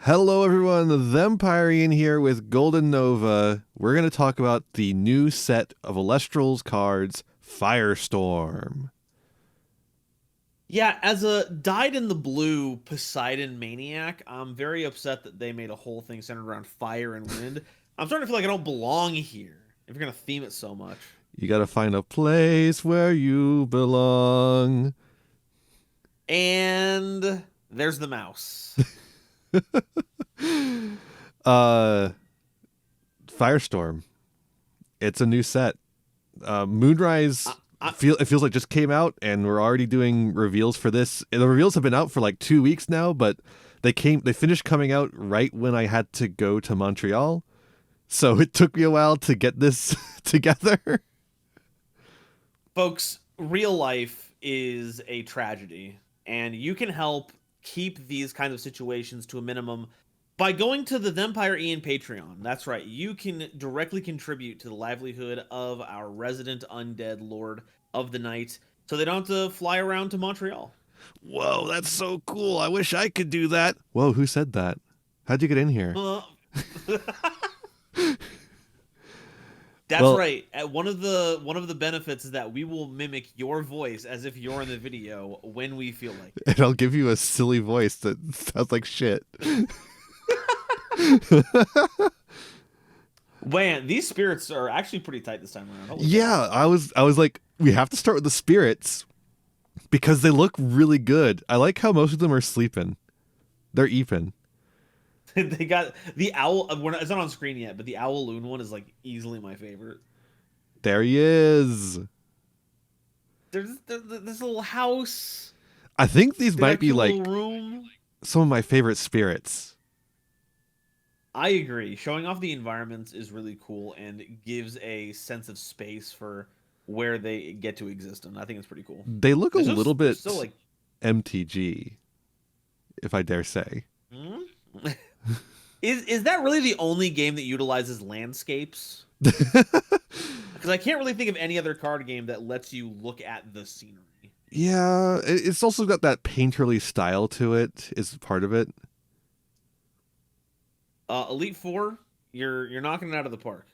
Hello everyone, Thempyrean here with Golden Nova. We're going to talk about the new set of Elestrals cards, Firestorm. Yeah, as a dyed-in-the-blue Poseidon maniac, I'm very upset that they made a whole thing centered around fire and wind. I'm starting to feel like I don't belong here, if you're going to theme it so much. You got to find a place where you belong. And there's the mouse. Firestorm. It's a new set. Moonrise... it feels like just came out and we're already doing reveals for this. The reveals have been out for like 2 weeks now, but they finished coming out right when I had to go to Montreal. So it took me a while to get this together. Folks, real life is a tragedy, and you can help keep these kinds of situations to a minimum by going to the Thempyrean Patreon. That's right, you can directly contribute to the livelihood of our resident undead Lord of the Night, so they don't have to fly around to Montreal. Whoa, that's so cool. I wish I could do that. Whoa, who said that? How'd you get in here? That's right. One of the benefits is that we will mimic your voice as if you're in the video when we feel like it. And I'll give you a silly voice that sounds like shit. Man, these spirits are actually pretty tight this time around. Yeah, I was like, we have to start with the spirits because they look really good. I like how most of them are sleeping. They're eeping. They got the owl. It's not on screen yet, but the Owloon one is like easily my favorite. There he is. There's this little house. I think these might be like room. Some of my favorite spirits. I agree. Showing off the environments is really cool and gives a sense of space for where they get to exist in. I think it's pretty cool. They look a little bit still like MTG, if I dare say. Is that really the only game that utilizes landscapes? Because I can't really think of any other card game that lets you look at the scenery. Yeah, it's also got that painterly style to it, is part of it. Elite Four, you're knocking it out of the park.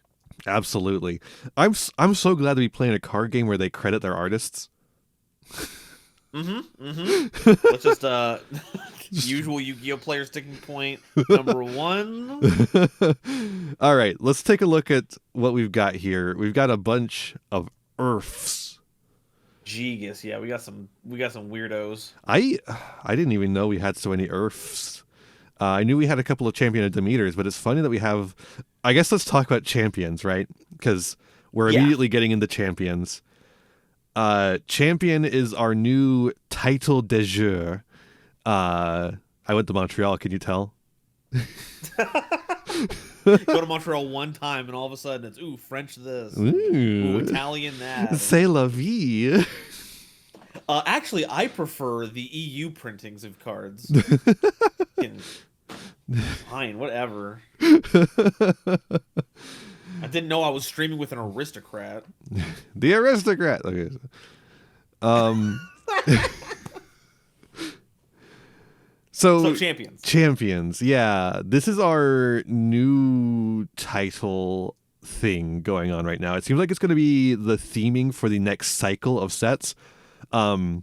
Absolutely. I'm so glad to be playing a card game where they credit their artists. Let's just usual Yu-Gi-Oh player sticking point number 1. All right, let's take a look at what we've got here. We've got a bunch of Earths. Jegus, yeah, we got some weirdos. I didn't even know we had so many Earths. I knew we had a couple of Champion of Demeters, but it's funny that we have... I guess let's talk about champions, right? Because we're immediately getting into champions. Champion is our new title de jeu. I went to Montreal, can you tell? Go to Montreal one time and all of a sudden it's French this, ooh Italian that. C'est la vie. Actually, I prefer the EU printings of cards. Fine, whatever. I didn't know I was streaming with an aristocrat. The aristocrat. Okay. So champions. Yeah, this is our new title thing going on right now. It seems like it's going to be the theming for the next cycle of sets. I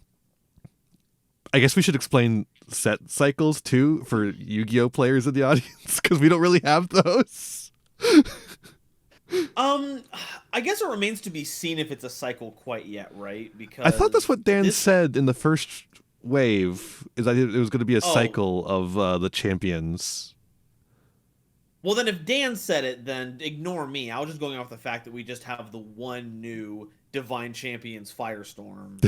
guess we should explain set cycles too for Yu-Gi-Oh players in the audience because we don't really have those. I guess it remains to be seen if it's a cycle quite yet, right? Because I thought that's what Dan said in the first wave, is that it was going to be a cycle of the champions. Well, then if Dan said it, then ignore me. I was just going off the fact that we just have the one new Divine Champions Firestorm.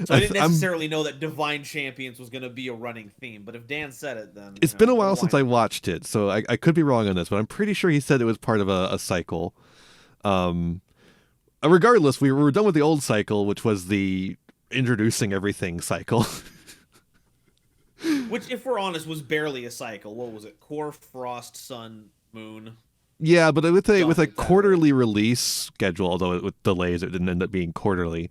So I didn't necessarily know that Divine Champions was going to be a running theme, but if Dan said it, then... It's been a while since I watched it, so I could be wrong on this, but I'm pretty sure he said it was part of a cycle. Regardless, we were done with the old cycle, which was the introducing everything cycle. Which, if we're honest, was barely a cycle. What was it? Core, Frost, Sun, Moon. Yeah, but with a quarterly release schedule, although with delays it didn't end up being quarterly.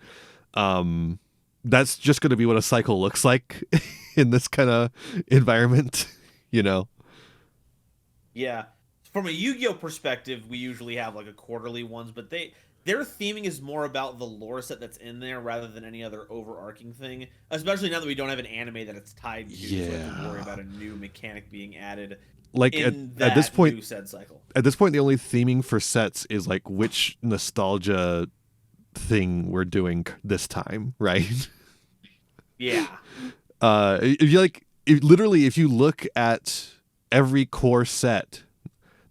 That's just going to be what a cycle looks like in this kind of environment. you know? Yeah. From a Yu-Gi-Oh perspective, we usually have like a quarterly ones, but their theming is more about the lore set that's in there rather than any other overarching thing. Especially now that we don't have an anime that it's tied to, so we have to worry about a new mechanic being added. Like at this point, new set cycle. At this point, the only theming for sets is like which nostalgia thing we're doing this time, right? Yeah. If you like, if you look at every core set,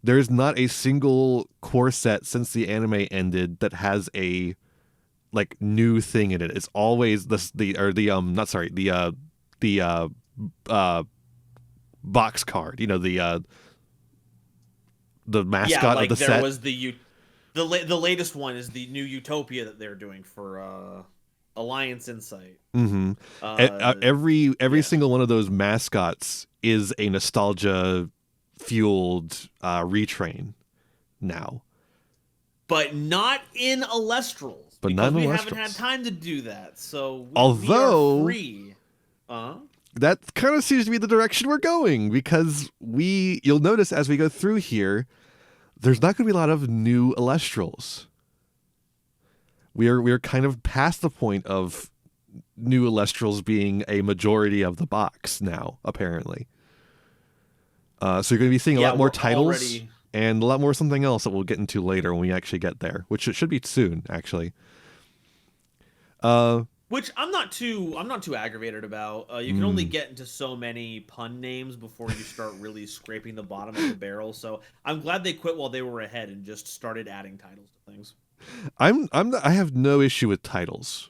there's not a single core set since the anime ended that has a like new thing in it. It's always the box card, you know, the mascot like of the there set. Was the latest one is the new Utopia that they're doing for Alliance Insight. Mm-hmm. Every single one of those mascots is a nostalgia fueled retrain now, but not in Elestrals. But because not in we Elestrals. haven't had time to do that. So although we are free. That kind of seems to be the direction we're going, because you'll notice as we go through here, there's not going to be a lot of new Elestrals. We're kind of past the point of new Elestrals being a majority of the box now, apparently. So you're going to be seeing a lot more titles and a lot more something else that we'll get into later when we actually get there, which it should be soon, actually. Which I'm not too aggravated about. You can only get into so many pun names before you start really scraping the bottom of the barrel. So I'm glad they quit while they were ahead and just started adding titles to things. I have no issue with titles.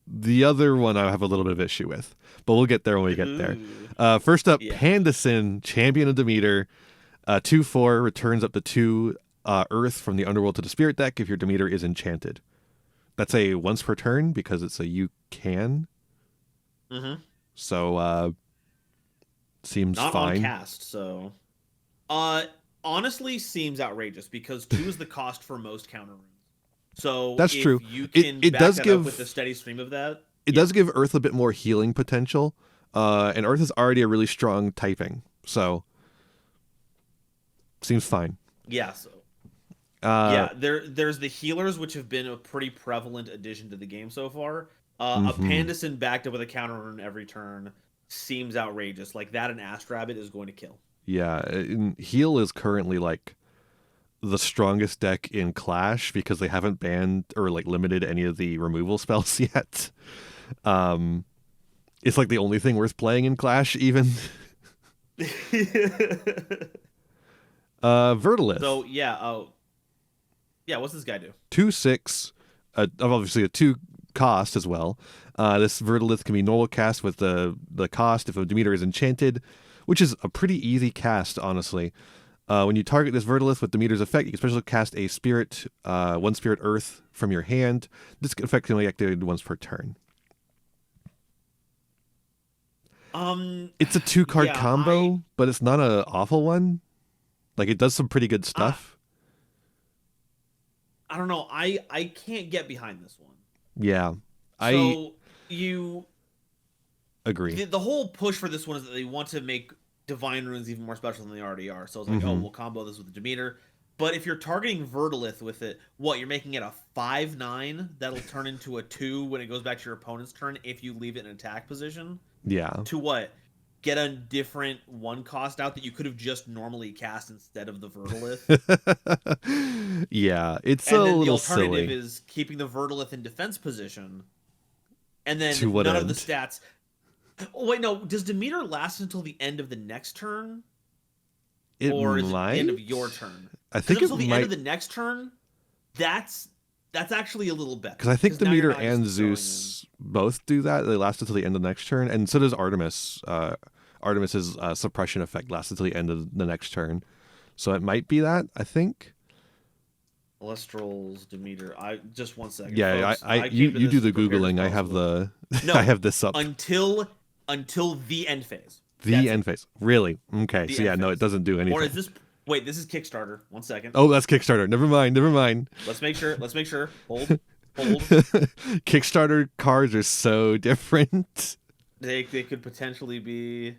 The other one I have a little bit of issue with, but we'll get there when we get there. First up, Pandison, Champion of Demeter, 2/4, returns up to 2 Earth from the Underworld to the Spirit deck if your Demeter is enchanted. That's a once per turn because it's a you can. Mm-hmm. So seems not fine. Not on cast, so honestly seems outrageous because 2 is the cost for most counter runes. So that's true. You can it back does that give up with a steady stream of that. It does give Earth a bit more healing potential, and Earth is already a really strong typing, so seems fine. Yeah. So. There's the healers, which have been a pretty prevalent addition to the game so far. A Pandison backed up with a counter rune every turn seems outrageous. Like that, an Astrabbit is going to kill. Yeah, heal is currently like the strongest deck in Clash because they haven't banned or like limited any of the removal spells yet. It's like the only thing worth playing in Clash, even. Verdilith. So yeah, what's this guy do? 2/6, obviously a 2 cost as well. This Verdilith can be normal cast with the cost if a Demeter is enchanted, which is a pretty easy cast, honestly. When you target this Verdilith with Demeter's effect, you can specially cast a spirit, 1 Spirit Earth from your hand. This effect can only be activated once per turn. It's a 2-card combo, but it's not an awful one. Like, it does some pretty good stuff. I don't know. I can't get behind this one. Yeah. You agree. The whole push for this one is that they want to make Divine Runes even more special than they already are. So it's like, we'll combo this with the Demeter. But if you're targeting Verdilith with it, you're making it a 5/9 that'll turn into a 2 when it goes back to your opponent's turn if you leave it in attack position? Yeah. To what? Get a different 1 cost out that you could have just normally cast instead of the Verdilith. Yeah, it's and a then little the alternative silly. is keeping the Verdilith in defense position, and then to what none end? of the stats. Oh wait, no. Does Demeter last until the end of the next turn? Or is it the end of your turn? I think until the end of the next turn. That's actually a little better. Because I think Demeter and Zeus both do that. They last until the end of the next turn, and so does Artemis. Artemis's suppression effect lasts until the end of the next turn, so it might be that. I think. Elestrals, Demeter. Just 1 second. Yeah, folks. you do the googling. I have the. No, I have this up until the end phase. The end phase. Really? Okay. So yeah, no, it doesn't do anything. Or is this? Wait, this is Kickstarter. 1 second. Oh, that's Kickstarter. Never mind. Let's make sure. Hold. Kickstarter cards are so different. They could potentially be.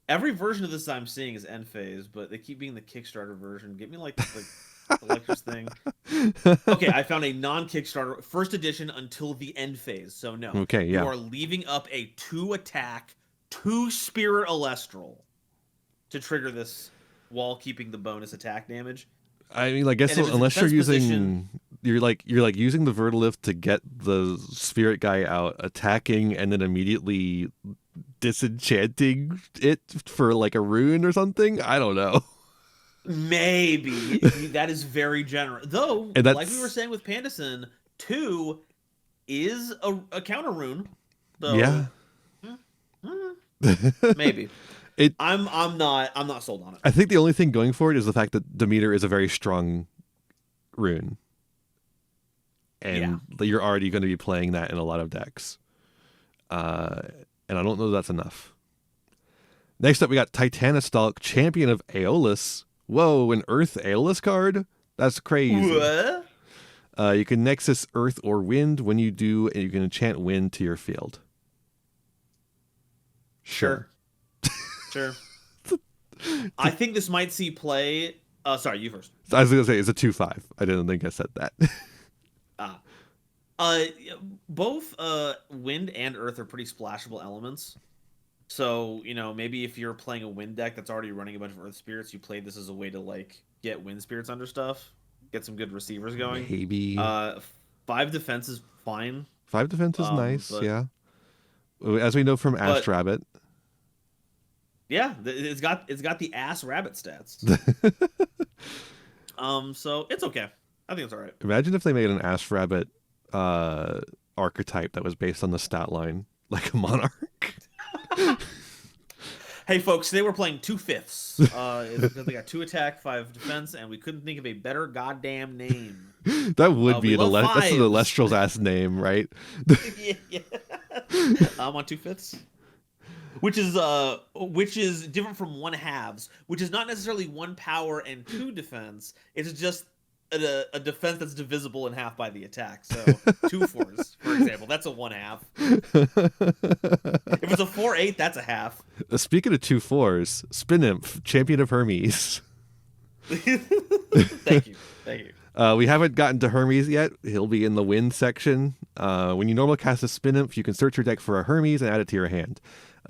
Every version of this I'm seeing is end phase, but they keep being the Kickstarter version. Get me like the Electros thing. Okay, I found a non-Kickstarter first edition until the end phase. So no. Okay, yeah. You are leaving up a 2-attack, 2-spirit Elestral to trigger this while keeping the bonus attack damage. I mean, I guess unless you're using you're like using the Verdilith to get the spirit guy out, attacking, and then immediately disenchanting it for like a rune or something. I don't know. Maybe that is very generous. Though, like we were saying with Pandison, 2 is a counter rune. So, yeah. Maybe. I'm not sold on it. I think the only thing going for it is the fact that Demeter is a very strong rune. And you're already going to be playing that in a lot of decks. And I don't know that's enough. Next up, we got Titanostalk, Champion of Aeolus. Whoa, an Earth Aeolus card? That's crazy. What? You can Nexus Earth or Wind. When you do, and you can enchant Wind to your field. Sure. I think this might see play. Sorry, you first. I was going to say, it's a 2/5. I didn't think I said that. Both Wind and Earth are pretty splashable elements. So, maybe if you're playing a Wind deck that's already running a bunch of Earth Spirits, you play this as a way to, like, get Wind Spirits under stuff. Get some good receivers going. Maybe. 5 defense is fine. 5 defense is nice, yeah. As we know from Ash Rabbit. Yeah, it's got the ass rabbit stats. So it's okay. I think it's all right. Imagine if they made an Ash Rabbit archetype that was based on the stat line, like a Monarch. Hey folks, today we're playing 2/5. They got 2 attack, 5 defense, and we couldn't think of a better goddamn name. That would be that's an Elestrals ass name, right? Yeah. I'm on 2/5. Which is different from 1/2, which is not necessarily 1 power and 2 defense. It's just a defense that's divisible in half by the attack. So 2 4s, for example, that's a 1/2. If it's a 4/8, that's a half. Speaking of 2 4s, Spinimp, Champion of Hermes. Thank you. We haven't gotten to Hermes yet. He'll be in the Wind section. When you normally cast a Spinimp, you can search your deck for a Hermes and add it to your hand.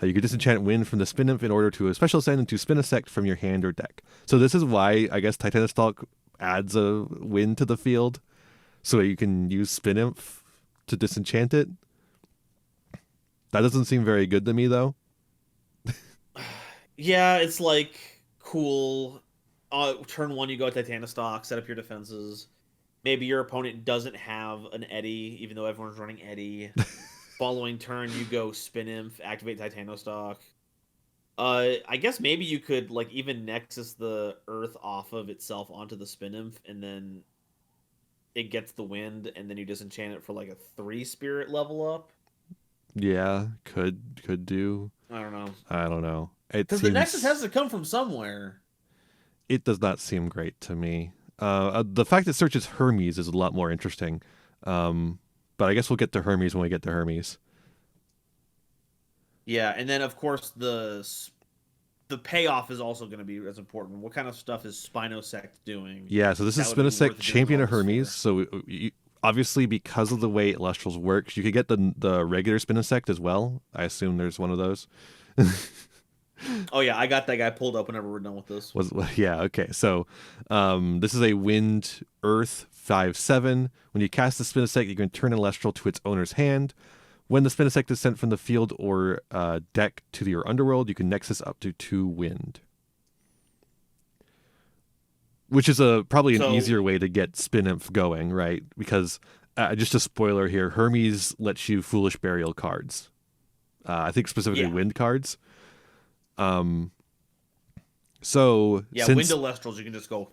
You can disenchant Wind from the Spinimp in order to special send into Spinisect from your hand or deck. So this is why I guess Titanostalk adds a Wind to the field, so you can use Spinimp to disenchant it. That doesn't seem very good to me, though. Yeah, it's like, cool. Turn 1, you go Titanostalk, set up your defenses. Maybe your opponent doesn't have an Eddy, even though everyone's running Eddy. Following turn, you go Spinimp, activate Titanostalk. I guess maybe you could like even Nexus the Earth off of itself onto the Spinimp, and then it gets the Wind, and then you disenchant it for like a 3 spirit level up. Yeah, could do. I don't know. Because the Nexus has to come from somewhere. It does not seem great to me. The fact that searches Hermes is a lot more interesting. But I guess we'll get to Hermes when we get to Hermes. Yeah, and then of course the payoff is also going to be as important. What kind of stuff is Spinosect doing? Yeah, so this is Spinosect, Champion of Hermes. So obviously, because of the way Elestrals works, you could get the regular Spinosect as well. I assume there's one of those. Oh yeah, I got that guy pulled up whenever we're done with this. Yeah, okay. So this is a Wind Earth 5/7. When you cast the Spinosect, you can turn an Elestral to its owner's hand. When the Spinosect is sent from the field or deck to your underworld, you can Nexus up to 2 Wind. Which is probably an easier way to get Spinimp going, right? Because, just a spoiler here, Hermes lets you Foolish Burial cards. I think specifically Wind cards. So yeah, Wind Elestrals, you can just go.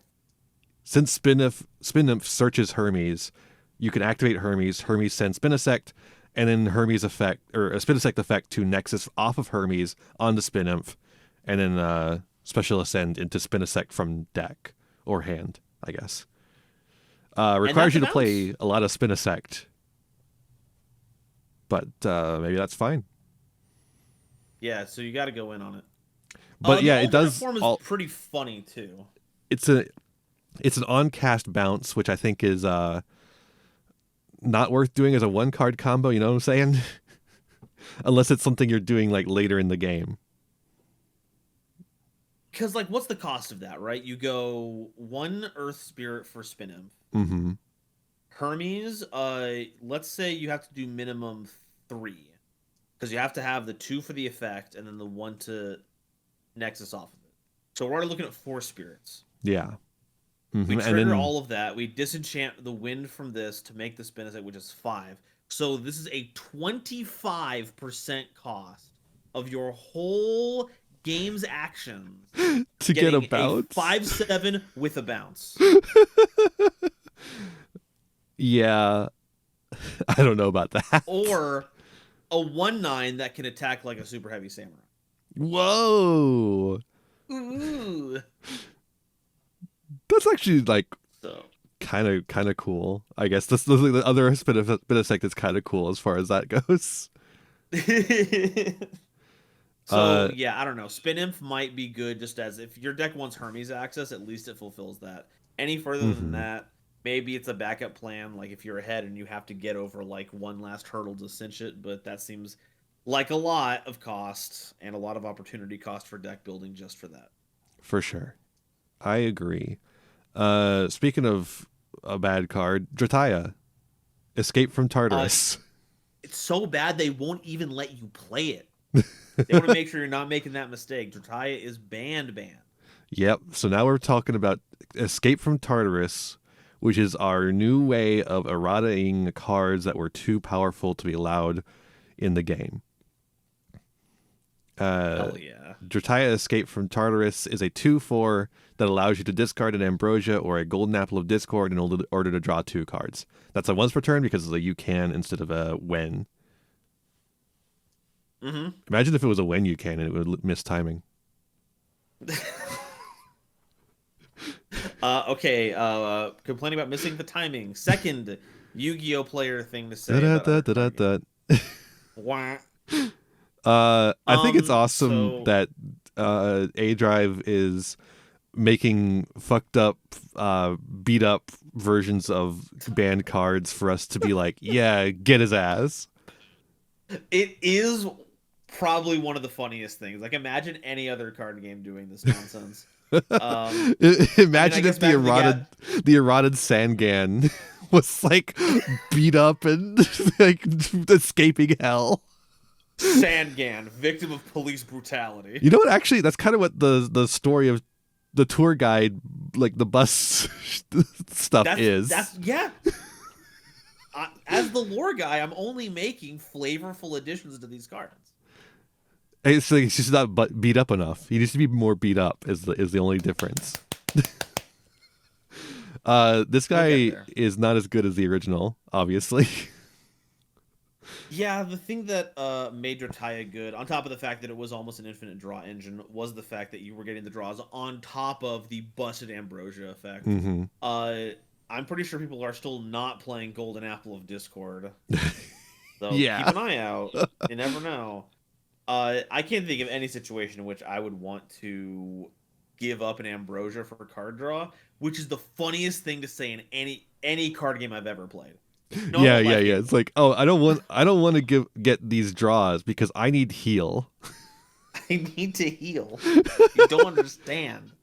Since Spinimp searches Hermes, you can activate Hermes. Hermes sends Spinosect, and then Hermes effect or a Spinosect effect to Nexus off of Hermes onto Spinimp, and then special ascend into Spinosect from deck or hand, I guess. Requires you to play a lot of Spinosect, but maybe that's fine. Yeah, so you got to go in on it. But yeah, it does. Form is pretty funny too. It's an on-cast bounce, which I think is not worth doing as a 1-card combo. You know what I'm saying? Unless it's something you're doing like later in the game. Because like, what's the cost of that, right? You go 1 Earth Spirit for Spin Imp. Mm-hmm. Hermes, let's say you have to do minimum 3. Because you have to have the 2 for the effect and then the 1 to Nexus off of it. So we're already looking at 4 spirits. Yeah. Mm-hmm. We trigger all of that. We disenchant the wind from this to make the spin effect, which is 5. So this is a 25% cost of your whole game's actions to get a bounce. 5/7 with a bounce. Yeah, I don't know about that. Or a 1/9 that can attack like a super heavy samurai. Whoa. Ooh. That's actually like kind of cool. I guess that's the other bit of effect that's kind of cool as far as that goes. Yeah, I don't know. Spin Imp might be good just as if your deck wants Hermes access, at least it fulfills that. Any further than that, maybe it's a backup plan, like if you're ahead and you have to get over like one last hurdle to cinch it, but that seems like a lot of cost and a lot of opportunity cost for deck building just for that. For sure. I agree. Speaking of a bad card, Drataya, Escape from Tartarus. It's so bad they won't even let you play it. They want to make sure you're not making that mistake. Drataya is banned. Yep. So now we're talking about Escape from Tartarus, which is our new way of errataing cards that were too powerful to be allowed in the game. Hell yeah. Drataya Escape from Tartarus is a 2/4 that allows you to discard an Ambrosia or a Golden Apple of Discord in order to draw 2 cards. That's a once per turn because it's a you can instead of a when. Mm-hmm. Imagine if it was a when you can and it would miss timing. Complaining about missing the timing. Second Yu-Gi-Oh player thing to say. I think it's awesome that A-Drive is making fucked up, beat up versions of banned cards for us to be like, yeah, get his ass. It is probably one of the funniest things. Like, imagine any other card game doing this nonsense. Imagine if the eroded Sangan was like beat up and like escaping hell. Sangan, victim of police brutality. You know what? Actually, that's kind of what the story of the tour guide, like the bus stuff is. Yeah. As the lore guy, I'm only making flavorful additions to these cards. It's like he's just not beat up enough. He needs to be more beat up. Is the only difference. This guy is not as good as the original, obviously. Yeah, the thing that made Drataya good, on top of the fact that it was almost an infinite draw engine, was the fact that you were getting the draws on top of the busted Ambrosia effect. Mm-hmm. I'm pretty sure people are still not playing Golden Apple of Discord. So yeah. Keep an eye out. You never know. I can't think of any situation in which I would want to give up an Ambrosia for card draw, which is the funniest thing to say in any card game I've ever played. Yeah. It's like, oh, I don't want to get these draws because I need heal. I need to heal. You don't understand.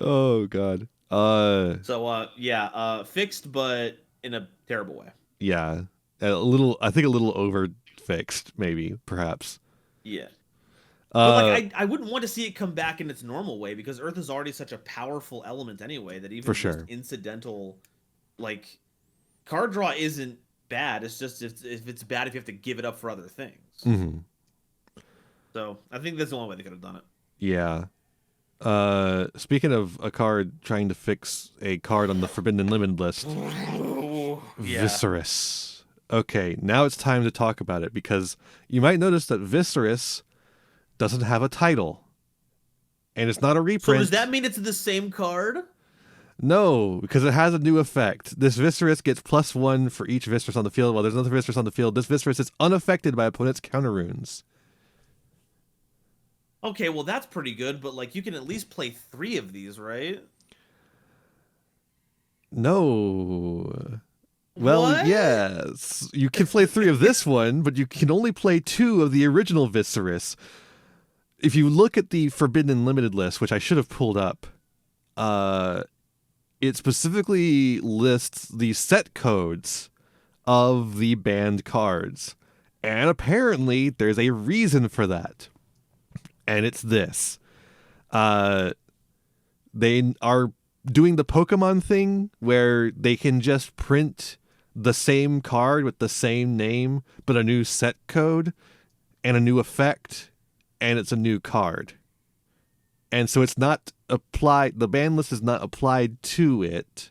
Oh God. Fixed, but in a terrible way. Yeah, I think a little over fixed, maybe, perhaps. Yeah. But I wouldn't want to see it come back in its normal way because Earth is already such a powerful element anyway that even for just sure. Incidental, like, card draw isn't bad. It's just if it's bad if you have to give it up for other things. Mm-hmm. So I think that's the only way they could have done it. Yeah. Speaking of a card trying to fix a card on the Forbidden Limited list, Viscerus. Okay, now it's time to talk about it because you might notice that Viscerus doesn't have a title, and it's not a reprint. So does that mean it's the same card? No, because it has a new effect. This Viscerus gets +1 for each Viscerus on the field. While there's another Viscerus on the field, this Viscerus is unaffected by opponent's counter runes. Okay, well that's pretty good, but like you can at least play 3 of these, right? No. Well, What? yes. You can play 3 of this one, but you can only play 2 of the original Viscerus. If you look at the Forbidden and Limited list, which I should have pulled up, it specifically lists the set codes of the banned cards. And apparently there's a reason for that. And it's this. They are doing the Pokemon thing where they can just print the same card with the same name, but a new set code and a new effect, and it's a new card. And so it's not applied, the ban list is not applied to it,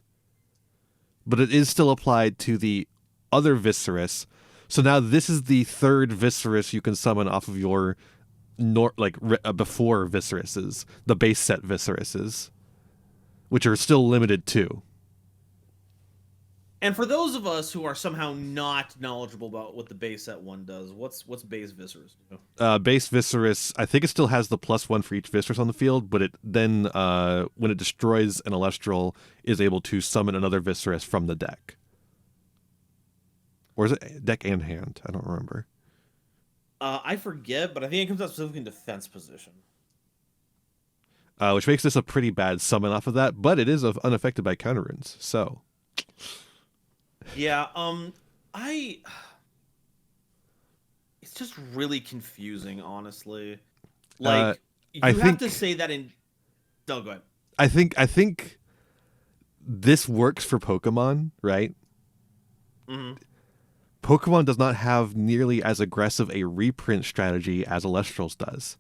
but it is still applied to the other Viscerus. So now this is the third Viscerus you can summon off of your before Visceruses, the base set Visceruses, which are still limited too. And for those of us who are somehow not knowledgeable about what the base set one does, what's base Viscerus do? Base Viscerus, I think it still has the +1 for each Viscerus on the field, but it then, when it destroys an Elestral, is able to summon another Viscerus from the deck. Or is it deck and hand? I don't remember. I forget, but I think it comes out specifically in defense position. Which makes this a pretty bad summon off of that, but it is unaffected by counter runes, so... Yeah, it's just really confusing, honestly. Like, you have to say that in... No, go ahead. I think this works for Pokemon, right? Mm-hmm. Pokemon does not have nearly as aggressive a reprint strategy as Elestrals does.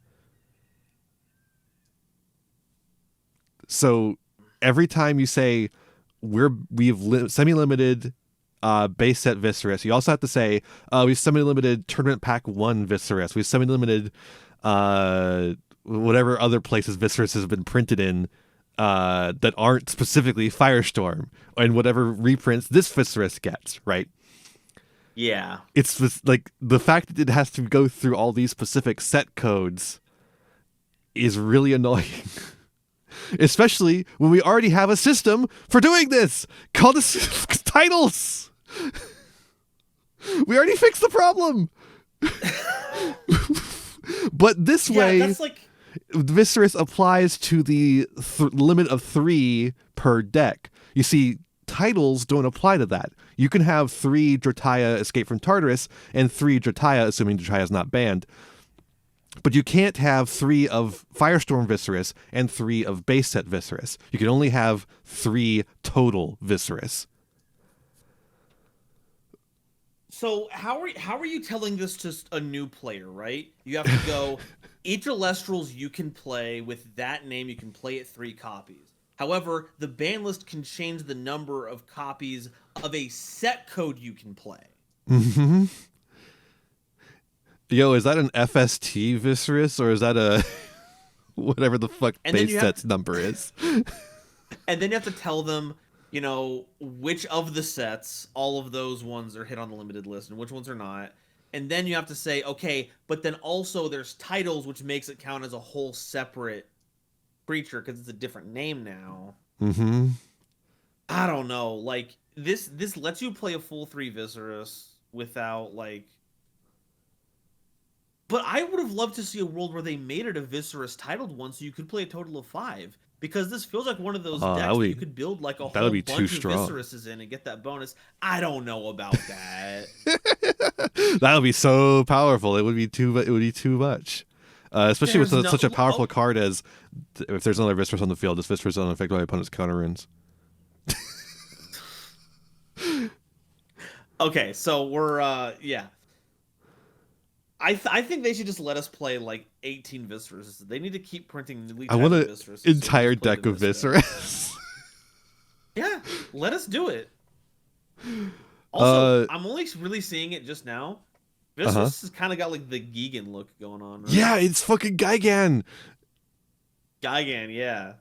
So every time you say we've semi-limited base set Viscerus, you also have to say we've semi-limited tournament pack 1 Viscerus. We've semi-limited whatever other places Viscerus has been printed in that aren't specifically Firestorm, and whatever reprints this Viscerus gets, right? Yeah. It's like the fact that it has to go through all these specific set codes is really annoying. Especially when we already have a system for doing this called titles. We already fixed the problem. But this way, that's like... Viscerus applies to the limit of 3 per deck. You see, titles don't apply to that. You can have 3 Drataya Escape from Tartarus and 3 Drataya, assuming Drataya is not banned. But you can't have 3 of Firestorm Viscerus and 3 of base set Viscerus. You can only have 3 total Viscerus. So how are you telling this to a new player, right? You have to go, each Elestrals you can play with that name, you can play it 3 copies. However, the ban list can change the number of copies of a set code you can play. Mm-hmm. Yo, is that an FST Viscerus, or is that a whatever the fuck base set's number is? And then you have to tell them, you know, which of the sets, all of those ones are hit on the limited list and which ones are not. And then you have to say, okay, but then also there's titles, which makes it count as a whole separate creature because it's a different name now. Mm-hmm. I don't know. Like, this lets you play a full 3 Viscerus without, like... But I would have loved to see a world where they made it a Viscerus titled one so you could play a total of 5. Because this feels like one of those decks where you could build like a whole bunch of Visceruses in and get that bonus. I don't know about that. That would be so powerful. It would be too much. Especially with such a powerful card as if there's another Viscerus on the field, this Viscerus is unaffected by opponent's counter runes. Okay, so we're yeah. I think they should just let us play like 18 Viscerus. They need to keep printing newly I want an Viscerus entire deck of Viscerus. Yeah, let us do it. Also, I'm only really seeing it just now. Viscerus has kind of got like the Gigan look going on. Right? Yeah, it's fucking Gigan. Gigan, yeah.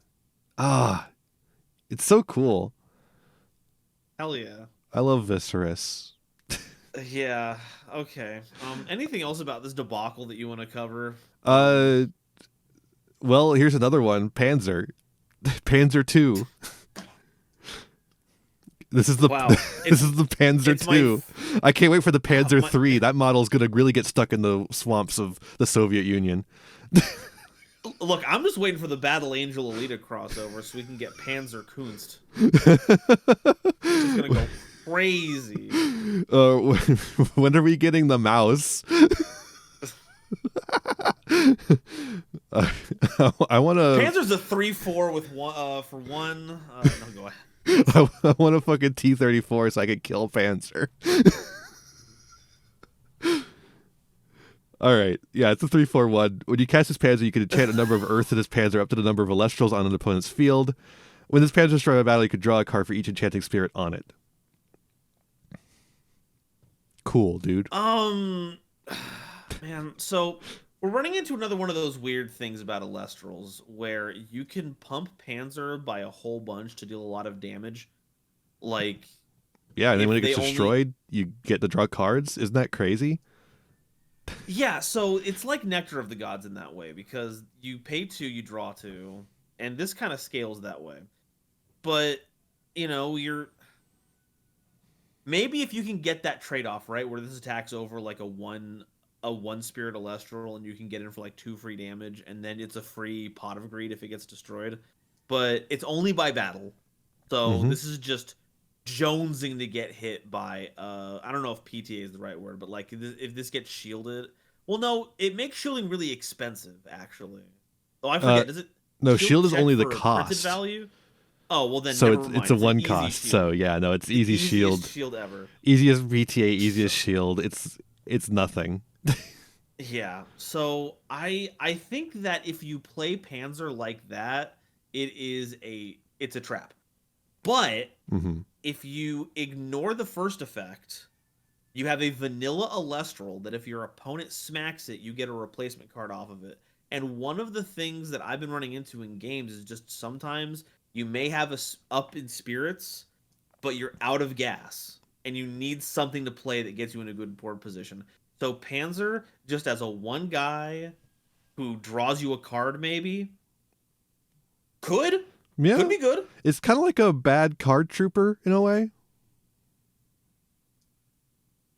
It's so cool. Hell yeah. I love Viscerus. Yeah. Okay. Anything else about this debacle that you want to cover? Well, here's another one. Panzer. Panzer 2. This is the this is the Panzer 2. I can't wait for the Panzer 3. That model's going to really get stuck in the swamps of the Soviet Union. Look, I'm just waiting for the Battle Angel Alita crossover so we can get Panzer Kunst. It's going to go crazy. When are we getting the mouse? I want to. Panzer's a 3-4 with one for one. No, go ahead. I want a fucking T-34 so I can kill Panzer. All right, yeah, it's a 3/4/1. When you cast this Panzer, you can enchant a number of Earth in this Panzer up to the number of Elestrals on an opponent's field. When this Panzer is destroyed by battle, you can draw a card for each enchanting spirit on it. Cool, dude. Man, so we're running into another one of those weird things about Elestrals where you can pump Panzer by a whole bunch to deal a lot of damage. Like, yeah, and then when it gets destroyed, you get to draw cards. Isn't that crazy? Yeah, so it's like Nectar of the Gods in that way, because you pay 2, you draw 2, and this kind of scales that way. But, you know, maybe if you can get that trade-off, right, where this attacks over like a one spirit Elestral and you can get in for like 2 free damage, and then it's a free Pot of Greed if it gets destroyed. But it's only by battle. So this is just jonesing to get hit by I don't know if PTA is the right word, but like if this gets shielded, well, no, it makes shielding really expensive actually. Oh, I forget. Does it? No, shield is only the cost value. Oh, well then. So it's a one cost. Shield. So yeah, no, it's easy shield. Shield ever. Easiest PTA, easiest shield. It's nothing. Yeah. So I think that if you play Panzer like that, it's a trap. But if you ignore the first effect, you have a vanilla Elestral that if your opponent smacks it, you get a replacement card off of it. And one of the things that I've been running into in games is just sometimes you may have a up in spirits, but you're out of gas, and you need something to play that gets you in a good board position. So Panzer, just as a one guy who draws you a card maybe, could be good. It's kind of like a bad card trooper in a way.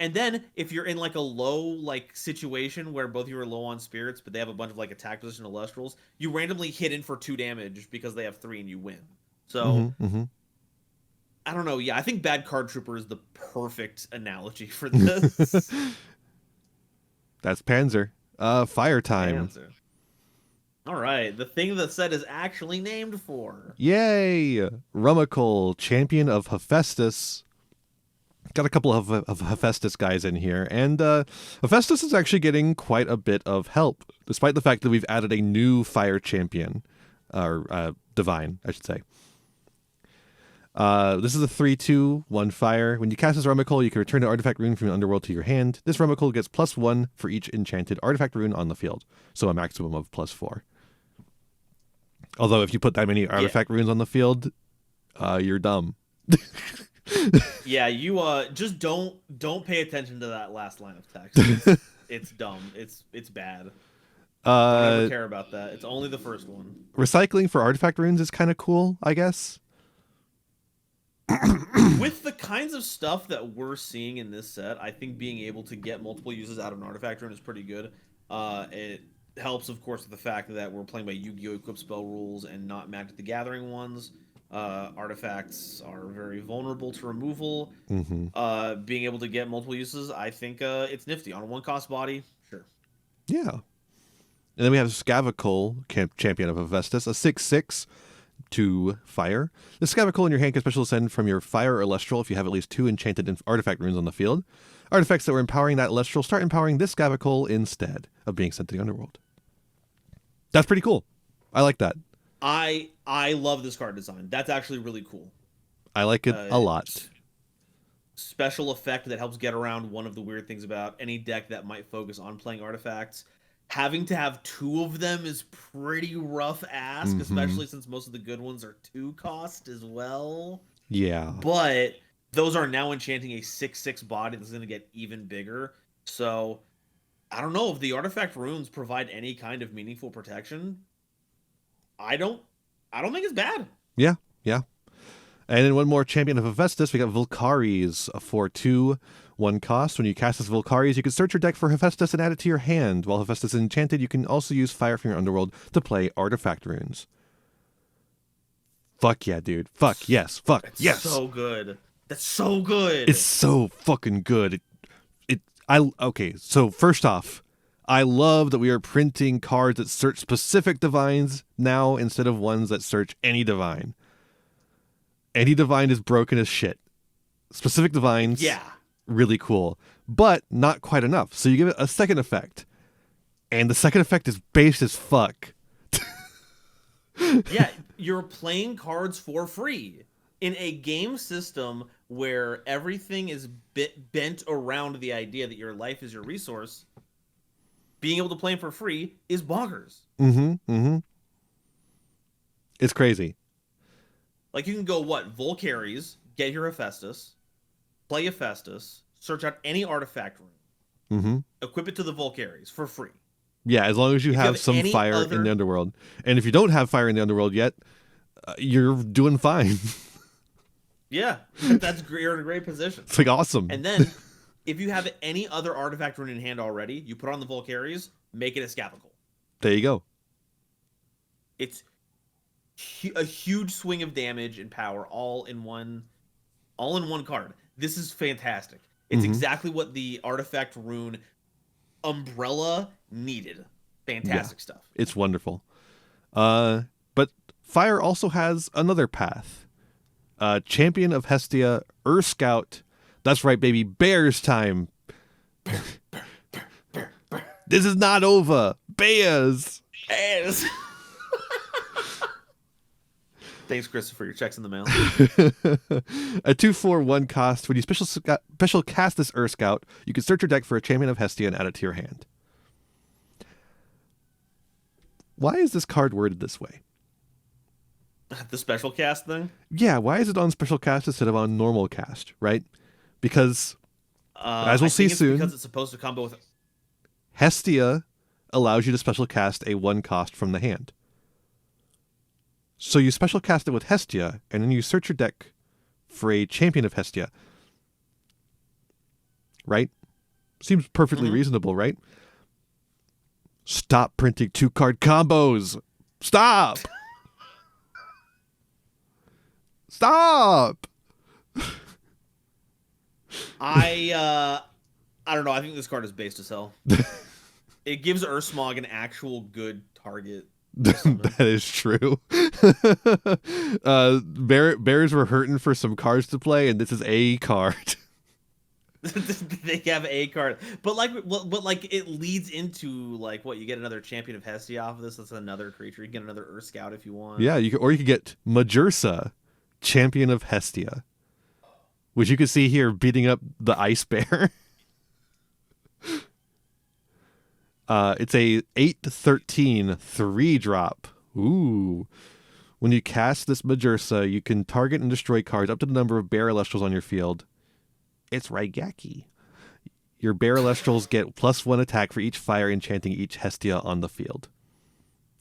And then if you're in like a low like situation where both of you are low on spirits, but they have a bunch of like attack position Elestrals, you randomly hit in for 2 damage because they have 3 and you win. So I don't know. Yeah, I think bad card trooper is the perfect analogy for this. That's Panzer. Fire time. Panzer. All right, the thing the set is actually named for. Yay! Rummikul, champion of Hestus. Got a couple of Hestus guys in here, and Hestus is actually getting quite a bit of help, despite the fact that we've added a new fire champion, or divine, I should say. This is a 3/2/1 fire. When you cast this Rummikul, you can return an artifact rune from the underworld to your hand. This Rummikul gets +1 for each enchanted artifact rune on the field, so a maximum of +4. Although if you put that many artifact runes on the field, you're dumb. Yeah, you just don't pay attention to that last line of text. It's dumb. It's bad. Don't ever care about that. It's only the first one. Recycling for artifact runes is kind of cool, I guess. With the kinds of stuff that we're seeing in this set, I think being able to get multiple uses out of an artifact rune is pretty good. It helps, of course, with the fact that we're playing by Yu-Gi-Oh! Equip spell rules and not Magic the Gathering ones. Artifacts are very vulnerable to removal. Being able to get multiple uses, I think it's nifty. On a 1-cost body, sure. Yeah. And then we have Scavakul, champion of Hestus, a 6/6 to fire. The Scavakul in your hand can special ascend from your fire or Elestral if you have at least 2 enchanted artifact runes on the field. Artifacts that were empowering that Elestral start empowering this Scavakul instead of being sent to the underworld. That's pretty cool. I like that. I love this card design. That's actually really cool. I like it a lot. Special effect that helps get around one of the weird things about any deck that might focus on playing artifacts. Having to have 2 of them is pretty rough ask, especially since most of the good ones are 2-cost as well. Yeah. But those are now enchanting a 6/6 body that's going to get even bigger. So I don't know if the artifact runes provide any kind of meaningful protection. I don't think it's bad. Yeah. And then one more champion of Hestus, we got Volcaries, a 4/2, 1 cost. When you cast this Volcaries, you can search your deck for Hestus and add it to your hand. While Hestus is enchanted, you can also use Fire from your Underworld to play Artifact Runes. Fuck yeah, dude. Fuck yes. Fuck That's yes. So good. That's so good. It's so fucking good. Okay, so first off, I love that we are printing cards that search specific divines now instead of ones that search any divine. Any divine is broken as shit. Specific divines, really cool, but not quite enough. So you give it a second effect, and the second effect is based as fuck. Yeah, you're playing cards for free in a game system where everything is bent around the idea that your life is your resource. Being able to play them for free is bonkers. It's crazy. Like, you can go, Volcaries, get your Hestus, play Hestus, search out any artifact room, equip it to the Volcaries for free. Yeah, as long as you have some fire in the underworld. And if you don't have fire in the underworld yet, you're doing fine. Yeah, that's great. You're in a great position. It's like awesome. And then, if you have any other artifact rune in hand already, you put on the Volcaries, make it a Scapical. There you go. It's a huge swing of damage and power all in one card. This is fantastic. It's exactly what the artifact rune umbrella needed. Fantastic stuff. It's wonderful. But fire also has another path. Champion of Hestia, Scout. That's right, baby. Bears time. This is not over. Bears. Thanks, Christopher. Your check's in the mail. A 2/4/1 cost. When you special cast this Scout, you can search your deck for a Champion of Hestia and add it to your hand. Why is this card worded this way? The special cast thing? Yeah, why is it on special cast instead of on normal cast, right? Because, as we'll see soon, because it's supposed to combo with Hestia allows you to special cast a 1 cost from the hand. So you special cast it with Hestia, and then you search your deck for a Champion of Hestia. Right? Seems perfectly reasonable, right? Stop printing 2-card combos! Stop! Stop! I don't know. I think this card is based as hell. It gives Ursmog an actual good target. That is true. Bears were hurting for some cards to play, and this is a card. They have a card, but it leads into what you get another Champion of Hestia off of this. That's another creature. You get another Scout if you want. Yeah, you could get Majursa, Champion of Hestia, which you can see here beating up the Ice Bear. It's a 8/13 3-drop. Ooh. When you cast this Majursa, you can target and destroy cards up to the number of Bear Elestrals on your field. It's Raigeki. Your Bear Elestrals get +1 attack for each fire enchanting each Hestia on the field.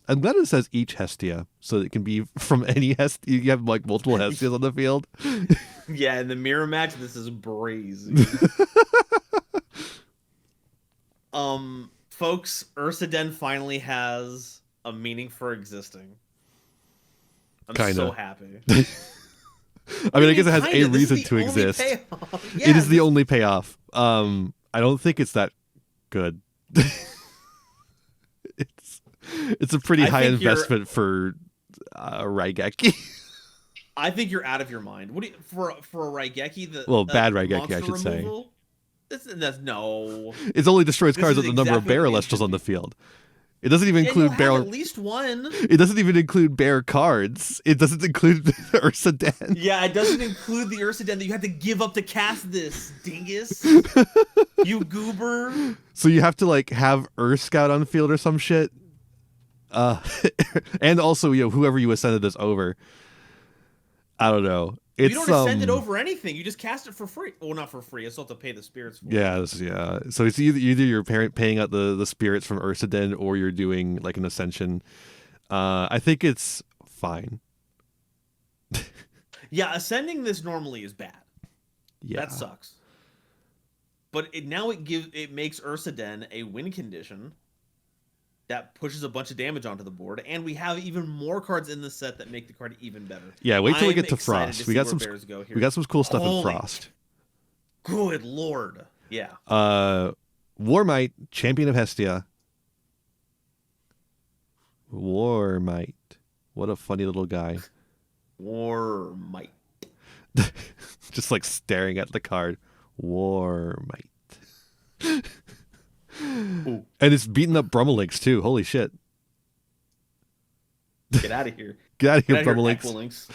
I'm glad it says each Hestia, so it can be from any Hestia. You have multiple Hestias on the field. Yeah, in the mirror match, this is brazy. Folks, Ursaden finally has a meaning for existing. I'm so happy. I mean, I guess it has a reason to exist. Yeah, it is the only payoff. I don't think it's that good. It's a pretty high investment for Raigeki. I think you're out of your mind. What do you, for a Raigeki? Bad Raigeki, I should say. That's no. It only destroys cards with the number of Bear Elestrals on the field. It doesn't even include Bear. At least one. It doesn't even include Bear cards. It doesn't include Ursaden. Yeah, it doesn't include the Ursaden that you have to give up to cast this, dingus. You goober. So you have to have Scout on the field or some shit. And also, whoever you ascended this over. I don't know. You don't ascend it over anything. You just cast it for free. Well, not for free. You still have to pay the spirits for it. Yeah. So it's either you're paying out the spirits from Ursaden, or you're doing an ascension. I think it's fine. Yeah, ascending this normally is bad. Yeah. That sucks. But it makes Ursaden a win condition that pushes a bunch of damage onto the board, and we have even more cards in this set that make the card even better. Yeah, wait till we get to Frost. We got some cool stuff in Frost. Good lord. Yeah. Warmite, Champion of Hestia. Warmite. What a funny little guy. Warmite. Just like staring at the card. Warmite. And it's beating up Brummelinks too. Holy shit. Get out of here. Get out of here, Brummelinks.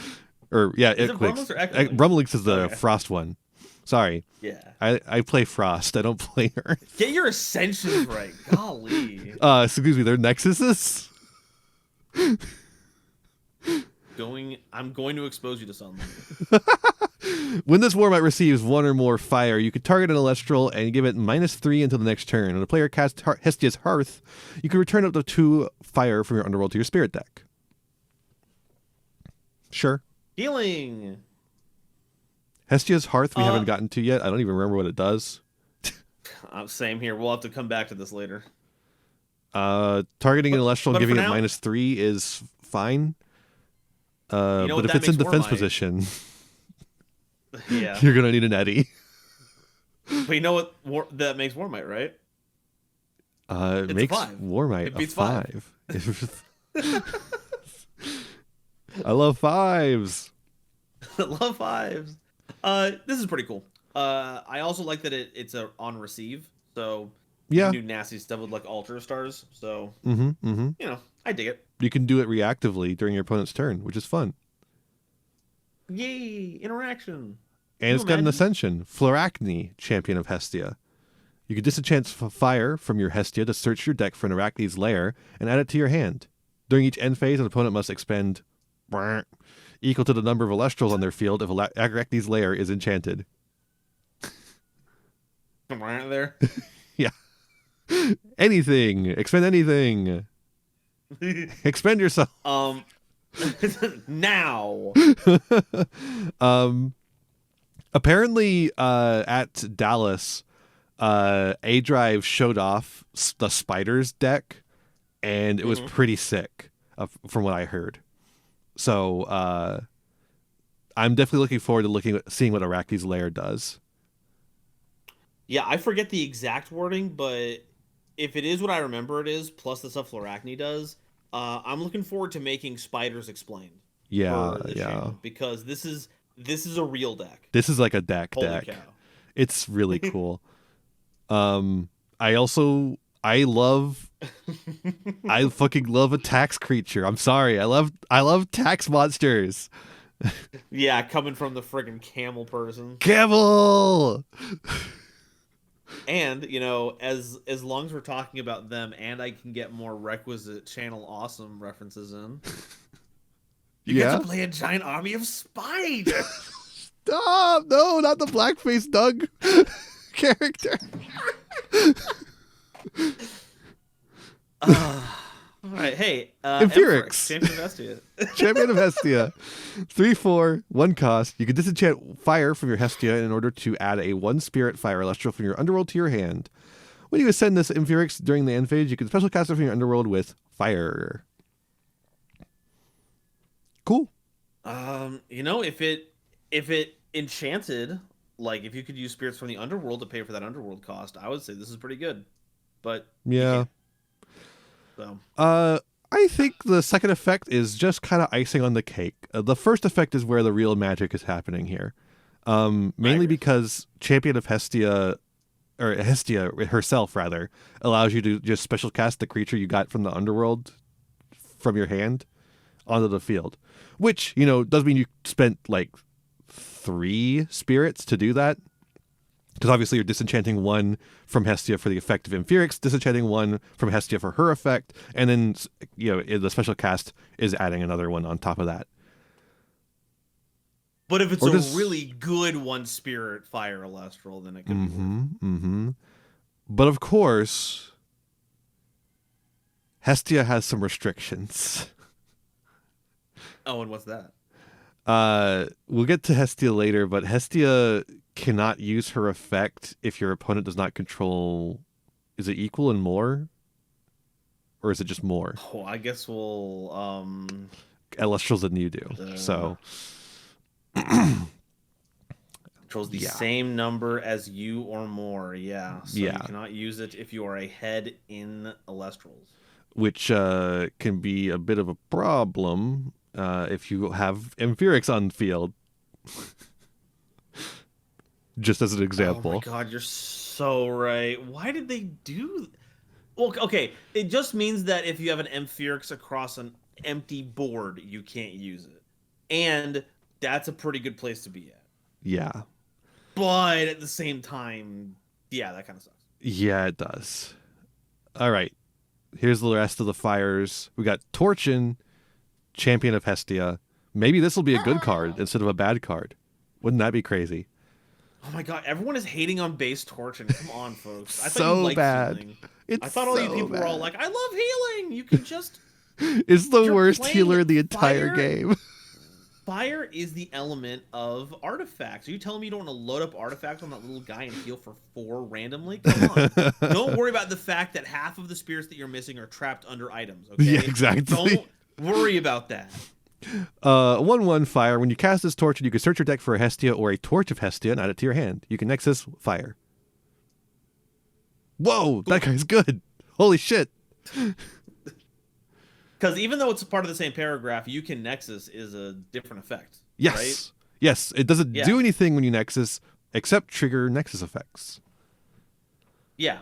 Or yeah, is it Brummelinks or Equilynx? Brummelinks is the Frost one. Sorry. Yeah. I play Frost. I don't play Earth. Get your ascensions right. Golly. Excuse me, they're Nexuses? I'm going to expose you to something. When this Warmite receives one or more fire, you can target an Elestral and give it -3 until the next turn. When a player casts Hestia's Hearth, you can return up to 2 fire from your underworld to your spirit deck. Sure. Healing. Hestia's Hearth we haven't gotten to yet. I don't even remember what it does. Same here. We'll have to come back to this later. Targeting an Elestral and giving it -3 is fine. But if it's in defense position, yeah, you're gonna need an Eddy. But you know what that makes Warmite, right? It makes Warmite a 5. I love 5s. I love 5s. This is pretty cool. I also like that it's on receive, so you can do nasty stuff with like Altar Stars. So you know, I dig it. You can do it reactively during your opponent's turn, which is fun. Yay! Interaction. And it's got an Ascension. Floracne, Champion of Hestia. You can disenchant fire from your Hestia to search your deck for an Arachne's Lair and add it to your hand. During each end phase, an opponent must expend equal to the number of Elestrals on their field if Arachne's Lair is enchanted. Right there. Yeah. Anything. Expend anything. Expend yourself. Now. Apparently, at Dallas, A-Drive showed off the Spiders deck, and it was pretty sick, from what I heard. So, I'm definitely looking forward to seeing what Arachne's Lair does. Yeah, I forget the exact wording, but if it is what I remember it is, plus the stuff Floracne does, I'm looking forward to making Spiders explained. Yeah. Channel, because this is a real deck. This is like a deck. Cow. It's really cool. I fucking love a tax creature. I'm sorry. I love tax monsters. Yeah, coming from the friggin' camel person. Camel. And, you know, as long as we're talking about them and I can get more requisite channel awesome references in, you get to play a giant army of spiders. Stop! No, not the blackface Doug character. All right, hey, Infurix, Champion of Hestia. Champion of Hestia, 3/4, 1 cost. You can disenchant fire from your Hestia in order to add a 1 spirit fire Elestral from your underworld to your hand. When you ascend this Infurix during the end phase, you can special cast it from your underworld with fire. Cool. You know, if it enchanted, like if you could use spirits from the underworld to pay for that underworld cost, I would say this is pretty good. But yeah. So. I think the second effect is just kind of icing on the cake. The first effect is where the real magic is happening here. Mainly because Champion of Hestia, or Hestia herself rather, allows you to just special cast the creature you got from the underworld from your hand onto the field. Which, you know, does mean you spent like 3 spirits to do that. Because obviously you're disenchanting 1 from Hestia for the effect of Infurix, disenchanting 1 from Hestia for her effect, and then, you know, the special cast is adding another one on top of that. But if it's a really good 1 spirit fire Elestral, then it could be. But of course, Hestia has some restrictions. Oh, and what's that? We'll get to Hestia later, but Hestia cannot use her effect if your opponent does not control. Is it equal and more? Or is it just more? Oh, I guess we'll Elestrals than you do. So controls the same number as you or more. Yeah. So you cannot use it if you are ahead in Elestrals. Which can be a bit of a problem if you have Empirics on the field. Just as an example. Oh my god, you're so right. Why did they do... Well, okay, it just means that if you have an Empirics across an empty board, you can't use it. And that's a pretty good place to be at. Yeah. But at the same time, yeah, that kind of sucks. Yeah, it does. All right. Here's the rest of the fires. We got Torchin, Champion of Hestia. Maybe this will be a good card instead of a bad card. Wouldn't that be crazy? Oh my god, everyone is hating on base Torchin. Come on, folks. I thought so you liked bad. Healing. It's I thought all you people were all like, I love healing. You can just... It's the worst healer in the entire game. Fire is the element of artifacts. Are you telling me you don't want to load up artifacts on that little guy and heal for 4 randomly? Come on. Don't worry about the fact that half of the spirits that you're missing are trapped under items. Okay? Yeah, exactly. Don't worry about that. 1/1 fire. When you cast this torch, you can search your deck for a Hestia or a Torch of Hestia and add it to your hand. You can Nexus fire. Whoa, that guy's good. Holy shit. Because even though it's a part of the same paragraph, you can Nexus is a different effect. Yes. Right? Yes. It doesn't do anything when you Nexus except trigger Nexus effects. Yeah.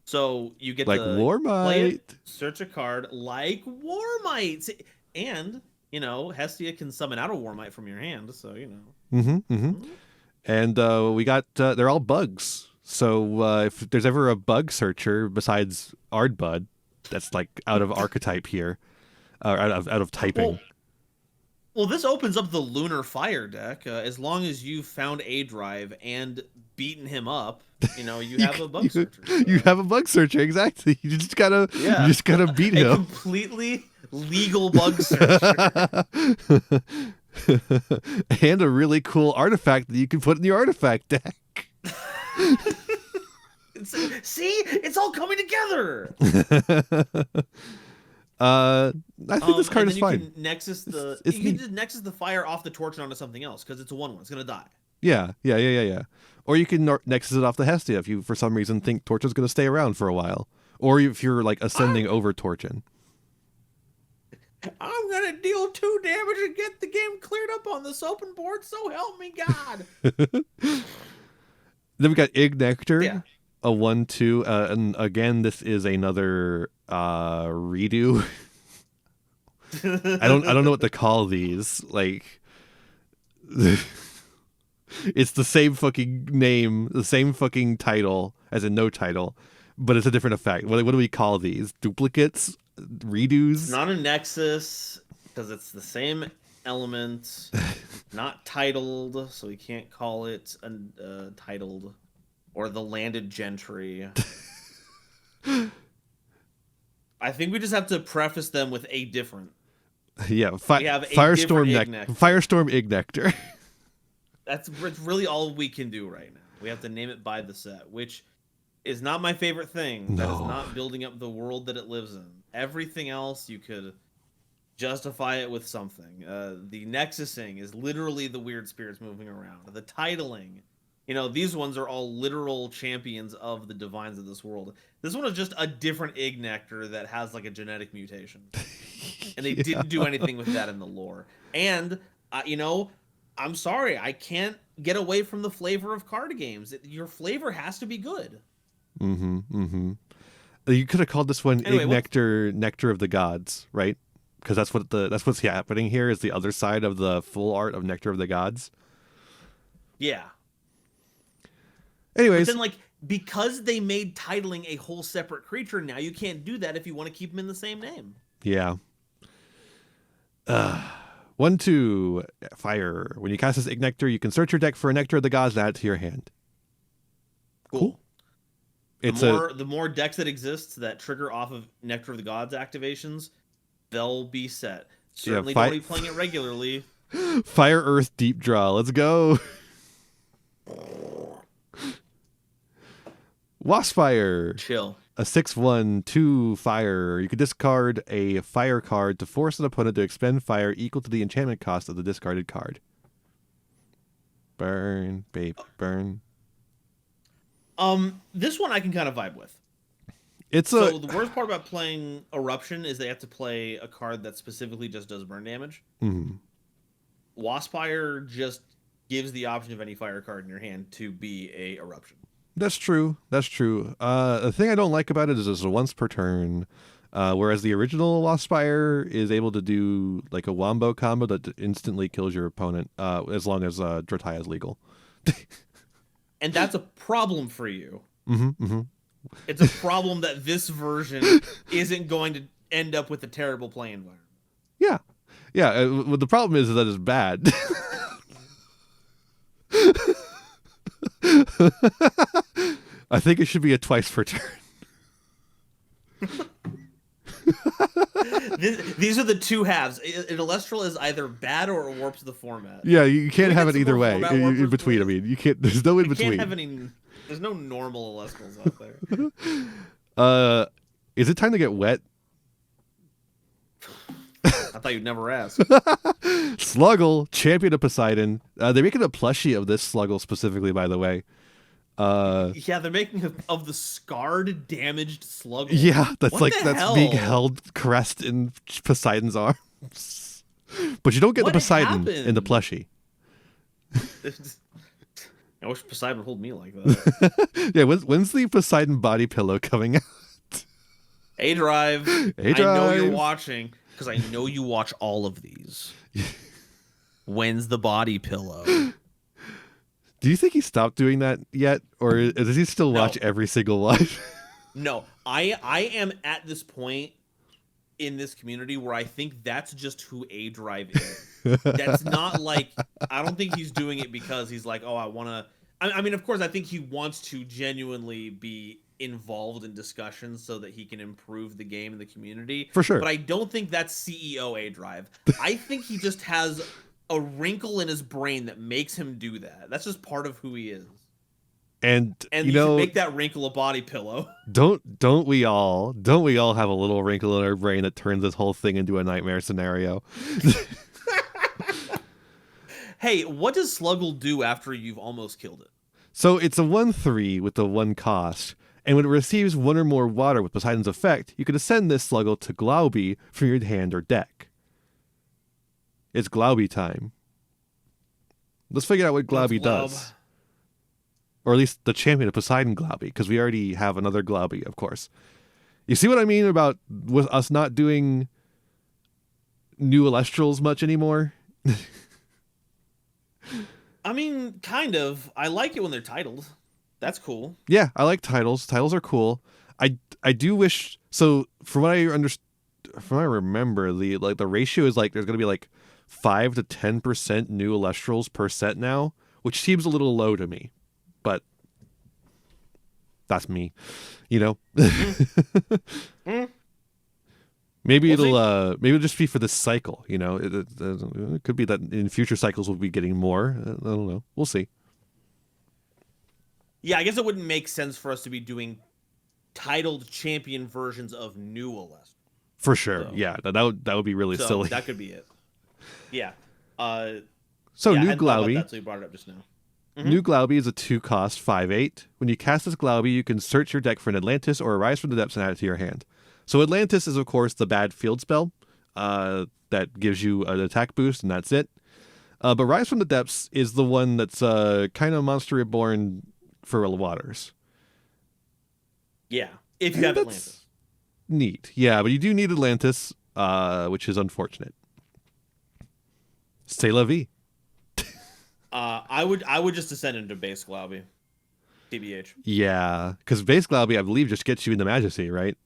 So you get like to Warmight. Play it, search a card like Warmight. And, you know, Hestia can summon out a Warmight from your hand. So, you know. And we got, they're all bugs. So if there's ever a bug searcher besides Ardbud, that's like out of archetype here, out of typing. Well, this opens up the Lunar Fire deck. As long as you found a drive and beaten him up, you know, you have a bug searcher. So. You have a bug searcher, exactly. You just gotta beat him. A completely legal bug searcher. And a really cool artifact that you can put in your artifact deck. See, it's all coming together. I think this card is fine. You can Nexus the fire off the torch onto something else because it's a 1/1. It's gonna die. Yeah. Or you can Nexus it off the Hestia if you, for some reason, think Torchin's gonna stay around for a while, or if you're like ascending over Torchin. I'm gonna deal 2 damage and get the game cleared up on this open board. So help me God. Then we got Ignector. Yeah. A 1/2, and again, this is another redo. I don't know what to call these. Like, it's the same fucking name, the same fucking title, as in no title, but it's a different effect. What do we call these? Duplicates, redos? It's not a Nexus because it's the same element, not titled, so we can't call it titled. Or the Landed Gentry. I think we just have to preface them with a different. Yeah, Firestorm Ignector. That's really all we can do right now. We have to name it by the set, which is not my favorite thing. No. That is not building up the world that it lives in. Everything else, you could justify it with something. The Nexusing is literally the weird spirits moving around. The titling... You know, these ones are all literal champions of the divines of this world. This one is just a different Ignector that has like a genetic mutation. And they didn't do anything with that in the lore. And, you know, I'm sorry, I can't get away from the flavor of card games. Your flavor has to be good. You could have called this one Ignector, Nectar of the Gods, right? Because that's what's happening here is the other side of the full art of Nectar of the Gods. Yeah. Anyways, but then, like, because they made titling a whole separate creature, now you can't do that if you want to keep them in the same name. Yeah. 1/2 fire. When you cast this Ignector, you can search your deck for a Nectar of the Gods and add it to your hand. Cool. The more decks that exist that trigger off of Nectar of the Gods activations, they'll be set. Certainly don't be playing it regularly. Fire, Earth, Deep Draw. Let's go. Waspfire. Chill. A 6/1/2 fire. You can discard a fire card to force an opponent to expend fire equal to the enchantment cost of the discarded card. Burn, babe, burn. This one I can kind of vibe with. So the worst part about playing Eruption is they have to play a card that specifically just does burn damage. Mm-hmm. Waspfire just gives the option of any fire card in your hand to be a Eruption. That's true. The thing I don't like about it is it's a once per turn, whereas the original Waspfire is able to do like a wombo combo that instantly kills your opponent, as long as Drataya is legal. And that's a problem for you. Mm-hmm, mm-hmm. It's a problem that this version isn't going to end up with a terrible play environment. Yeah. The problem is that it's bad. I think it should be a twice per turn. These are the two halves. An Elestral is either bad or it warps the format. Yeah, you can't have it either way. In between, I mean, you can't. There's no in between. There's no normal Elestrals out there. Is it time to get wet? I thought you'd never ask. Sluggle, Champion of Poseidon. They're making a plushie of this Sluggle specifically, by the way. Yeah, they're making of the scarred, damaged Sluggle. Yeah, that's being held, caressed in Poseidon's arms. But you don't get the Poseidon in the plushie. I wish Poseidon would hold me like that. Yeah, when's the Poseidon body pillow coming out? A-Drive. I know you're watching, because I know you watch all of these. When's the body pillow? Do you think he stopped doing that yet? Or does he still watch every single one? No. I am at this point in this community where I think that's just who A-Drive is. That's not like, I don't think he's doing it because he's like, oh, I want to. I mean, of course, I think he wants to genuinely be involved in discussions so that he can improve the game and the community. For sure. But I don't think that's CEO A-Drive. I think he just has a wrinkle in his brain that makes him do that. That's just part of who he is. And you should make that wrinkle a body pillow. Don't we all have a little wrinkle in our brain that turns this whole thing into a nightmare scenario? Hey, what does Sluggle do after you've almost killed it? So it's a 1/3 with the 1 cost, and when it receives 1 or more water with Poseidon's effect, you can ascend this Sluggle to Glabby from your hand or deck. It's Glabby time. Let's figure out what Glabby does. Or at least the Champion of Poseidon Glabby, because we already have another Glabby, of course. You see what I mean about with us not doing new Elestrals much anymore? I mean, kind of. I like it when they're titled. That's cool. Yeah, I like titles. Titles are cool. I do wish. So from what I remember, the ratio is like there's gonna be like 5 to 10% new Elestrals per set now, which seems a little low to me, but that's me, you know. Maybe it'll just be for this cycle, you know. It could be that in future cycles we'll be getting more. I don't know. We'll see. Yeah, I guess it wouldn't make sense for us to be doing titled champion versions of new Elest. For sure. So, yeah, that would be really silly. That could be it. Yeah. So new Glabby. That, so you brought it up just now. Mm-hmm. New Glabby is a 2-cost 5/8. When you cast this Glabby, you can search your deck for an Atlantis or Arise from the Depths and add it to your hand. So Atlantis is, of course, the bad field spell that gives you an attack boost, and that's it. But Rise from the Depths is the one that's kind of Monster Reborn for waters. Yeah, if you have Atlantis. Neat. Yeah, but you do need Atlantis, which is unfortunate. C'est la vie. I would just ascend into base Glabby. TBH. Yeah, because base Glabby, I believe, just gets you into Majesty, right?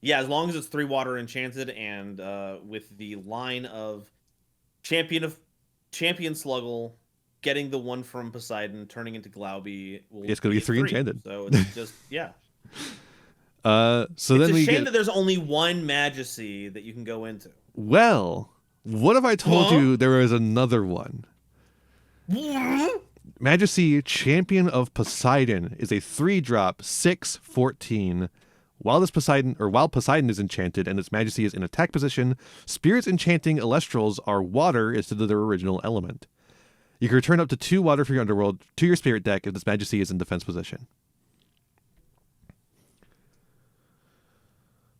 Yeah, as long as it's 3 water enchanted and with the line of Champion Sluggle, getting the 1 from Poseidon, turning into Glabby. It's going to be 3 enchanted. So it's just, yeah. So it's a shame that there's only 1 Majesty that you can go into. Well, what if I told you there was another one? Majesty, Champion of Poseidon, is a 3-drop 6/14. While Poseidon is enchanted and its Majesty is in attack position, spirits enchanting Elestrals are water instead of their original element. You can return up to 2 water for your underworld to your spirit deck if this Majesty is in defense position.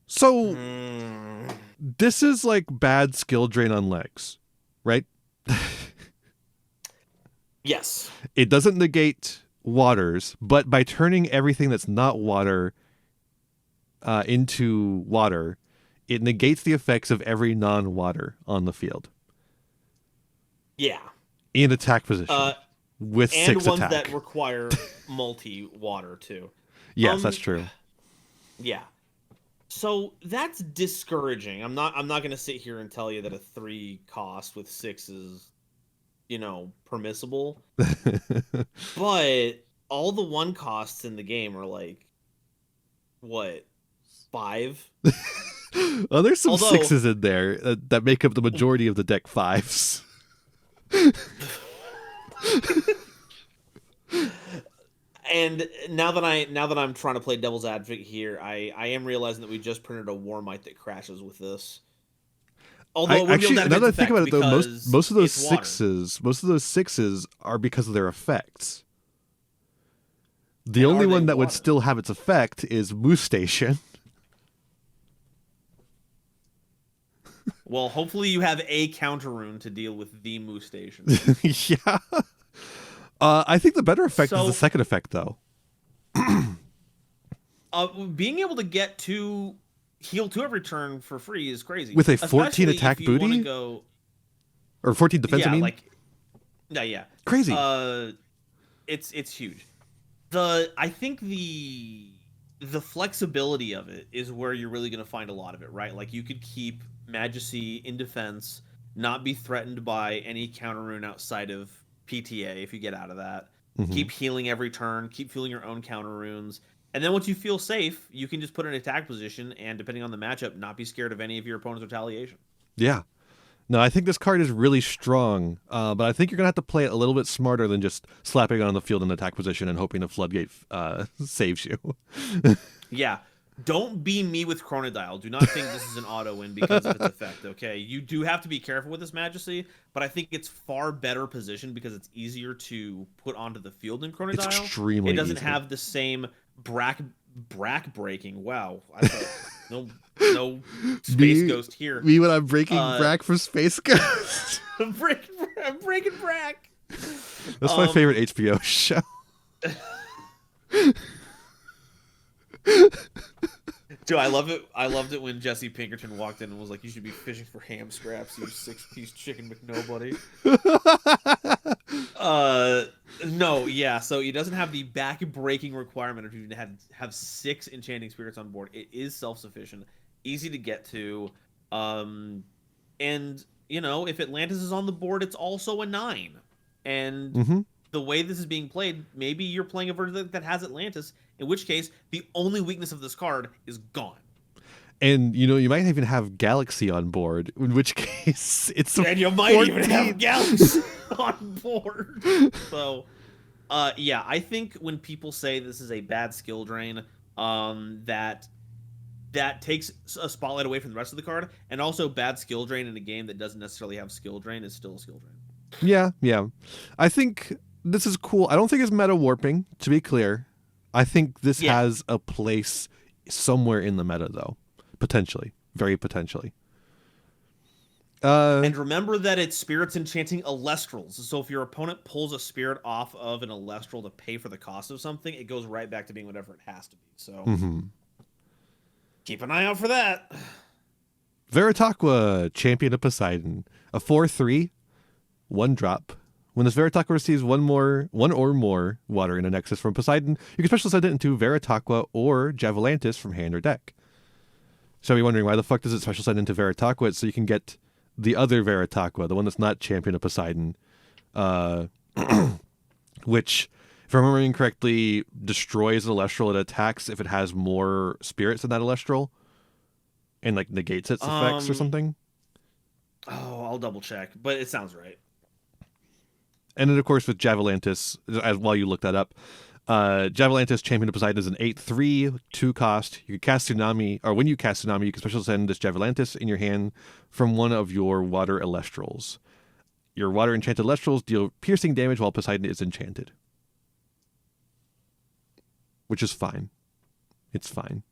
So, this is like bad skill drain on legs, right? Yes. It doesn't negate waters, but by turning everything that's not water into water, it negates the effects of every non-water on the field. Yeah. In attack position. With 6 attack. And ones that require multi-water, too. Yes, that's true. Yeah. So that's discouraging. I'm not going to sit here and tell you that a 3 cost with 6 is, permissible. But all the 1 costs in the game are like, what, 5? Oh, there's some 6s in there that make up the majority of the deck 5s. And now that I'm trying to play devil's advocate here, I am realizing that we just printed a Warmite that crashes with this. Although actually, now that I think about it, though, most of those 6s are because of their effects. The only one that would still have its effect is Moose Station. Well, hopefully you have a counter rune to deal with the Moose Station. Yeah. I think the better effect is the second effect, though. Being able to get to heal 2 every turn for free is crazy. With a 14 attack booty? Or 14 defense, I mean? Yeah. Crazy. It's huge. I think the flexibility of it is where you're really going to find a lot of it, right? Like, you could keep Majesty in defense, not be threatened by any counter rune outside of PTA if you get out of that. Mm-hmm. Keep healing every turn, keep fueling your own counter runes. And then once you feel safe, you can just put an attack position and, depending on the matchup, not be scared of any of your opponent's retaliation. Yeah. No, I think this card is really strong, but I think you're going to have to play it a little bit smarter than just slapping it on the field in attack position and hoping the Floodgate saves you. Yeah. Don't be me with Chronodial. Do not think this is an auto win because of its effect, okay? You do have to be careful with this Majesty, but I think it's far better positioned because it's easier to put onto the field than Chronodial. It's extremely It doesn't easy. Have the same brack breaking. Wow. I thought, no Space Ghost here. Me when I'm breaking brack for Space Ghost. I'm breaking brack. That's my favorite HBO show. Dude, I love it. I loved it when Jesse Pinkerton walked in and was like, "You should be fishing for ham scraps, you 6-piece chicken McNobody." No, yeah. So it doesn't have the back-breaking requirement of you to have 6 enchanting spirits on board. It is self-sufficient, easy to get to, and if Atlantis is on the board, it's also a 9. And the way this is being played, maybe you're playing a Verdilith that has Atlantis, in which case the only weakness of this card is gone. And you might even have Galaxy on board, in which case it's and you might 14. Even have Galaxy on board. So, yeah, I think when people say this is a bad skill drain, that takes a spotlight away from the rest of the card, and also bad skill drain in a game that doesn't necessarily have skill drain is still a skill drain. Yeah. I think this is cool. I don't think it's meta warping, to be clear. I think this has a place somewhere in the meta, though. Potentially. Very potentially. And remember that it's spirits enchanting Elestrals. So if your opponent pulls a spirit off of an Elestral to pay for the cost of something, it goes right back to being whatever it has to be. So keep an eye out for that. Veritaqua, Champion of Poseidon. A 4/3, 1-drop. When this Veritaqua receives one or more water in a Nexus from Poseidon, you can special send it into Veritaqua or Javelantis from hand or deck. So you're wondering, why the fuck does it special send into Veritaqua? So you can get the other Veritaqua, the one that's not Champion of Poseidon, which, if I'm remembering correctly, destroys an Elestral. It attacks if it has more spirits than that Elestral, and negates its effects or something. Oh, I'll double check, but it sounds right. And then, of course, with Javalantis, while you look that up, Javalantis, Champion of Poseidon, is an 8/3, 2 cost. You can cast Tsunami, or when you cast Tsunami, you can special send this Javalantis in your hand from one of your water Elestrals. Your water enchanted Elestrals deal piercing damage while Poseidon is enchanted. Which is fine. It's fine.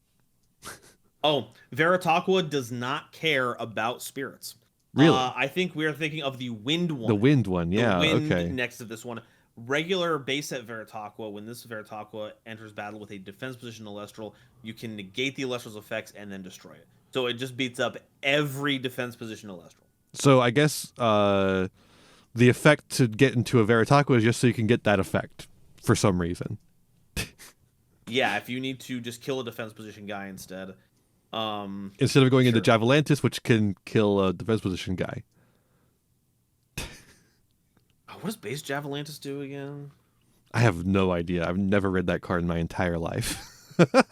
Oh, Veritaqua does not care about spirits. Really? I think we're thinking of the wind one. The wind one, yeah. The wind okay. next to this one. Regular base set Veritaqua, when this Veritaqua enters battle with a defense position Elestral, you can negate the Elestral's effects and then destroy it. So it just beats up every defense position Elestral. So I guess the effect to get into a Veritaqua is just so you can get that effect for some reason. Yeah, if you need to just kill a defense position guy instead. Instead of going into Javalantis, which can kill a defense position guy. What does base Javalantis do again? I have no idea. I've never read that card in my entire life.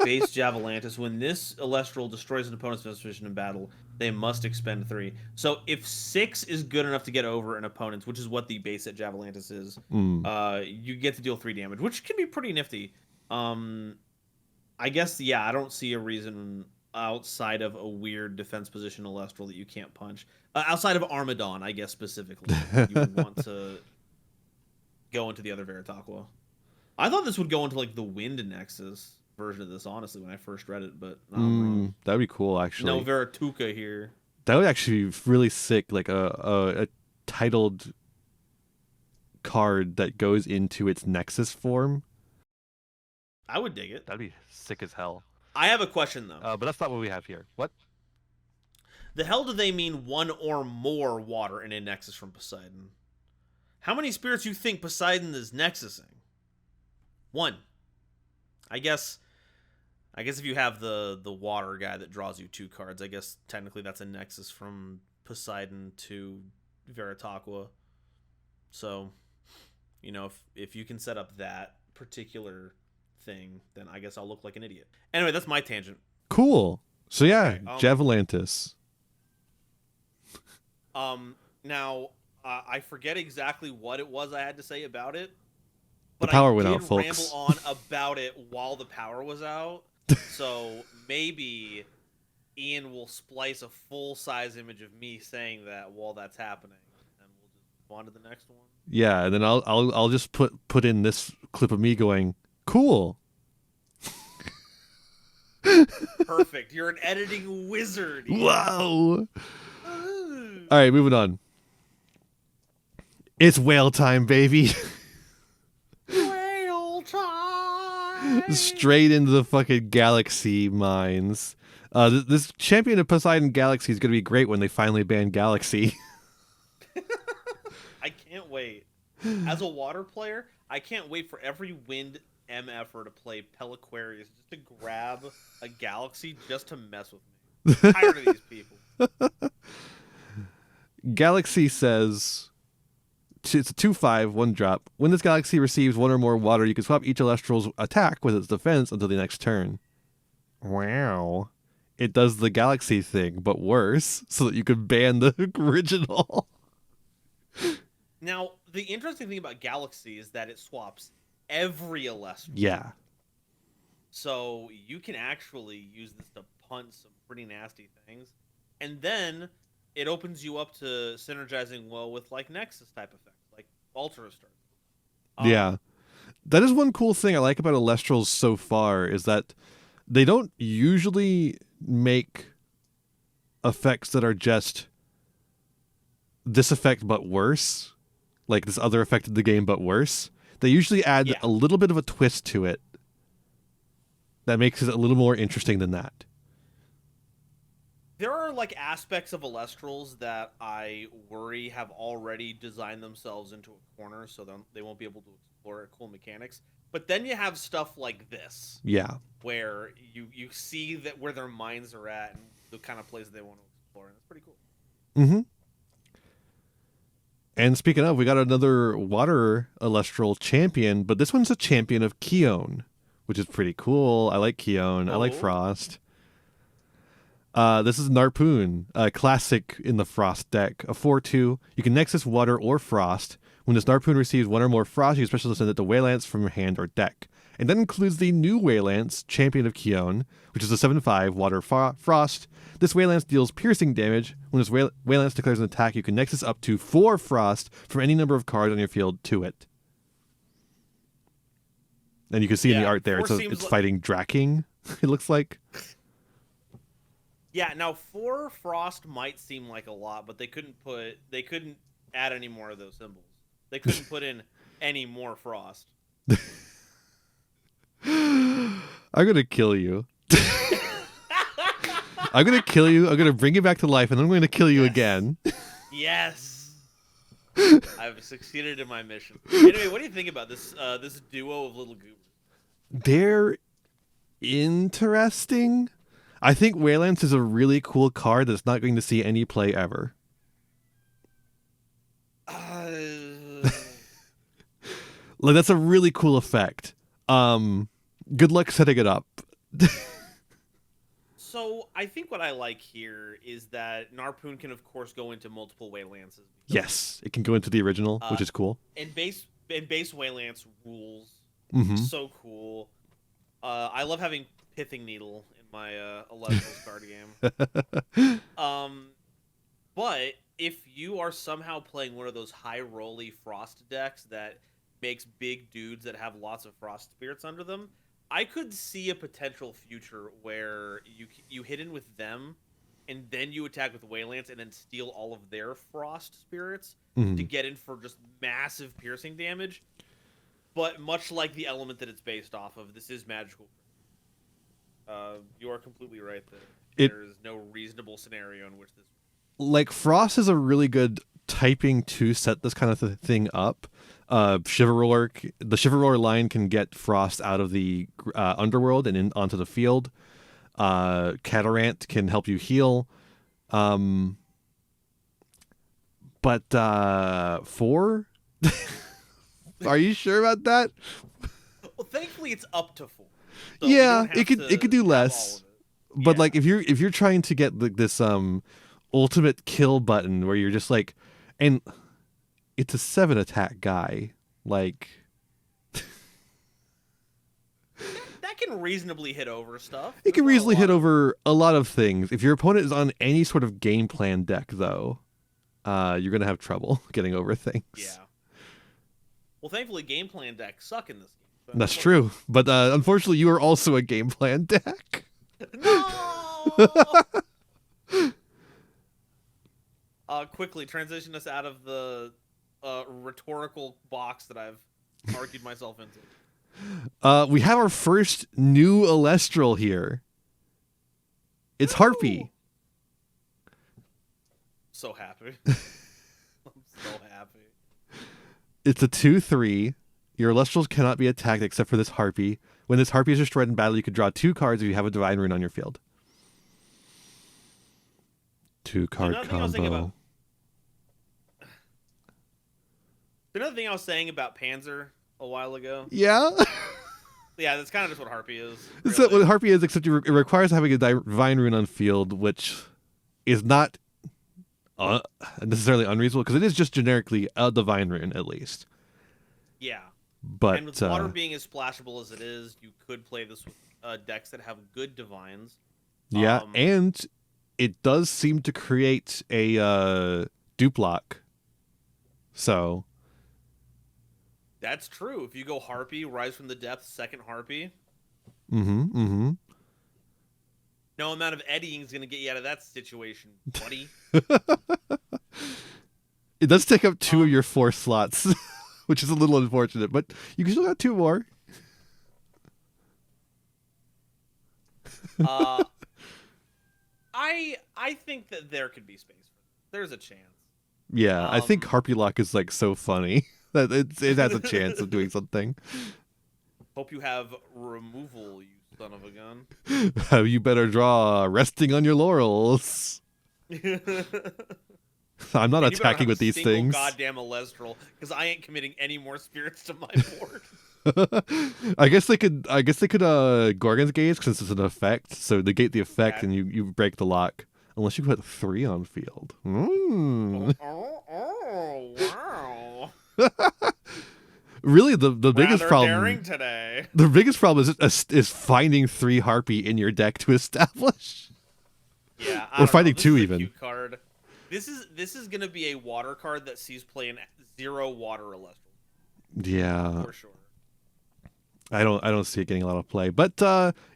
Base Javalantis. When this Elestral destroys an opponent's defense position in battle, they must expend 3. So if 6 is good enough to get over an opponent, which is what the base set Javalantis is, you get to deal 3 damage, which can be pretty nifty. I guess, yeah, I don't see a reason outside of a weird defense position Elestral that you can't punch. Outside of Armadon, I guess, specifically, you would want to go into the other Veritaqua. I thought this would go into, like, the Wind Nexus version of this, honestly, when I first read it, but I'm wrong. That'd be cool, actually. No Verituka here. That would actually be really sick, like a titled card that goes into its Nexus form. I would dig it. That'd be sick as hell. I have a question, though. But that's not what we have here. What? The hell do they mean 1 or more water in a Nexus from Poseidon? How many spirits you think Poseidon is Nexusing? 1. I guess if you have the water guy that draws you 2 cards, I guess technically that's a Nexus from Poseidon to Veritaqua. So, you know, if you can set up that particular thing, then I guess I'll look like an idiot. Anyway, that's my tangent. Cool. So yeah, okay, Javalantis. Now, I forget exactly what it was I had to say about it. But the power went out, folks. I did ramble on about it while the power was out. So maybe Ian will splice a full-size image of me saying that while that's happening, and we'll just move on to the next one. Yeah, and then I'll just put in this clip of me going, cool. Perfect. You're an editing wizard. Ian. Wow. All right, moving on. It's whale time, baby. Whale time. Straight into the fucking galaxy mines. This Champion of Poseidon Galaxy is going to be great when they finally ban Galaxy. I can't wait. As a water player, I can't wait for every wind MFer to play Peliquarius just to grab a Galaxy just to mess with me. I'm tired of these people. Galaxy says it's a 2/5, 1 drop. When this Galaxy receives 1 or more water, you can swap each Elestral's attack with its defense until the next turn. Wow. It does the Galaxy thing, but worse, so that you can ban the original. Now, the interesting thing about Galaxy is that it swaps every Elestral. Yeah. So you can actually use this to punch some pretty nasty things. And then it opens you up to synergizing well with like Nexus type effects, like Ultra Star. Yeah. That is one cool thing I like about Elestrals so far, is that they don't usually make effects that are just this effect but worse. Like this other effect of the game but worse. They usually add a little bit of a twist to it that makes it a little more interesting than that. There are like aspects of Elestrals that I worry have already designed themselves into a corner, so they won't be able to explore cool mechanics. But then you have stuff like this. Yeah. Where you see that where their minds are at and the kind of places they want to explore, and it's pretty cool. Mm-hmm. And speaking of, we got another water Elestral champion, but this one's a champion of Keone, which is pretty cool. I like Keone. I like Frost. This is Narpoon, a classic in the Frost deck. A 4/2. You can Nexus Water or Frost. When this Narpoon receives one or more Frost, you can special send it to Waylance from your hand or deck. And that includes the new Waylance, Champion of Keon, which is a 7/5 Water Frost. This Waylance deals piercing damage. When this Waylance declares an attack, you can Nexus up to 4 Frost from any number of cards on your field to it. And you can see in the art there, it's fighting Draking, it looks like. Yeah, now 4 Frost might seem like a lot, but they couldn't add any more of those symbols. They couldn't put in any more Frost. I'm gonna kill you. I'm gonna kill you. I'm gonna bring you back to life, and I'm going to kill you again. Yes. I've succeeded in my mission. Anyway, what do you think about this this duo of little goobers? They're interesting. I think Waylance is a really cool card that's not going to see any play ever. Like, that's a really cool effect. Good luck setting it up. So I think what I like here is that Narpoon can, of course, go into multiple Waylances. Yes, it can go into the original, which is cool. And base Waylance rules. Mm-hmm. So cool. I love having Pithing Needle in my Elestrals card game. But if you are somehow playing one of those high rolly Frost decks that makes big dudes that have lots of Frost spirits under them, I could see a potential future where you hit in with them, and then you attack with Waylance, and then steal all of their Frost spirits to get in for just massive piercing damage. But much like the element that it's based off of, this is magical. You are completely right that there is no reasonable scenario in which this. Like, Frost is a really good typing to set this kind of thing up. The Chivalror line can get Frost out of the underworld and onto the field. Catarant can help you heal. But 4? Are you sure about that? Well, thankfully it's up to 4. So yeah, it could do less. But like, if you're trying to get this ultimate kill button where you're just like, and it's a 7 attack guy, like that can reasonably hit over stuff. It can reasonably hit over a lot of things. If your opponent is on any sort of game plan deck, though, you're gonna have trouble getting over things. Yeah. Well, thankfully, game plan decks suck in this game. So that's true, but unfortunately, you are also a game plan deck. No. Quickly transition us out of the rhetorical box that I've argued myself into. We have our first new Elestral here. It's Harpy. So happy. I'm so happy. It's a 2/3. Your Elestrals cannot be attacked except for this Harpy. When this Harpy is destroyed in battle, you can draw 2 cards if you have a Divine Rune on your field. 2-card combo. Another thing I was saying about Panzer a while ago. Yeah? Yeah, that's kind of just what Harpy is. Really. That's what Harpy is, except it requires having a Divine Rune on field, which is not necessarily unreasonable, because it is just generically a Divine Rune, at least. Yeah. But, and with water being as splashable as it is, you could play this with decks that have good Divines. Yeah, and it does seem to create a dupe lock. So... That's true. If you go Harpy, Rise from the Depths, second Harpy. Mm-hmm. No amount of eddying is going to get you out of that situation, buddy. It does take up 2 of your 4 slots, which is a little unfortunate, but you can still have 2 more. I think that there could be space for it. There's a chance. Yeah, I think Harpy Lock is like so funny. It has a chance of doing something. Hope you have removal, you son of a gun. You better draw resting on your laurels. I'm not attacking with these things. Goddamn Elestral, because I ain't committing any more spirits to my board. I guess they could. Gorgon's Gaze since it's an effect. So negate the effect, and you break the lock. Unless you put 3 on field. Wow. Really, the biggest problem. Daring today. The biggest problem is finding 3 Harpy in your deck to establish. Yeah, or finding 2 even. Cute card. This is gonna be a water card that sees play in 0 water Elestrals. Yeah, for sure. I don't see it getting a lot of play, but you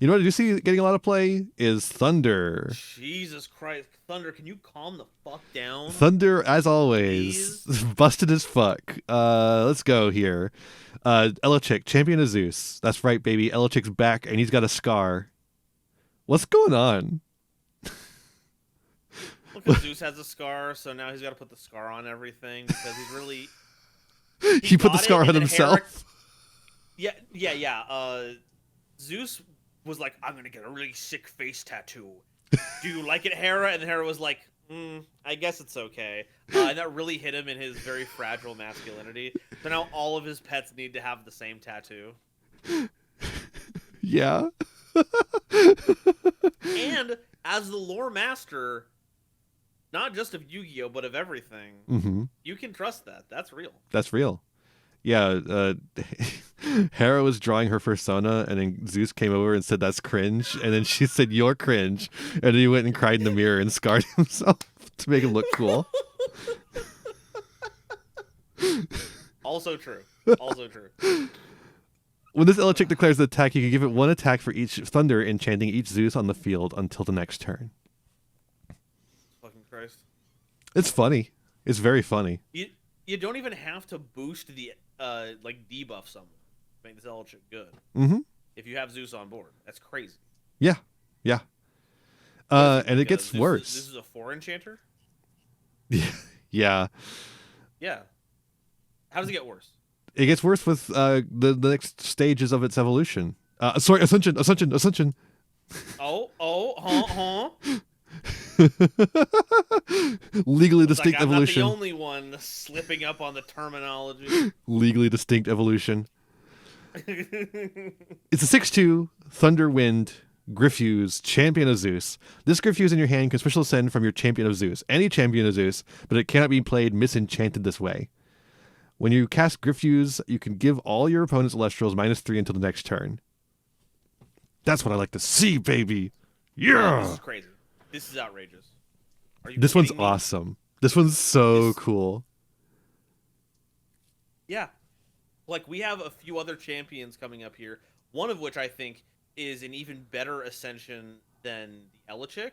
know what I do see getting a lot of play is Thunder. Jesus Christ, Thunder! Can you calm the fuck down? Thunder, as always, busted as fuck. Let's go here. Elechick, Champion of Zeus. That's right, baby. Elechick's back, and he's got a scar. What's going on? Look, Zeus has a scar, so now he's got to put the scar on everything because he's really. He put the scar on himself. Yeah. Zeus was like, I'm gonna get a really sick face tattoo. Do you like it, Hera? And Hera was like, I guess it's okay. And that really hit him in his very fragile masculinity. So now all of his pets need to have the same tattoo. Yeah. And as the lore master, not just of Yu-Gi-Oh, but of everything, you can trust that. That's real. That's real. Yeah, Hera was drawing her persona, and then Zeus came over and said, "That's cringe." And then she said, "You're cringe." And then he went and cried in the mirror and scarred himself to make him look cool. Also true. When this Elechick declares the attack, you can give it 1 attack for each Thunder, enchanting each Zeus on the field until the next turn. Fucking Christ. It's funny. It's very funny. You don't even have to boost the debuff someone to make this Elechick good. If you have Zeus on board, that's crazy. Yeah. And it gets worse. This is a 4 enchanter. Yeah. How does it get worse? It gets worse with the next stages of its evolution. Ascension. Legally distinct evolution. I'm not the only one slipping up on the terminology. Legally distinct evolution. It's a 6/2 Thunder Wind Griffuse, Champion of Zeus. This Griffuse in your hand can special ascend from your Champion of Zeus, any Champion of Zeus, but it cannot be played misenchanted this way. When you cast Griffuse, you can give all your opponent's Elestrals -3 until the next turn. That's what I like to see, baby. Yeah. This is crazy. This is outrageous. This one's awesome. This one's so cool. Yeah. Like, we have a few other champions coming up here, one of which I think is an even better ascension than the Elechick,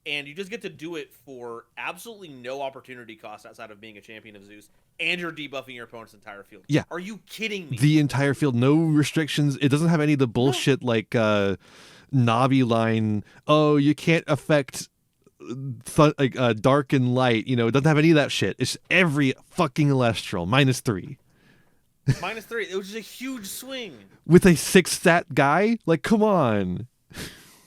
and you just get to do it for absolutely no opportunity cost outside of being a Champion of Zeus, and you're debuffing your opponent's entire field. Yeah. Are you kidding me? The entire field, no restrictions. It doesn't have any of the bullshit like Navi line. Oh, you can't affect dark and light. You know, it doesn't have any of that shit. It's every fucking Elestral -3. -3. It was just a huge swing. With a 6-stat guy? Like, come on.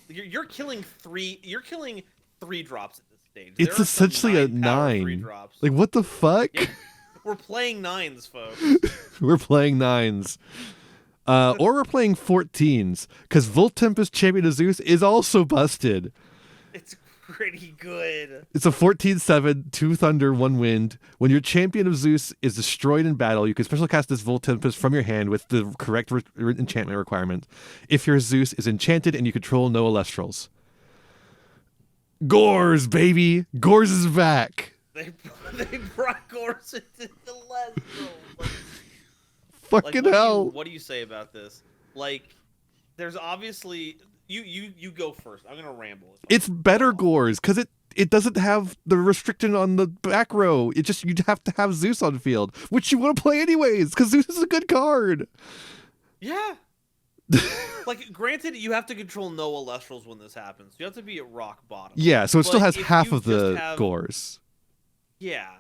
You're killing 3. You're killing 3 drops at this stage. It's essentially a 9. Like, what the fuck? Yeah, we're playing 9s, folks. We're playing 9s. Or we're playing 14s. Because Volt Tempest Champion of Zeus is also busted. It's pretty good. It's a 14/7, 2 Thunder, 1 Wind. When your Champion of Zeus is destroyed in battle, you can special cast this Volt Tempest from your hand with the correct enchantment requirement. If your Zeus is enchanted and you control no Elestrals. Gores, baby! Gores is back! They brought Gores into the Elestrals. Fucking hell! What do you say about this? Like, there's obviously... You go first. I'm gonna ramble. It's better Gores because it doesn't have the restriction on the back row. It just you'd have to have Zeus on field, which you want to play anyways because Zeus is a good card. Yeah. Like, granted, you have to control no Elestrals when this happens. You have to be at rock bottom. Yeah, so it still has half of the Gores. Yeah,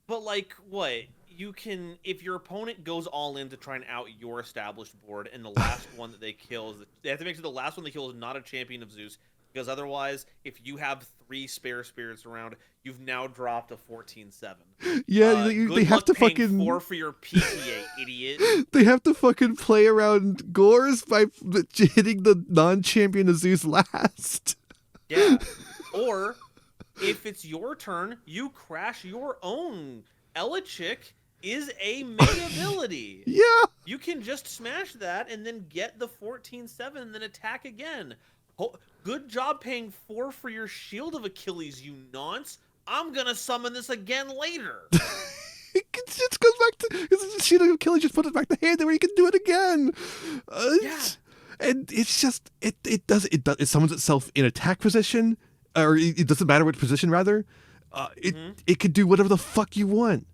but like what? You can, if your opponent goes all in to try and out your established board, and the last one that they kill is, they have to make sure the last one they kill is not a Champion of Zeus. Because otherwise, if you have 3 spare spirits around, you've now dropped a 14/7. Yeah, they have to fucking 4 for your PTA, idiot. They have to fucking play around Gores by hitting the non-champion of Zeus last. Yeah. Or if it's your turn, you crash your own. Elechick is a main ability. Yeah. You can just smash that and then get the 14/7 and then attack again. Good job paying 4 for your Shield of Achilles, you nonce. I'm gonna summon this again later. It just goes back to the Shield of Achilles. Just put it back to hand where you can do it again. Yeah. And it's just it summons itself in attack position, or it doesn't matter which position. Rather, it could do whatever the fuck you want.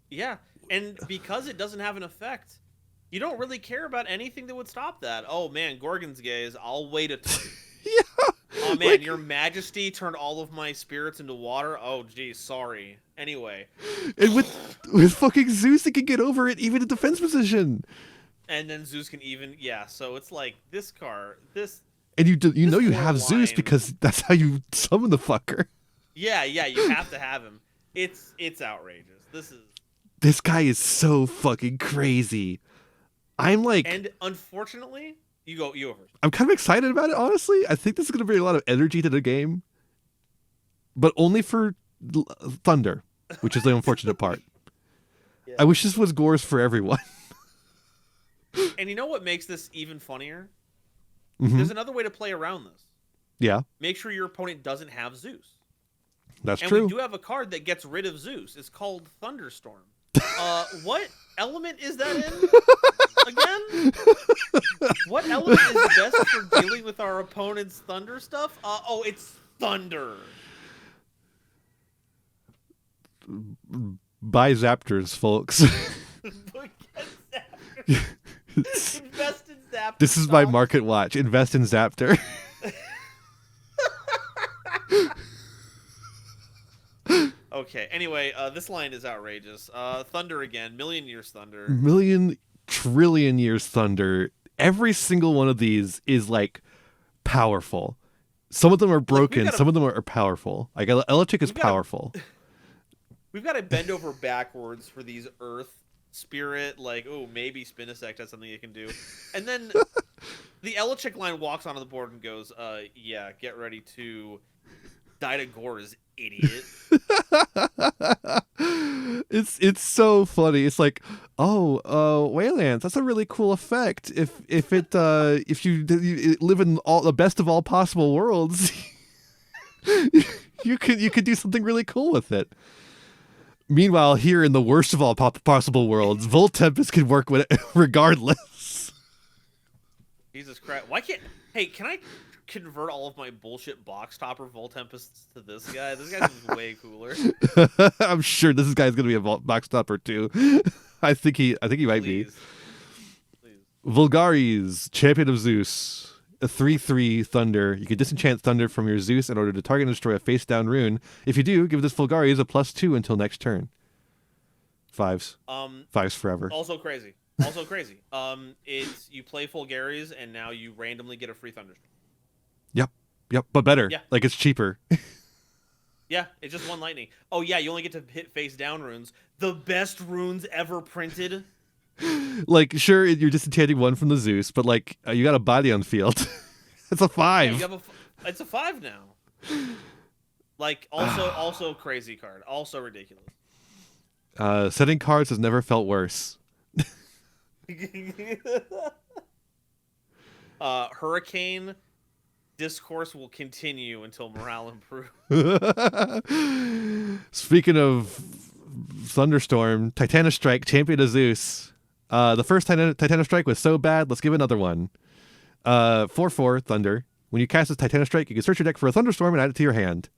Yeah, and because it doesn't have an effect, you don't really care about anything that would stop that. Oh man, Gorgon's gaze. I'll wait a turn. Yeah. Oh man, your Majesty turned all of my spirits into water. Oh geez, sorry. Anyway. And with fucking Zeus, it can get over it even in defense position. And then Zeus can even so it's like this card, and you know you have line, Zeus because that's how you summon the fucker. Yeah, you have to have him. It's outrageous. This guy is so fucking crazy. I'm like, and unfortunately, you go first. I'm kind of excited about it, honestly. I think this is going to bring a lot of energy to the game, but only for Thunder, which is the unfortunate part. Yeah. I wish this was Gores for everyone. And you know what makes this even funnier? Mm-hmm. There's another way to play around this. Yeah. Make sure your opponent doesn't have Zeus. That's true. And we do have a card that gets rid of Zeus. It's called Thunderstorm. What element is that in? Again? What element is best for dealing with our opponent's thunder stuff? It's thunder. Buy Zaptors, folks. Invest in Zaptor. This is my market watch. Invest in Zaptor. Okay, anyway, this line is outrageous. Thunder again. Million years thunder. Million trillion years thunder. Every single one of these is like powerful. Some of them are broken. Some of them are powerful. Like Elechick is powerful. We've got to bend over backwards for these Earth Spirit. Like, maybe Spinosect has something it can do. And then the Elechick line walks onto the board and goes, yeah, get ready to die to Gores, idiot. It's so funny. It's like, Waylands, that's a really cool effect. If you live in the best of all possible worlds, you could do something really cool with it. Meanwhile, here in the worst of all possible worlds, Voltempest can work with it regardless. Jesus Christ! Can I convert all of my bullshit box topper Voltempests to this guy? This guy's way cooler. I'm sure this guy's gonna be a box topper too. I think he might be. Please. Vulgaris, Champion of Zeus. A 3/3 Thunder. You can disenchant Thunder from your Zeus in order to target and destroy a face-down rune. If you do, give this Vulgaris a +2 until next turn. 5s. 5s forever. Also crazy. It's you play Vulgaris and now you randomly get a free Thunderstorm. Yep, but better. Yeah. Like it's cheaper. Yeah, it's just 1 lightning. Oh yeah, you only get to hit face-down runes. The best runes ever printed. Like, sure, you're disenchanting 1 from the Zeus, but like you got a body on field. It's a 5. Yeah, it's a 5 now. Like, also crazy card. Also ridiculous. Setting cards has never felt worse. Hurricane discourse will continue until morale improves. Speaking of Thunderstorm, Titanic Strike, Champion of Zeus. The first Titanic Strike was so bad, let's give it another one. 4/4 Thunder. When you cast this Titanic Strike, you can search your deck for a Thunderstorm and add it to your hand.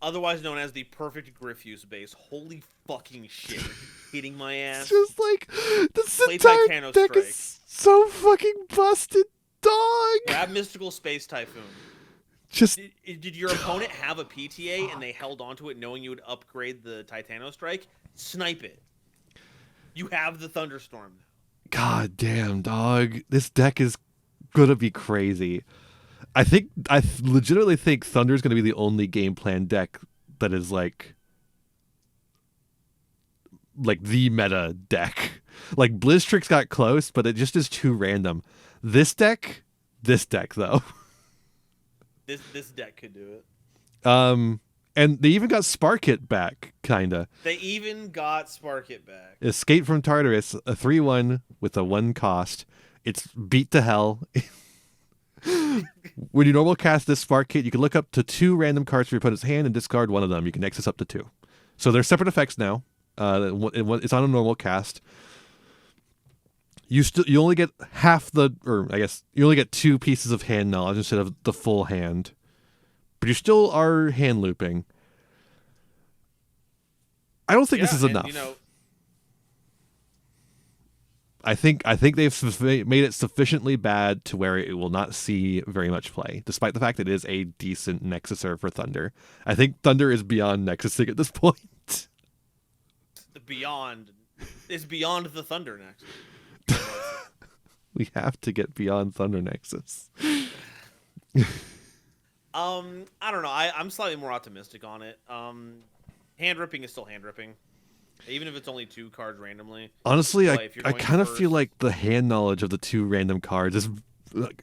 Otherwise known as the perfect Griffuse base. Holy fucking shit. Hitting my ass. Just like, this entire deck is so fucking busted, dog. Grab Mystical Space Typhoon. Did your opponent have a PTA and they held onto it knowing you would upgrade the Titano Strike? Snipe it. You have the Thunderstorm. God damn, dog. This deck is gonna be crazy. I legitimately think Thunder is going to be the only game plan deck that is like the meta deck. Like Blizztrix got close, but it just is too random. This deck though. This deck could do it. And they even got Spark It back, kinda. They even got Spark It back. Escape from Tartarus, a 3/1 with a 1 cost. It's beat to hell. When you normal cast this Spark Kit, you can look up to 2 random cards from your opponent's hand and discard one of them. You can Nexus up to 2. So they're separate effects now. It's on a normal cast. You only get you only get 2 pieces of hand knowledge instead of the full hand. But you still are hand looping. I don't think this is enough. I think they've made it sufficiently bad to where it will not see very much play, despite the fact that it is a decent Nexuser for Thunder. I think Thunder is beyond Nexusing at this point. It's beyond the Thunder Nexus. We have to get beyond Thunder Nexus. I don't know. I'm slightly more optimistic on it. Hand ripping is still hand ripping, even if it's only 2 cards randomly. Honestly, I kind of feel like the hand knowledge of the 2 random cards is,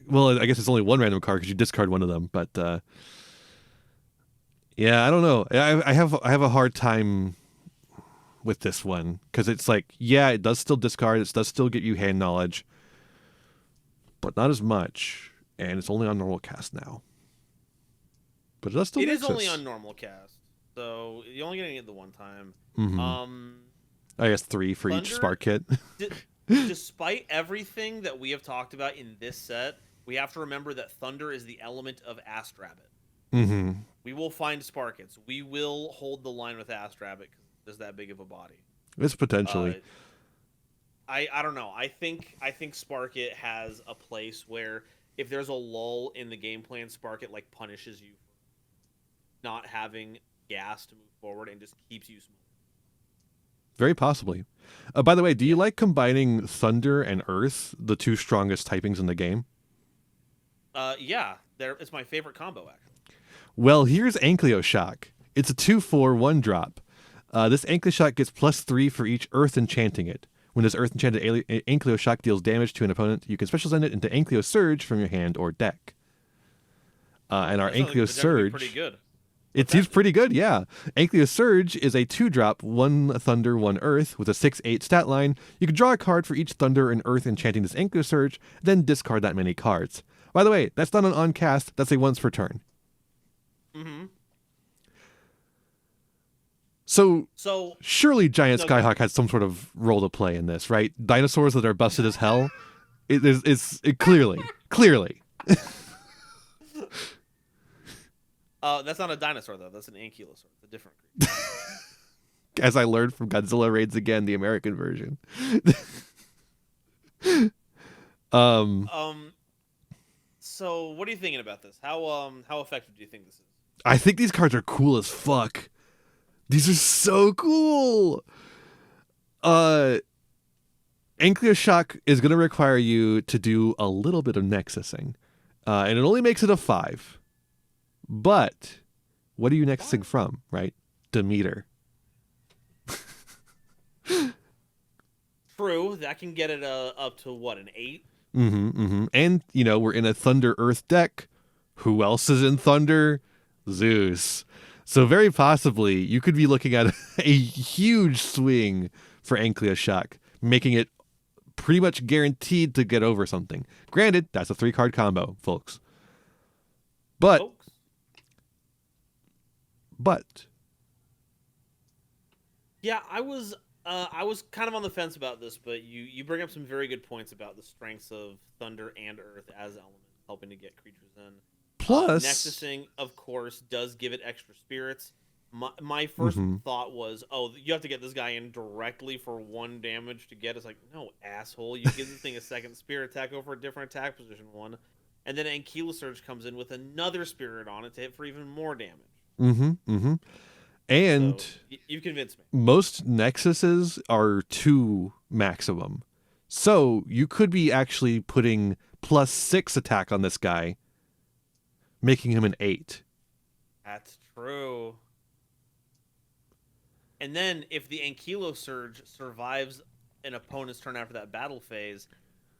well, I guess it's only 1 random card because you discard one of them. But yeah, I don't know. I have a hard time with this one because it's like, yeah, it does still discard. It does still get you hand knowledge, but not as much, and it's only on normal cast now. But it does still. It is only on normal cast, so you're only getting it the one time. Mm-hmm. I guess 3 for Thunder, each Spark Kit. Despite everything that we have talked about in this set, we have to remember that Thunder is the element of Astrabbit. Mm-hmm. We will find Sparkets. We will hold the line with Astrabbit because it's that big of a body. It's potentially. I don't know. I think Sparkit has a place where if there's a lull in the game plan, Sparkit like punishes you for not having gas to move forward and just keeps you small. Very possibly. By the way, do you like combining Thunder and Earth, the 2 strongest typings in the game? Yeah. It's my favorite combo, actually. Well, here's Ankylo-Shock. It's a 2/4 1-drop. This Ankylo-Shock gets +3 for each Earth enchanting it. When this Earth enchanted Ankylo-Shock deals damage to an opponent, you can special send it into Ankylo Surge from your hand or deck. And our Ankylo Surge... pretty good. It seems pretty good, yeah. Ankylo Surge is a 2-drop, 1 Thunder, 1 Earth, with a 6/8 stat line. You can draw a card for each Thunder and Earth enchanting this Ankylo Surge, then discard that many cards. By the way, that's not an on-cast, that's a once per turn. Mm-hmm. So surely Giant Skyhawk has some sort of role to play in this, right? Dinosaurs that are busted as hell? It's clearly. That's not a dinosaur, though. That's an ankylosaur. It's a different creature. As I learned from Godzilla Raids Again, the American version. So what are you thinking about this? How effective do you think this is? I think these cards are cool as fuck. These are so cool. Ankylo-Shock is going to require you to do a little bit of nexusing. And it only makes it a 5. But what are you nexusing from, right? Demeter. True. That can get it up to, what, an 8? Mm-hmm. And, we're in a Thunder Earth deck. Who else is in Thunder? Zeus. So very possibly, you could be looking at a huge swing for Ankylo-Shock, making it pretty much guaranteed to get over something. Granted, that's a 3-card combo, folks. But yeah, I was kind of on the fence about this, but you bring up some very good points about the strengths of Thunder and Earth as elements, helping to get creatures in. Plus, nexusing, of course, does give it extra spirits. My first thought was, you have to get this guy in directly for 1 damage to get. It's like, no, asshole. You give this thing a second spirit attack over a different attack position 1, and then Ankylo Surge comes in with another spirit on it to hit for even more damage. And so, you've convinced me. Most Nexuses are 2 maximum. So you could be actually putting +6 attack on this guy making him an 8. That's true. And then if the Ankylo Surge survives an opponent's turn after that battle phase,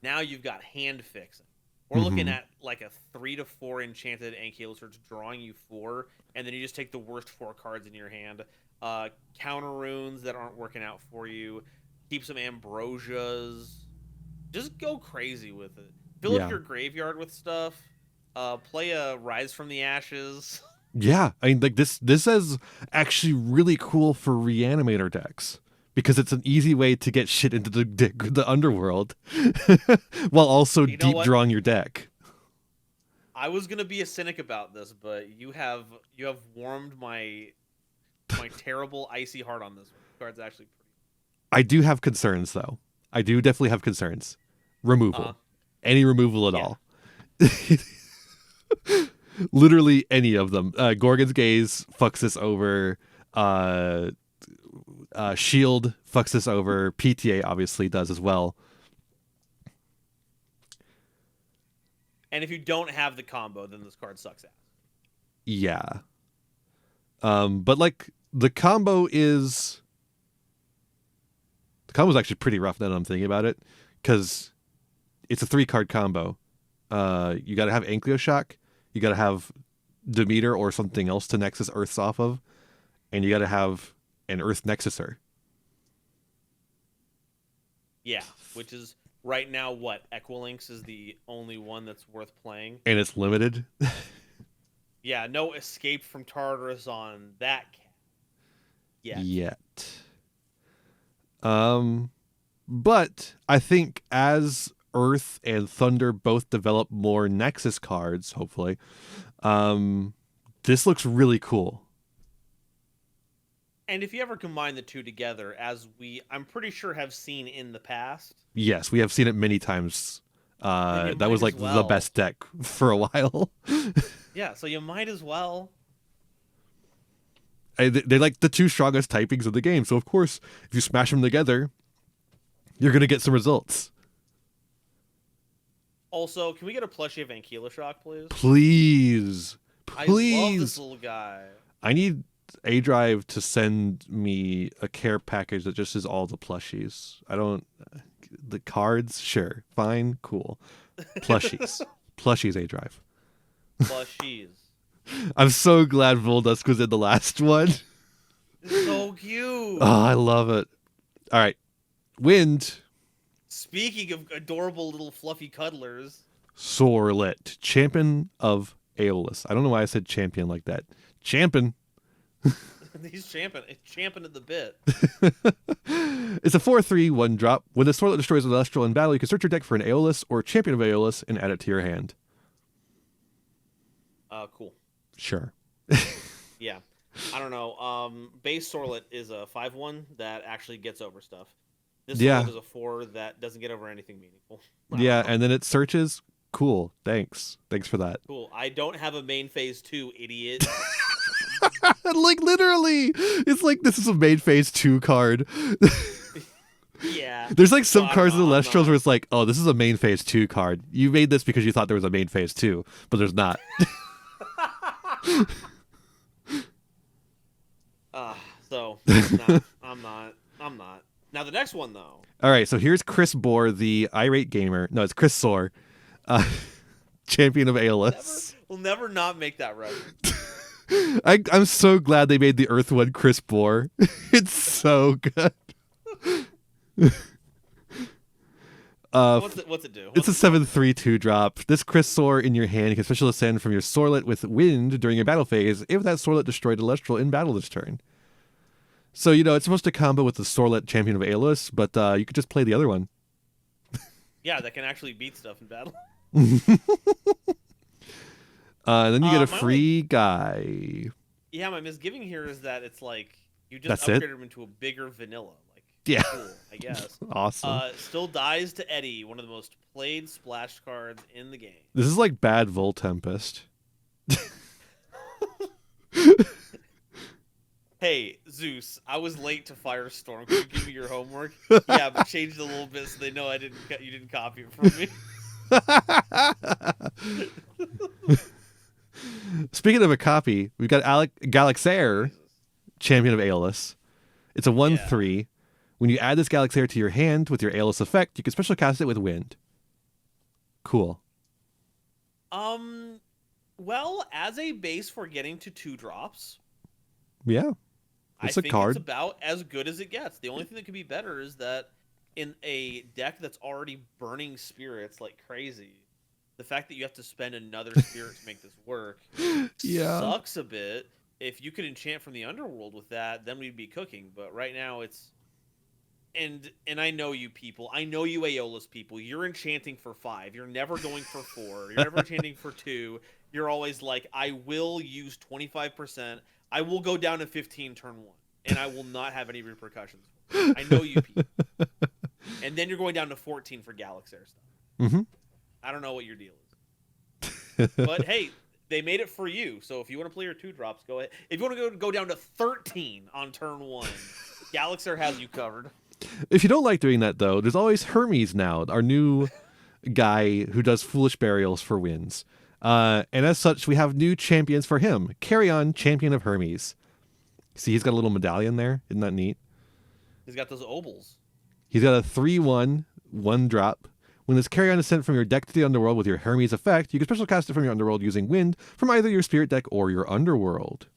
now you've got hand fixing. We're looking at like a 3 to 4 enchanted Ankylo Surge drawing you 4, and then you just take the worst 4 cards in your hand. Counter runes that aren't working out for you. Keep some Ambrosias. Just go crazy with it. Fill up your graveyard with stuff. Play a Rise from the Ashes. Yeah, I mean, like this is actually really cool for Reanimator decks because it's an easy way to get shit into the underworld while also deep drawing your deck. I was gonna be a cynic about this, but you have warmed my terrible icy heart on this one. The card's actually pretty. I do have concerns though. I do definitely have concerns. Removal, any removal at all. Literally any of them. Gorgon's Gaze fucks this over. Shield fucks this over. PTA obviously does as well. And if you don't have the combo, then this card sucks ass. Yeah. But like the combo's actually pretty rough now that I'm thinking about it, because it's a 3-card combo. You got to have Ankylo Shock. You got to have Demeter or something else to Nexus Earths off of. And you got to have an Earth Nexuser. Yeah, which is right now what? Equilinx is the only one that's worth playing. And it's limited. Yeah, no Escape from Tartarus on that yet. But I think as Earth and Thunder both develop more Nexus cards, hopefully, this looks really cool. And if you ever combine the two together, as I'm pretty sure have seen in the past. Yes, we have seen it many times. That was like the best deck for a while. Yeah, so you might as well. They're like the 2 strongest typings of the game, so of course, if you smash them together, you're going to get some results. Also, can we get a plushie of Ankylo Shock, please? Please. I love this little guy. I need A-Drive to send me a care package that just is all the plushies. The cards, sure. Fine, cool. Plushies. Plushies, A-Drive. Plushies. I'm so glad Voldusk was in the last one. It's so cute. Oh, I love it. All right. Wind. Speaking of adorable little fluffy cuddlers. Sorlet, Champion of Aeolus. I don't know why I said champion like that. Champion. He's champion. It's champion at the bit. It's a 4/3 1-drop. When the Sorlet destroys an Elestral in battle, you can search your deck for an Aeolus or Champion of Aeolus and add it to your hand. Cool. Sure. Yeah. I don't know. Base Sorlet is a 5/1 that actually gets over stuff. This Sorlet is a 4 that doesn't get over anything meaningful. Yeah, and then it searches. Cool. Thanks for that. Cool. I don't have a main phase 2, idiot. Like literally, it's like this is a main phase 2 card. Yeah. There's like some cards in the Elestrals where it's like, oh, this is a main phase 2 card. You made this because you thought there was a main phase 2, but there's not. I'm not. Now the next one though. All right, so here's Chris Bohr, the irate gamer. No, it's Chris Soar, champion of Aeolus. We'll never not make that reference. I'm so glad they made the Earth one Chris Bohr. It's so good. What's it do? It's a 7/3 2-drop. This Chris Soar in your hand. You can special ascend from your Sorlet with Wind during your battle phase if that Sorlet destroyed Elestral in battle this turn. So, it's supposed to combo with the Sorlet Champion of Aeolus, but you could just play the other one. Yeah, that can actually beat stuff in battle. And then you get a free guy. Yeah, my misgiving here is that it's like you just That's upgraded him into a bigger vanilla. Like, yeah, cool, I guess. Awesome. Still dies to Eddie, one of the most played splash cards in the game. This is like bad Voltempest. Hey, Zeus, I was late to Firestorm. Could you give me your homework? Yeah, but change it a little bit so they know you didn't copy it from me. Speaking of a copy, we've got Galaxair, Champion of Aeolus. It's a 1/3. When you add this Galaxair to your hand with your Aeolus effect, you can special cast it with Wind. Cool. Well, as a base for getting to 2-drops, yeah, I think it's about as good as it gets. The only thing that could be better is that in a deck that's already burning spirits like crazy, the fact that you have to spend another spirit to make this work sucks a bit. If you could enchant from the underworld with that, then we'd be cooking. But right now it's... And I know you people. I know you Aeolus people. You're enchanting for 5. You're never going for 4. You're never enchanting for 2. You're always like, I will use 25%. I will go down to 15 turn 1. And I will not have any repercussions. I know you people. And then you're going down to 14 for Galaxair stuff. Mm-hmm. I don't know what your deal is. But hey, they made it for you. So if you want to play your 2-drops, go ahead. If you want to go down to 13 on turn 1, Galaxair has you covered. If you don't like doing that, though, there's always Hermes now, our new guy who does Foolish Burials for wins. And as such, we have new champions for him. Carrion, Champion of Hermes. See, he's got a little medallion there. Isn't that neat? He's got those obols. He's got a 3/1, 1-drop. When this Carrion is sent from your deck to the underworld with your Hermes effect, you can special cast it from your underworld using Wind from either your spirit deck or your underworld.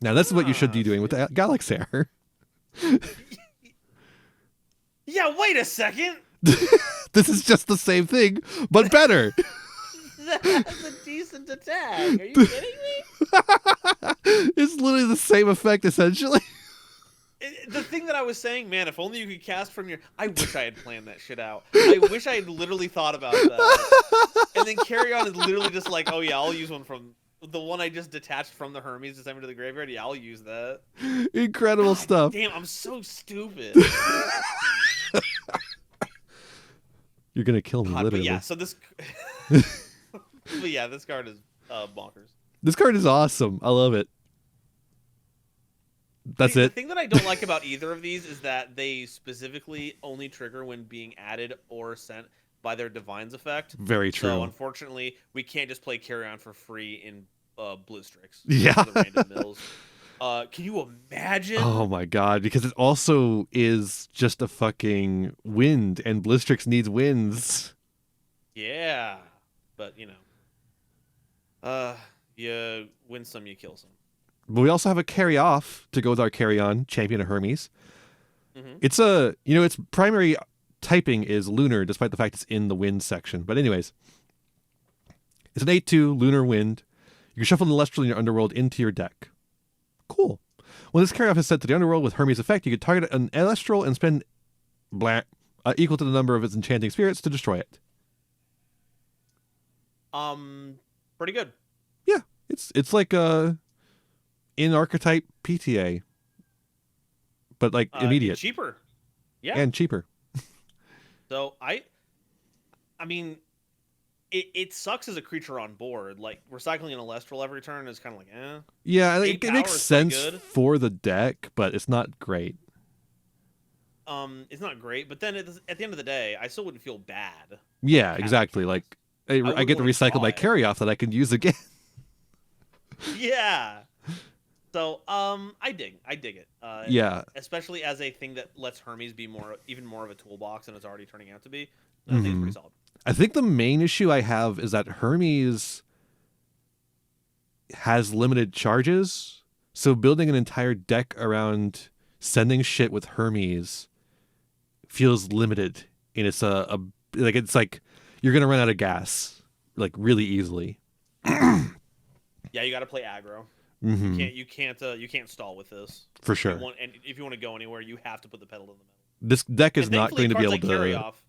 Now, this is what you should be doing with Galaxair. Yeah, wait a second. This is just the same thing, but better. That's a decent attack. Are you kidding me? It's literally the same effect, essentially. The thing that I was saying, man, if only you could cast from your... I wish I had planned that shit out. I wish I had literally thought about that. And then Carrion is literally just like, oh yeah, I'll use one from... The one I just detached from the Hermes to send me to the graveyard. Yeah, I'll use that. Incredible stuff. Damn, I'm so stupid. You're gonna kill me, literally. But yeah, so this... But yeah, this card is bonkers. This card is awesome. I love it. That's it. The thing that I don't like about either of these is that they specifically only trigger when being added or sent by their Divine's effect. Very true. So unfortunately, we can't just play Carrion for free in Blistrix. Yeah. The random mills. Can you imagine? Oh my god, because it also is just a fucking wind, and Blistrix needs winds. Yeah. But, you know. You win some, you kill some. But we also have a carry off to go with our Carrion, Champion of Hermes. Mm-hmm. It's a, its primary typing is lunar, despite the fact it's in the wind section. But anyways, it's an 8/2 lunar wind. You can shuffle the Elestral in your underworld into your deck. Cool. When this carry off is sent to the underworld with Hermes effect, you can target an Elestral and spend equal to the number of its enchanting spirits to destroy it. Pretty good. Yeah, it's like a in archetype PTA, but like immediate, cheaper. Yeah, and cheaper. So I mean, it sucks as a creature on board. Like recycling an Elestral every turn is kind of like, eh. Yeah, it makes sense for the deck, but it's not great. It's not great, but then at the end of the day, I still wouldn't feel bad. Yeah, exactly. Like I get to recycle my carry off that I can use again. Yeah. So I dig it. Yeah. Especially as a thing that lets Hermes be even more of a toolbox than it's already turning out to be. I think it's pretty solid. I think the main issue I have is that Hermes has limited charges, so building an entire deck around sending shit with Hermes feels limited. And it's it's like you're gonna run out of gas like really easily. Yeah, you got to play aggro. Mm-hmm. You can't stall with this for sure. And if you want to go anywhere, you have to put the pedal to the metal. This deck is not going to be able to carry off.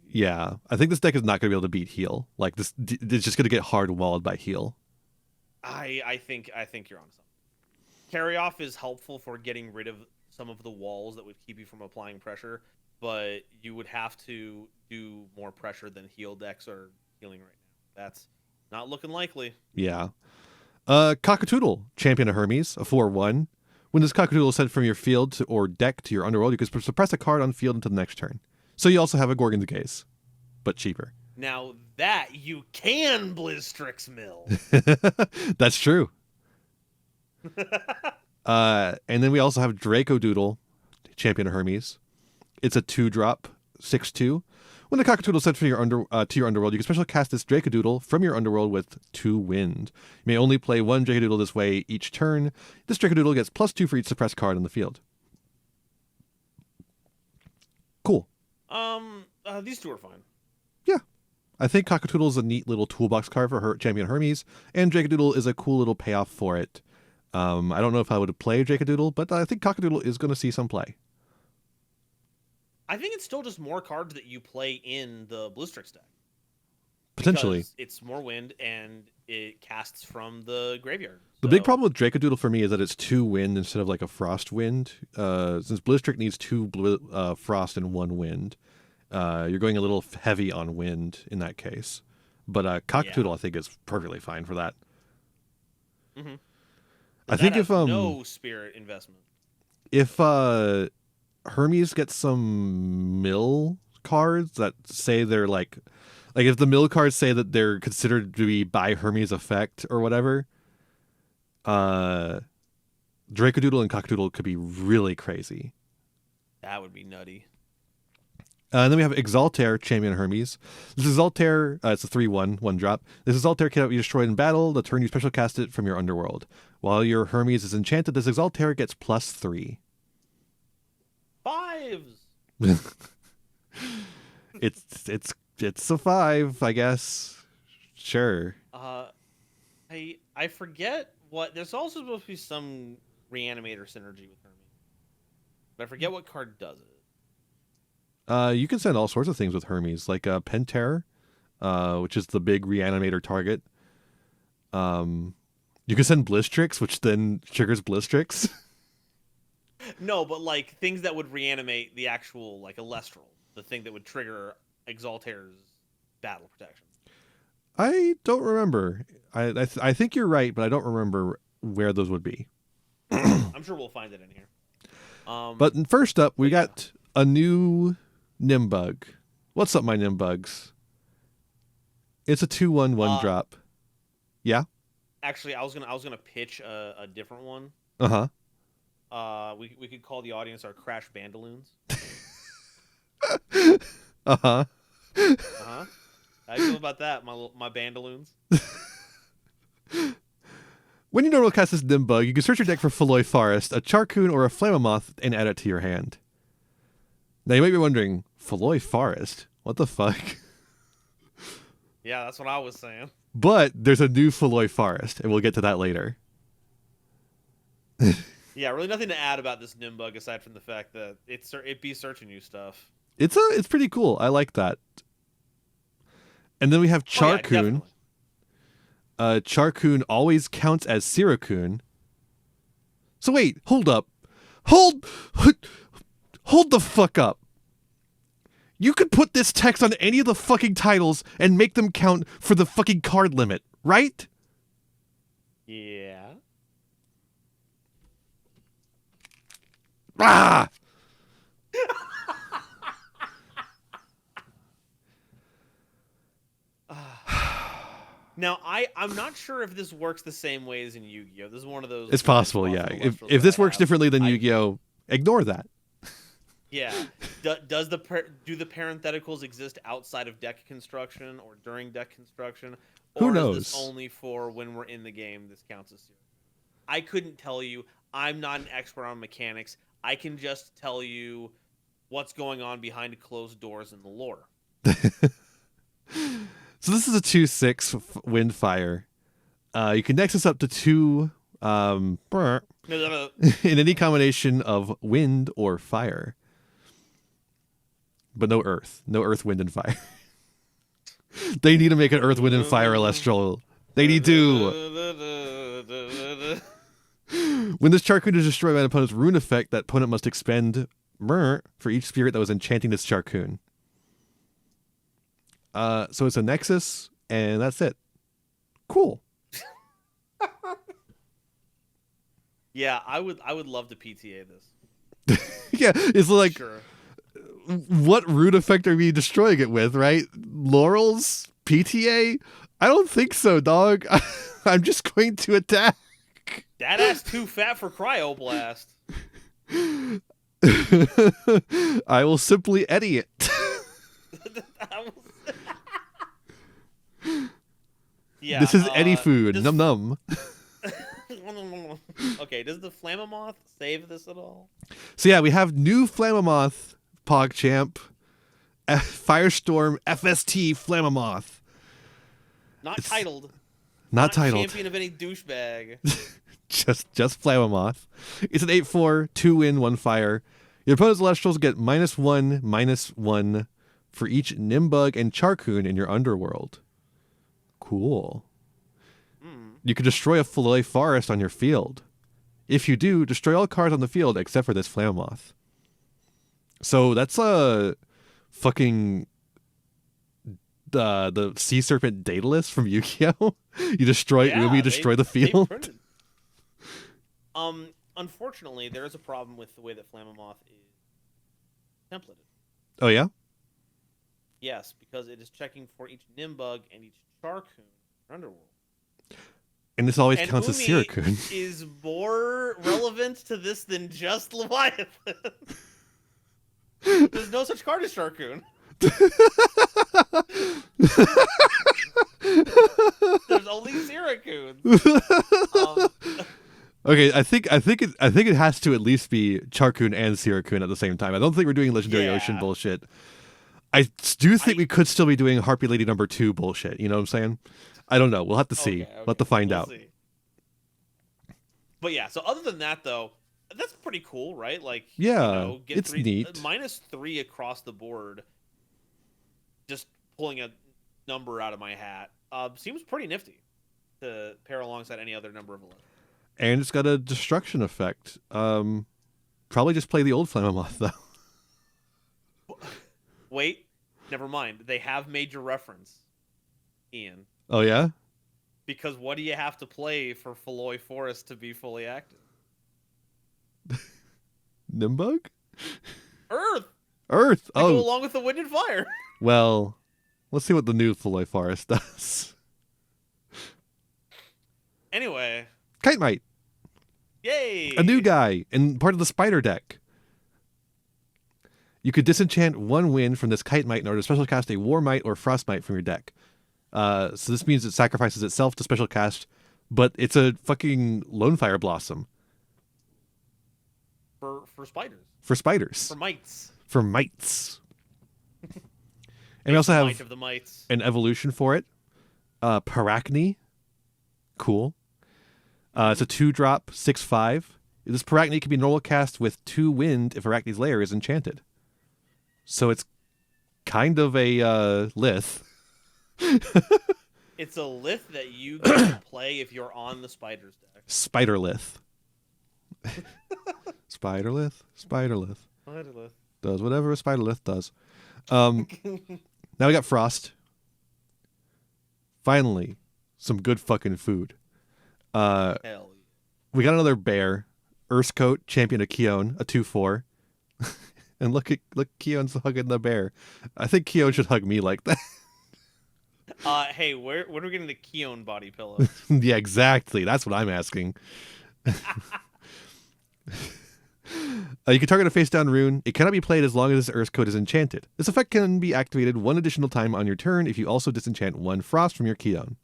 Yeah, I think this deck is not going to be able to beat heal. Like this, it's just going to get hard walled by heal. I think you're on something. Carry off is helpful for getting rid of some of the walls that would keep you from applying pressure, but you would have to do more pressure than heal decks are healing right now. That's not looking likely. Yeah. Cockatoodle, Champion of Hermes, a 4/1. When this Cockatoodle is sent from your field or deck to your underworld, you can suppress a card on field until the next turn. So you also have a Gorgon's Gaze, but cheaper. Now that you can Blizzstrix mill. That's true. And then we also have Dracodoodle, Champion of Hermes. It's a 2-drop, 6/2. When the Cockadoodle is sent from your to your underworld, you can special cast this Dracodoodle from your underworld with 2 wind. You may only play 1 Dracodoodle this way each turn. This Dracodoodle gets +2 for each suppressed card on the field. Cool. These two are fine. Yeah. I think Cockadoodle is a neat little toolbox card for her Champion Hermes, and Dracodoodle is a cool little payoff for it. I don't know if I would play Dracodoodle, but I think Cockadoodle is going to see some play. I think it's still just more cards that you play in the Blizzstrix deck. Potentially. Because it's more wind, and it casts from the graveyard. The big problem with Dracodoodle for me is that it's 2 wind instead of like a frost wind. Since Blizzstrix needs 2 frost and 1 wind, you're going a little heavy on wind in that case. But Cockadoodle, I think, is perfectly fine for that. Mm-hmm. I think if no spirit investment. If Hermes gets some mill cards that say they're like if the mill cards say that they're considered to be by Hermes effect or whatever, Dracodoodle and Cockadoodle could be really crazy. That would be nutty. And then we have Exaltair, Champion Hermes. This Exaltair, it's a 3/1, 1-drop. This Exaltair cannot be destroyed in battle. The turn you special cast it from your underworld. While your Hermes is enchanted, this Exaltair gets +3. 5s. It's a 5, I guess. Sure. I forget what. There's also supposed to be some Reanimator synergy with Hermes, but I forget what card does it. You can send all sorts of things with Hermes, like Penterror, which is the big Reanimator target. You can send Blizzstrix, which then triggers Blizzstrix. No, but like things that would reanimate the actual like Elestral, the thing that would trigger Exaltair's battle protection. I don't remember. I think you're right, but I don't remember where those would be. I'm sure we'll find it in here. But first up, we got a new Nimbug. What's up, my Nimbugs? It's a 2/1 1-drop. Yeah. Actually, I was gonna pitch a different one. We could call the audience our Crash Bandaloons. How do you feel about that, my Bandaloons? When you normal cast this Nimbug, you can search your deck for Feloy Forest, a Charcoon, or a Flamemoth, and add it to your hand. Now you might be wondering, Feloy Forest? What the fuck? Yeah, that's what I was saying. But there's a new Feloy Forest, and we'll get to that later. Yeah, really nothing to add about this Nimbug aside from the fact that it be searching you stuff. It's pretty cool. I like that. And then we have Charcoon. Charcoon always counts as Siracoon. So wait, hold up. Hold the fuck up. You could put this text on any of the fucking titles and make them count for the fucking card limit, right? Yeah. Ah! Now, I'm not sure if this works the same way as in Yu-Gi-Oh! This is one of those... It's possible, yeah. If this works differently than Yu-Gi-Oh!, ignore that. Yeah. Do the parentheticals exist outside of deck construction or during deck construction? Or Who knows? Is this only for when we're in the game this counts as zero? I couldn't tell you. I'm not an expert on mechanics. I can just tell you what's going on behind closed doors in the lore. So this is a 2/6 Windfire. You can Nexus up to 2 in any combination of wind or fire. But no earth. No earth, wind, and fire. They need to make an earth, wind, and fire Elestral. They need to. When this Charcoon is destroyed by an opponent's rune effect, that opponent must expend for each spirit that was enchanting this Charcoon. So it's a Nexus, and that's it. Cool. Yeah, I would love to PTA this. Yeah, it's like, sure. What rune effect are we destroying it with, right? Laurel's PTA? I don't think so, dog. I'm just going to attack. That ass too fat for cryoblast. I will simply Eddie it. Yeah, this is Eddie food. Num num. Okay, does the Flammoth save this at all? So yeah, we have new Flammoth PogChamp. Firestorm FST Flammoth. Not titled. Not titled. Champion of any douchebag. just Flammoth. It's an 8/4, 2-win, 1 fire. Your opponent's Elestrals get -1/-1 for each Nimbug and Charcoon in your underworld. Cool. You can destroy a Filoy Forest on your field. If you do, destroy all cards on the field except for this Flammoth. So that's a fucking the Sea Serpent Daedalus from Yu-Gi-Oh! You destroy Umi, destroy the field. Unfortunately, there is a problem with the way that Flammoth is templated. Oh yeah? Yes, because it is checking for each Nimbug and each Charcoon in underworld. And this always counts as Siracun. Is more relevant to this than just Leviathan. There's no such card as Charcoon. There's only Siracun. Okay, I think it has to at least be Charcoon and Siracun at the same time. I don't think we're doing Legendary Ocean bullshit. I do think we could still be doing Harpy Lady number 2 bullshit. You know what I'm saying? I don't know. We'll have to see. We'll have to find out. See. But yeah, so other than that, though, that's pretty cool, right? Like, yeah, it's neat. -3 across the board. Just pulling a number out of my hat seems pretty nifty to pair alongside any other number of 11. And it's got a destruction effect. Probably just play the old Flammoth, though. Wait, never mind. They have major reference, Ian. Oh, yeah? Because what do you have to play for Filoy Forest to be fully active? Nimbug? Earth! They go along with the wind and fire. Well, let's see what the new Filoy Forest does. Anyway. Kite Mite. Yay! A new guy and part of the Spider deck. You could disenchant 1 win from this Kite Mite in order to special cast a War Mite or Frost Mite from your deck. So this means it sacrifices itself to special cast, but it's a fucking Lone Fire Blossom. For spiders. For spiders. For mites. For mites. And we also have of the mites. An evolution for it. Parachne. Cool. It's a 2-drop, 6/5. This Parachne can be normal cast with 2 wind if Arachne's Lair is enchanted. So it's kind of a Lith. It's a Lith that you can play if you're on the Spiders deck. Spider Lith. Spider Lith. Does whatever a Spider Lith does. Now we got Frost. Finally, some good fucking food. Hell yeah. We got another bear. Urskoat, Champion of Keon, a 2/4. And look, Keon's hugging the bear. I think Keon should hug me like that. Hey, when are we getting the Keon body pillow? Yeah, exactly. That's what I'm asking. You can target a face-down rune. It cannot be played as long as this Urskoat is enchanted. This effect can be activated 1 additional time on your turn if you also disenchant 1 Frost from your Keon.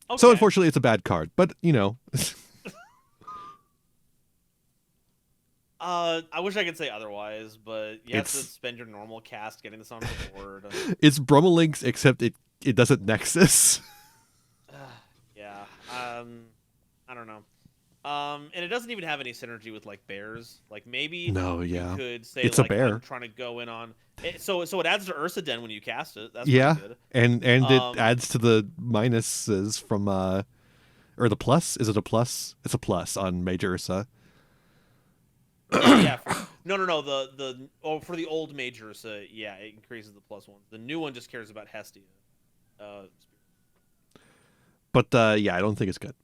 Okay. So unfortunately, it's a bad card, but you know. I wish I could say otherwise, but you have to spend your normal cast getting this on the board. It's Brummelinx, except it doesn't Nexus. Yeah. I don't know. And it doesn't even have any synergy with like bears. Like maybe you could say it's like, a bear. I'm trying to go in on it, so it adds to Ursa Den when you cast it. That's good. and it adds to the minuses from or the plus. Is it a plus? It's a plus on Major Ursa. Yeah. No. For the old Major Ursa, it increases the +1. The new one just cares about Hestia. But I don't think it's good.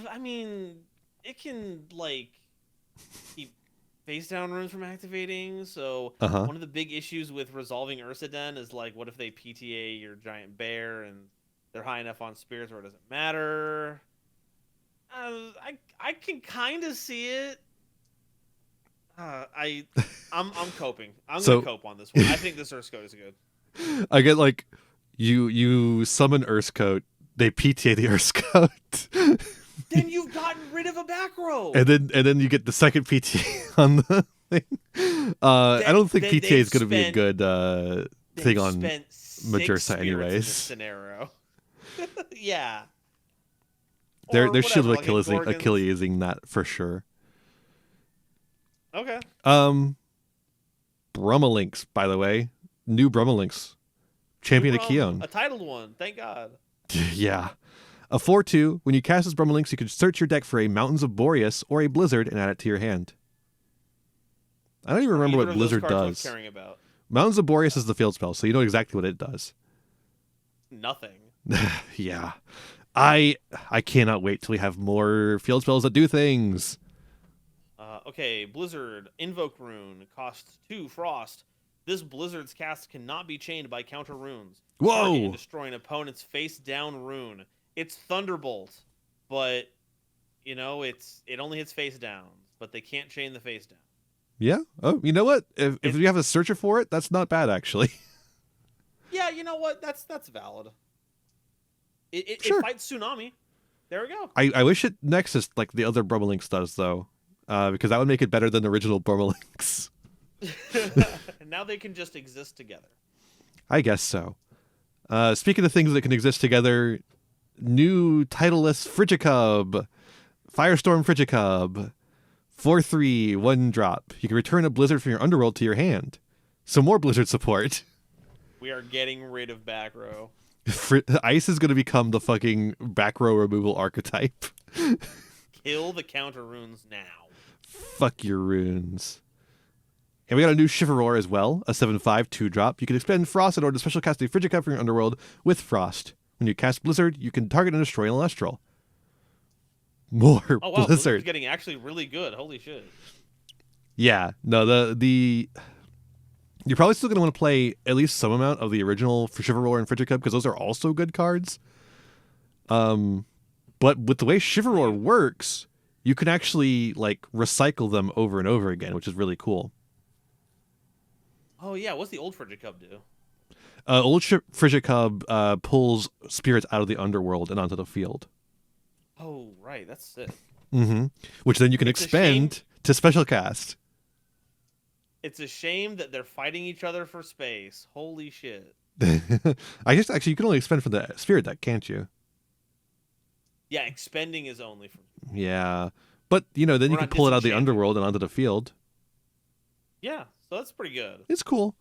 I mean, it can like keep face down runes from activating. So Uh-huh. one of the big issues with resolving Ursaden is like, what if they PTA your giant bear and they're high enough on spirits where it doesn't matter? I can kind of see it. I'm coping. I'm gonna cope on this one. I think this Ursa Coat is good. I get like you summon Ursa Coat, they PTA the Ursa Coat. Then you've gotten rid of a back row. And then you get the second PTA on the thing. I don't think PTA is going to be a good thing on Majursa anyways. Scenario. Yeah. They're Shield of Achillesing that for sure. Okay. Brummalinks, by the way. New Brummalinks. Champion of Keon. A titled one, thank God. Yeah. A 4/2, when you cast this Brummalinks, you can search your deck for a Mountains of Boreas or a Blizzard and add it to your hand. I don't even remember what Blizzard does. Caring about. Mountains of Boreas is the field spell, so you know exactly what it does. Nothing. Yeah. I cannot wait till we have more field spells that do things. Okay, Blizzard, Invoke Rune, cost 2 Frost. This Blizzard's cast cannot be chained by counter runes. Whoa! Destroy an opponent's face down rune. It's Thunderbolt, but it only hits face down, but they can't chain the face down. Yeah. Oh, you know what? If you have a searcher for it, that's not bad actually. Yeah, you know what? That's valid. It fights Tsunami. There we go. I wish it Nexus like the other Brummalinks does though, because that would make it better than the original Brummalinks. And now they can just exist together. I guess so. Speaking of things that can exist together, new titleless Frigicub, Firestorm Frigicub, 4/3, 1-drop. You can return a Blizzard from your underworld to your hand. Some more Blizzard support. We are getting rid of back row. Ice is going to become the fucking back row removal archetype. Kill the counter runes now. Fuck your runes. And we got a new Chivalror as well, a 7/5 2-drop. You can expend Frost in order to special cast a Frigicub from your underworld with Frost. When you cast Blizzard, you can target and destroy an Elestral. More Blizzard. Blizzard's getting actually really good. Holy shit. Yeah, no, the you're probably still going to want to play at least some amount of the original Chivalror and Frigicub because those are also good cards. But with the way Chivalror works, you can actually like recycle them over and over again, which is really cool. Oh yeah, what's the old Frigicub do? Old Frigicub pulls spirits out of the underworld and onto the field. Oh right, that's sick. Mm-hmm. Which then you can expend to special cast. It's a shame that they're fighting each other for space. Holy shit. I guess actually you can only expend for the spirit deck, can't you? Yeah, expending is only for. Yeah, but then you can pull it out of the underworld and onto the field. Yeah, so that's pretty good. It's cool.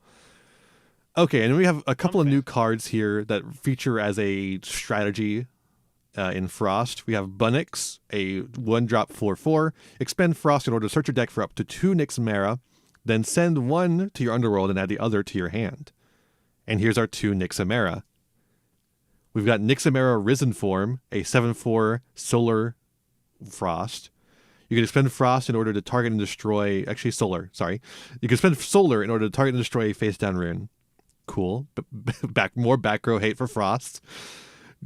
Okay, and then we have a couple of new cards here that feature as a strategy in Frost. We have Bunnix, a 1-drop 4/4. Expend Frost in order to search your deck for up to 2 Nyx Mara, then send 1 to your underworld and add the other to your hand. And here's our 2 Nyx Mara. We've got Nyx Mara Risen Form, a 7/4 Solar Frost. You can expend Frost in order to target and destroy... Actually, Solar, sorry. You can spend Solar in order to target and destroy a face-down rune. Cool. More back row hate for Frost.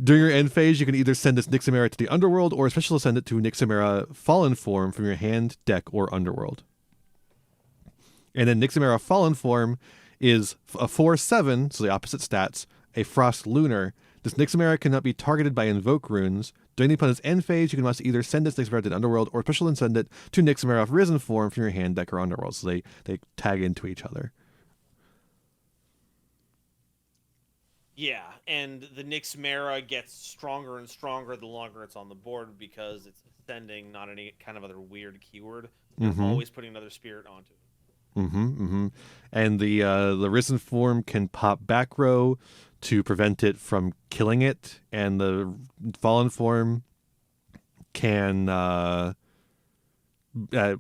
During your end phase, you can either send this Nyx Mara to the underworld or special send it to Nyx Mara Fallen Form from your hand, deck, or underworld. And then Nyx Mara Fallen Form is a 4/7, so the opposite stats, a Frost Lunar. This Nyx Mara cannot be targeted by Invoke Runes. During the opponent's end phase, you can must either send this Nyx Mara to the underworld or special send it to Nyx Mara Risen Form from your hand, deck, or underworld. So they tag into each other. Yeah, and the Nyx Mara gets stronger and stronger the longer it's on the board because it's sending not any kind of other weird keyword. You're always putting another spirit onto it. And the Risen Form can pop back row to prevent it from killing it, and the Fallen Form can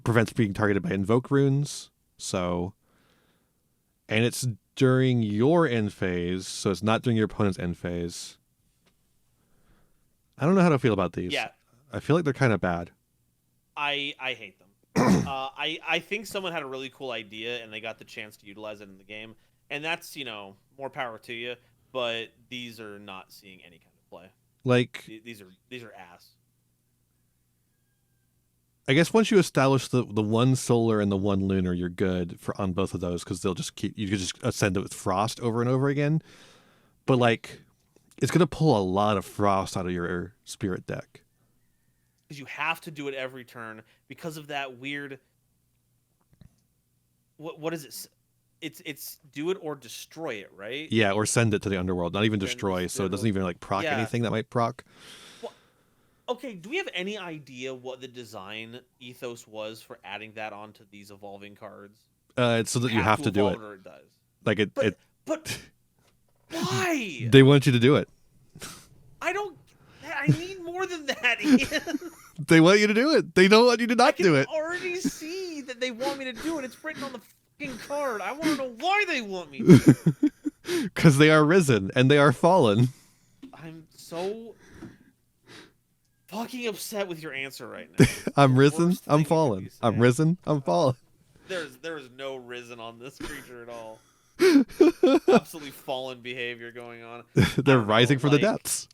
prevent being targeted by Invoke Runes. So, and it's during your end phase, so it's not during your opponent's end phase. I don't know how to feel about these. Yeah. I feel like they're kind of bad. I hate them. I think someone had a really cool idea and they got the chance to utilize it in the game, and that's more power to you. But these are not seeing any kind of play. Like these are ass. I guess once you establish the one solar and the one lunar, you're good on both of those because they'll just you can just ascend it with frost over and over again. But like, it's gonna pull a lot of frost out of your spirit deck. Because you have to do it every turn because of that weird. What is it? It's do it or destroy it, right? Yeah, or send it to the underworld. Not even destroy, so it doesn't even like proc anything that might proc. Well, okay, do we have any idea what the design ethos was for adding that onto these evolving cards? It's so that you have to do it. Or it does. Like it. But why? They want you to do it. I need more than that, Ian. They want you to do it. They don't want you to not do it. I can already see that they want me to do it. It's written on the fucking card. I want to know why they want me to. Because they are risen and they are fallen. I'm so fucking upset with your answer right now. I'm risen. I'm fallen. I'm risen. I'm fallen. There is no risen on this creature at all. Absolutely fallen behavior going on. They're rising from the depths.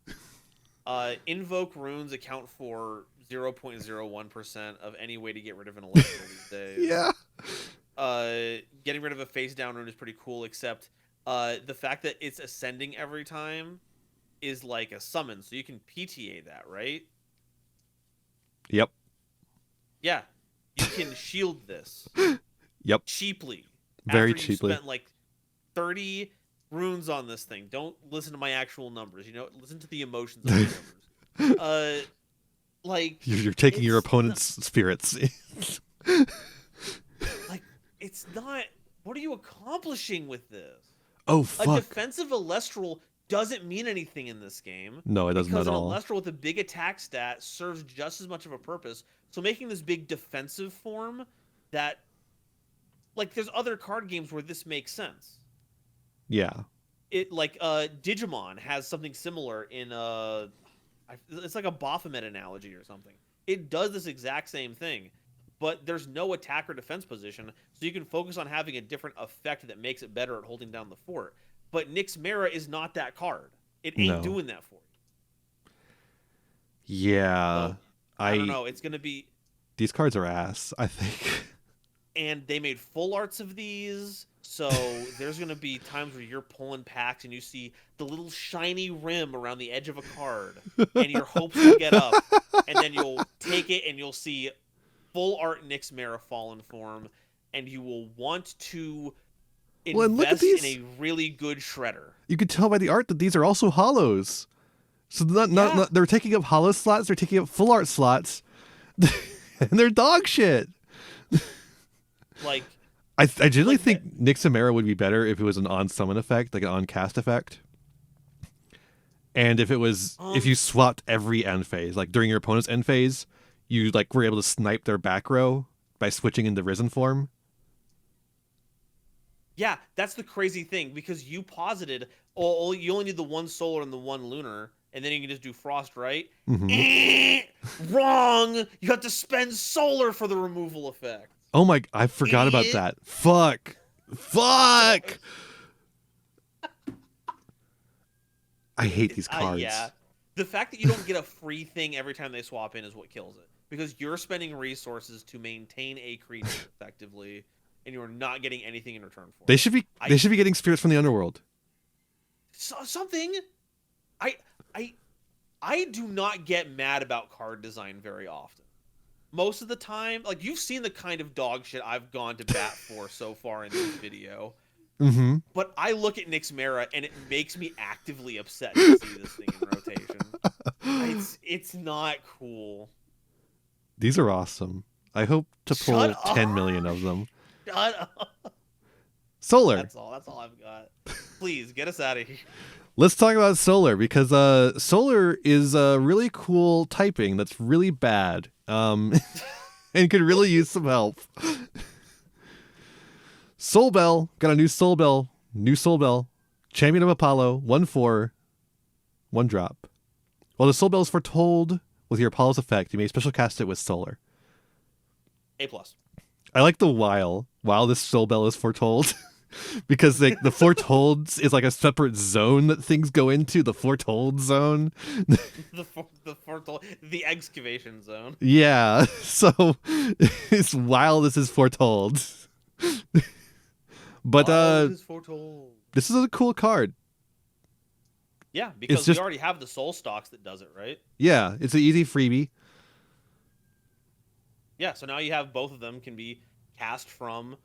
Invoke runes account for 0.01% of any way to get rid of an Elestral these days. Yeah. Getting rid of a face down rune is pretty cool, except the fact that it's ascending every time is like a summon, so you can PTA that, right? Yep. Yeah. You can shield this. Yep. Cheaply. Very after cheaply. You spent like 30 runes on this thing. Don't listen to my actual numbers. Listen to the emotions of the numbers. Like you're taking your opponent's spirits. Like, it's not. What are you accomplishing with this? Oh fuck! A defensive Elestral doesn't mean anything in this game. No, it doesn't at all. Because an Elestral with a big attack stat serves just as much of a purpose. So making this big defensive form that, like, there's other card games where this makes sense. Yeah. It like Digimon has something similar in it's like a Baphomet analogy or something. It does this exact same thing, but there's no attack or defense position, so you can focus on having a different effect that makes it better at holding down the fort. But Nyx Mera is not that card. It ain't doing that for you. Yeah. So, I don't know. It's gonna be. These cards are ass, I think. And they made full arts of these. So there's going to be times where you're pulling packs and you see the little shiny rim around the edge of a card and your hopes will get up. And then you'll take it and you'll see full art Nyx Mera Fallen form. And you will want to invest in a really good shredder. You can tell by the art that these are also hollows. So not they're taking up hollow slots. They're taking up full art slots. And they're dog shit. Like... I generally think Nyx Mera would be better if it was an on-summon effect, like an on-cast effect. And if it was, if you swapped every end phase, like during your opponent's end phase, you like were able to snipe their back row by switching into Risen form. Yeah, that's the crazy thing, because you posited, you only need the one solar and the one lunar, and then you can just do frost, right? Mm-hmm. Wrong! You have to spend solar for the removal effect. Oh my, I forgot about that. Fuck. I hate these cards. Yeah. The fact that you don't get a free thing every time they swap in is what kills it. Because you're spending resources to maintain a creature effectively, and you're not getting anything in return for it. They should be getting spirits from the underworld. Something. I do not get mad about card design very often. Most of the time, like, you've seen the kind of dog shit I've gone to bat for so far in this video. Mm-hmm. But I look at Nyx Mera and it makes me actively upset to see this thing in rotation. It's not cool. These are awesome. I hope to pull 10 million of them. Shut up. Solar. That's all I've got. Please get us out of here. Let's talk about Solar, because Solar is a really cool typing that's really bad. And could really use some help. Soul Bell, got a new Soul Bell, Champion of Apollo, 1/4, 1 drop. While the Soul Bell is foretold with your Apollo's effect, you may special cast it with Solar. A+. I like the while this soul bell is foretold. Because like the foretold is like a separate zone that things go into, the foretold zone. the foretold, the excavation zone. Yeah, so it's while this is foretold. But this is foretold. This is a cool card. Yeah, because we already have the soul stocks that does it, right? Yeah, it's an easy freebie. Yeah, so now you have both of them can be cast from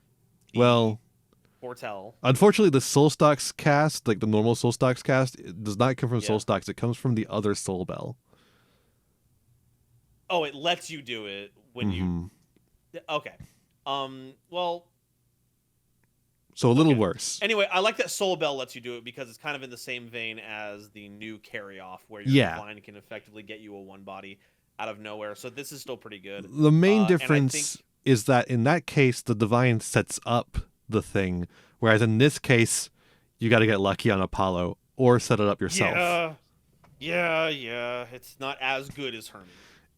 Foretell. Unfortunately, the Soul Stocks cast, like the normal Soul Stocks cast, it does not come from Soul Stocks. It comes from the other Soul Bell. Oh, it lets you do it when you... Okay. Well... So a little worse. Anyway, I like that Soul Bell lets you do it because it's kind of in the same vein as the new Carry-Off, where your Divine can effectively get you a one-body out of nowhere. So this is still pretty good. The main difference is that in that case, the Divine sets up the thing, whereas in this case you got to get lucky on Apollo or set it up yourself. Yeah, it's not as good as Hermes.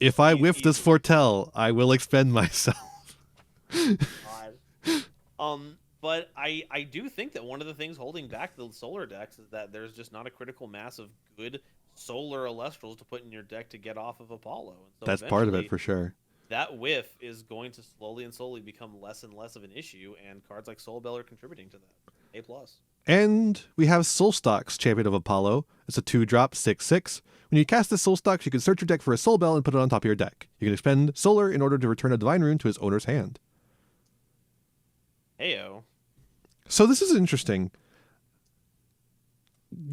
If I whiff this Foretell, I will expend myself. But I do think that one of the things holding back the solar decks is that there's just not a critical mass of good solar Elestrals to put in your deck to get off of Apollo. And so that's part of it for sure. That whiff is going to slowly become less and less of an issue, and cards like Soul Bell are contributing to that. A+. And we have Soul Stocks, Champion of Apollo. It's a 2-drop, 6/6. When you cast this Soul Stocks, you can search your deck for a Soul Bell and put it on top of your deck. You can expend Solar in order to return a Divine Rune to its owner's hand. Heyo. So this is interesting.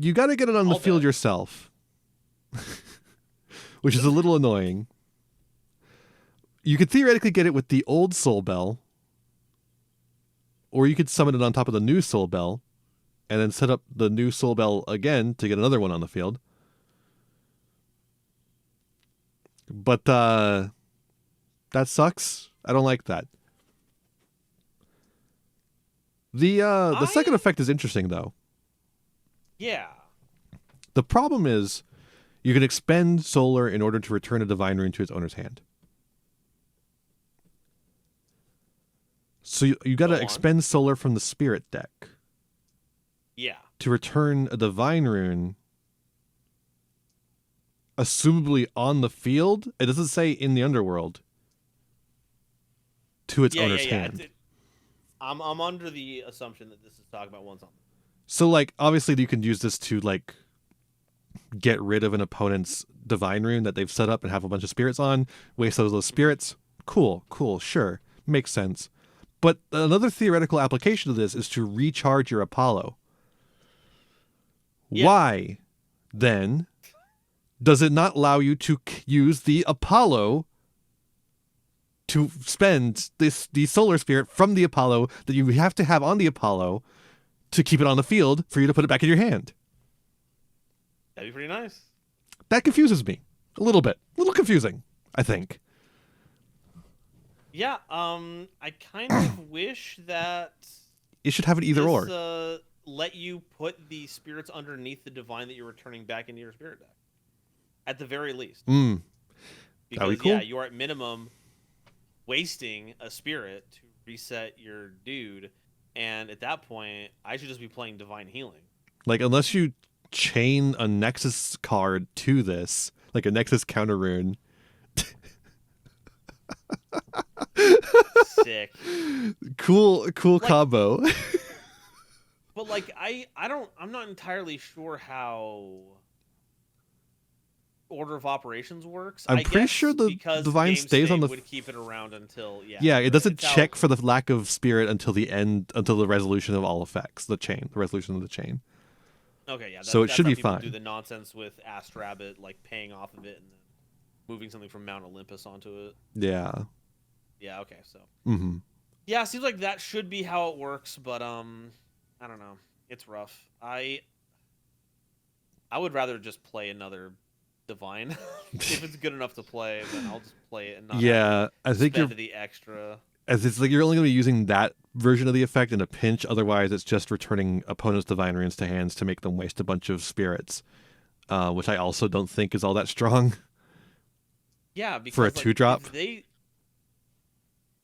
You got to get it on the field yourself, which is a little annoying. You could theoretically get it with the old Soul Bell, or you could summon it on top of the new Soul Bell, and then set up the new Soul Bell again to get another one on the field. But that sucks. I don't like that. The second effect is interesting, though. Yeah. The problem is you can expend Solar in order to return a Divine Rune to its owner's hand. So you got to expend Solar from the Spirit deck. Yeah. To return a Divine Rune, assumably on the field. It doesn't say in the underworld. To its owner's hand. I'm under the assumption that this is talking about once on. So, like, obviously you can use this to, like, get rid of an opponent's Divine Rune that they've set up and have a bunch of spirits on. Waste those spirits. Cool, sure. Makes sense. But another theoretical application of this is to recharge your Apollo. Yeah. Why, then, does it not allow you to use the Apollo to spend the Solar Spirit from the Apollo that you have to have on the Apollo to keep it on the field for you to put it back in your hand? That'd be pretty nice. That confuses me a little bit. A little confusing, I think. Yeah, I kind of wish that you should have it either or. Let you put the spirits underneath the Divine that you're returning back into your spirit deck. At the very least. Because, that'd be cool. Yeah, you are at minimum wasting a spirit to reset your dude, and at that point, I should just be playing Divine Healing. Like, unless you chain a Nexus card to this, like a Nexus counter rune. Sick. Cool combo. But like I'm not entirely sure how Order of Operations works. I'm pretty sure the Divine stays on the would keep it around until it doesn't check for the lack of spirit until the resolution of all effects, the resolution of the chain. Okay, yeah. So it should be fine. Do the nonsense with Ast Rabbit, like paying off of it and then moving something from Mount Olympus onto it. Yeah. Yeah. Okay. So. Mm-hmm. Yeah, it seems like that should be how it works, but I don't know. It's rough. I would rather just play another Divine. If it's good enough to play, then I'll just play it and not I think spend the extra. As it's like you're only going to be using that version of the effect in a pinch. Otherwise, it's just returning opponents' Divine Runes to hands to make them waste a bunch of spirits, which I also don't think is all that strong. Yeah, because for a 2-drop.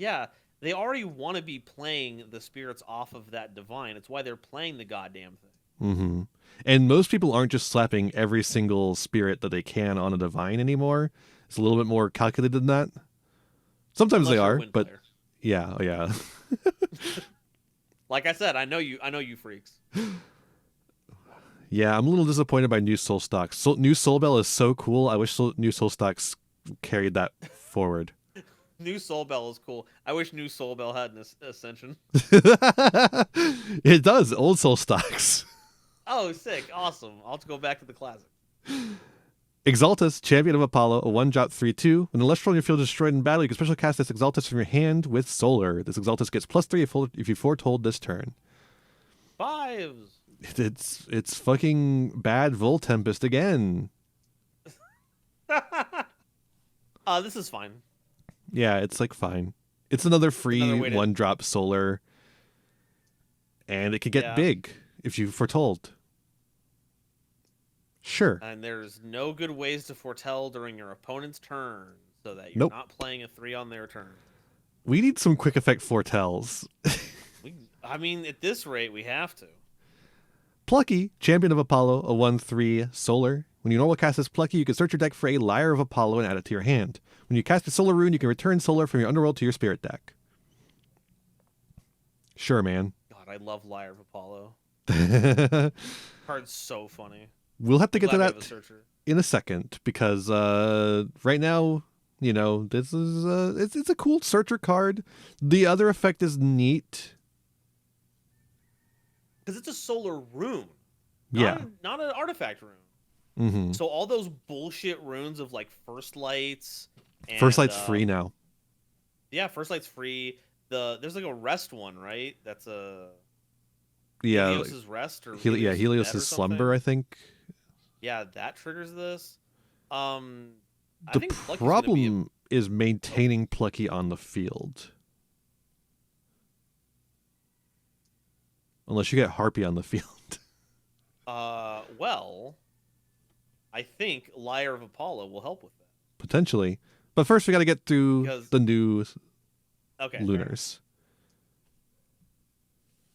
Yeah, they already want to be playing the spirits off of that divine. It's why they're playing the goddamn thing. Mm-hmm. And most people aren't just slapping every single spirit that they can on a divine anymore. It's a little bit more calculated than that. Sometimes Unless they you're a are, wind but player. yeah. Like I said, I know you freaks. Yeah, I'm a little disappointed by new soul stocks. New soul bell is so cool. I wish new soul stocks carried that forward. New Soul Bell is cool. I wish New Soul Bell had an ascension. It does. Old soul stocks. Oh, sick. Awesome. I'll have to go back to the classic. Exaltus, Champion of Apollo, a 1-drop 3/2. When Elestral on your field is destroyed in battle, you can special cast this Exaltus from your hand with Solar. This Exaltus gets +3 if you foretold this turn. 5s. It's fucking bad Vol Tempest again. This is fine. Yeah, it's like fine. It's another free 1-drop Solar. And it can get big if you foretold. Sure. And there's no good ways to foretell during your opponent's turn so that you're not playing a 3 on their turn. We need some quick effect foretells. I mean, at this rate, we have to. Plucky, Champion of Apollo, a 1/3 Solar. When you normal cast this Plucky, you can search your deck for a Lyre of Apollo and add it to your hand. When you cast a Solar rune, you can return Solar from your underworld to your spirit deck. Sure, man. God, I love Lyre of Apollo. Card's so funny. We'll have to get to that in a second because right now, this is it's a cool searcher card. The other effect is neat because it's a solar rune. Not an artifact rune. Mm-hmm. So all those bullshit runes of like First Lights. And, First Light's free now. Yeah, First Light's free. There's like a rest one, right? That's a Helios' rest or Helios' slumber, I think. Yeah, that triggers this. The problem is maintaining Plucky on the field. Unless you get Harpy on the field. Well, I think Lyre of Apollo will help with that. Potentially. But first we got to get through the new Lunars.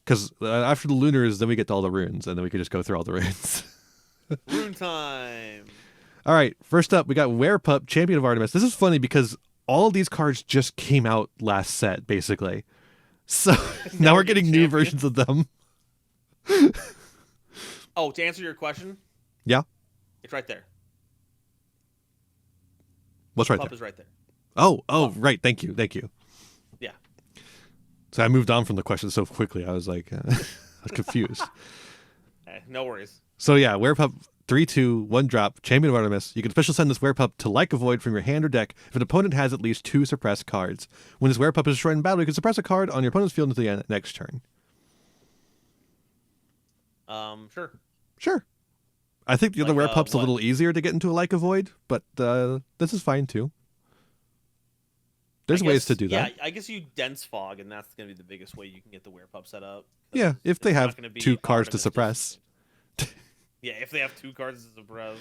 Because after the Lunars, then we get to all the runes, and then we can just go through all the runes. Rune time. All right, first up, we got Werepup, Champion of Artemis. This is funny because all of these cards just came out last set, basically. So now we're getting new versions of them. Oh, to answer your question? Yeah. It's right there. What's right Pup there? is right there. Oh, right. Thank you. Yeah. So I moved on from the question so quickly. I was like, I was confused. No worries. So yeah, Werepup 3/2, 1-drop, Champion of Artemis. You can special send this Werepup to Like a Void from your hand or deck if an opponent has at least 2 suppressed cards. When this Werepup is destroyed in battle, you can suppress a card on your opponent's field until the next turn. Sure. I think the other Werepup's a little easier to get into a Like a Void, but this is fine too. There's ways to do that. Yeah, I guess you dense fog, and that's going to be the biggest way you can get the Werepup set up. Yeah, if they have 2 cards to suppress. Yeah, if they have 2 cards to suppress.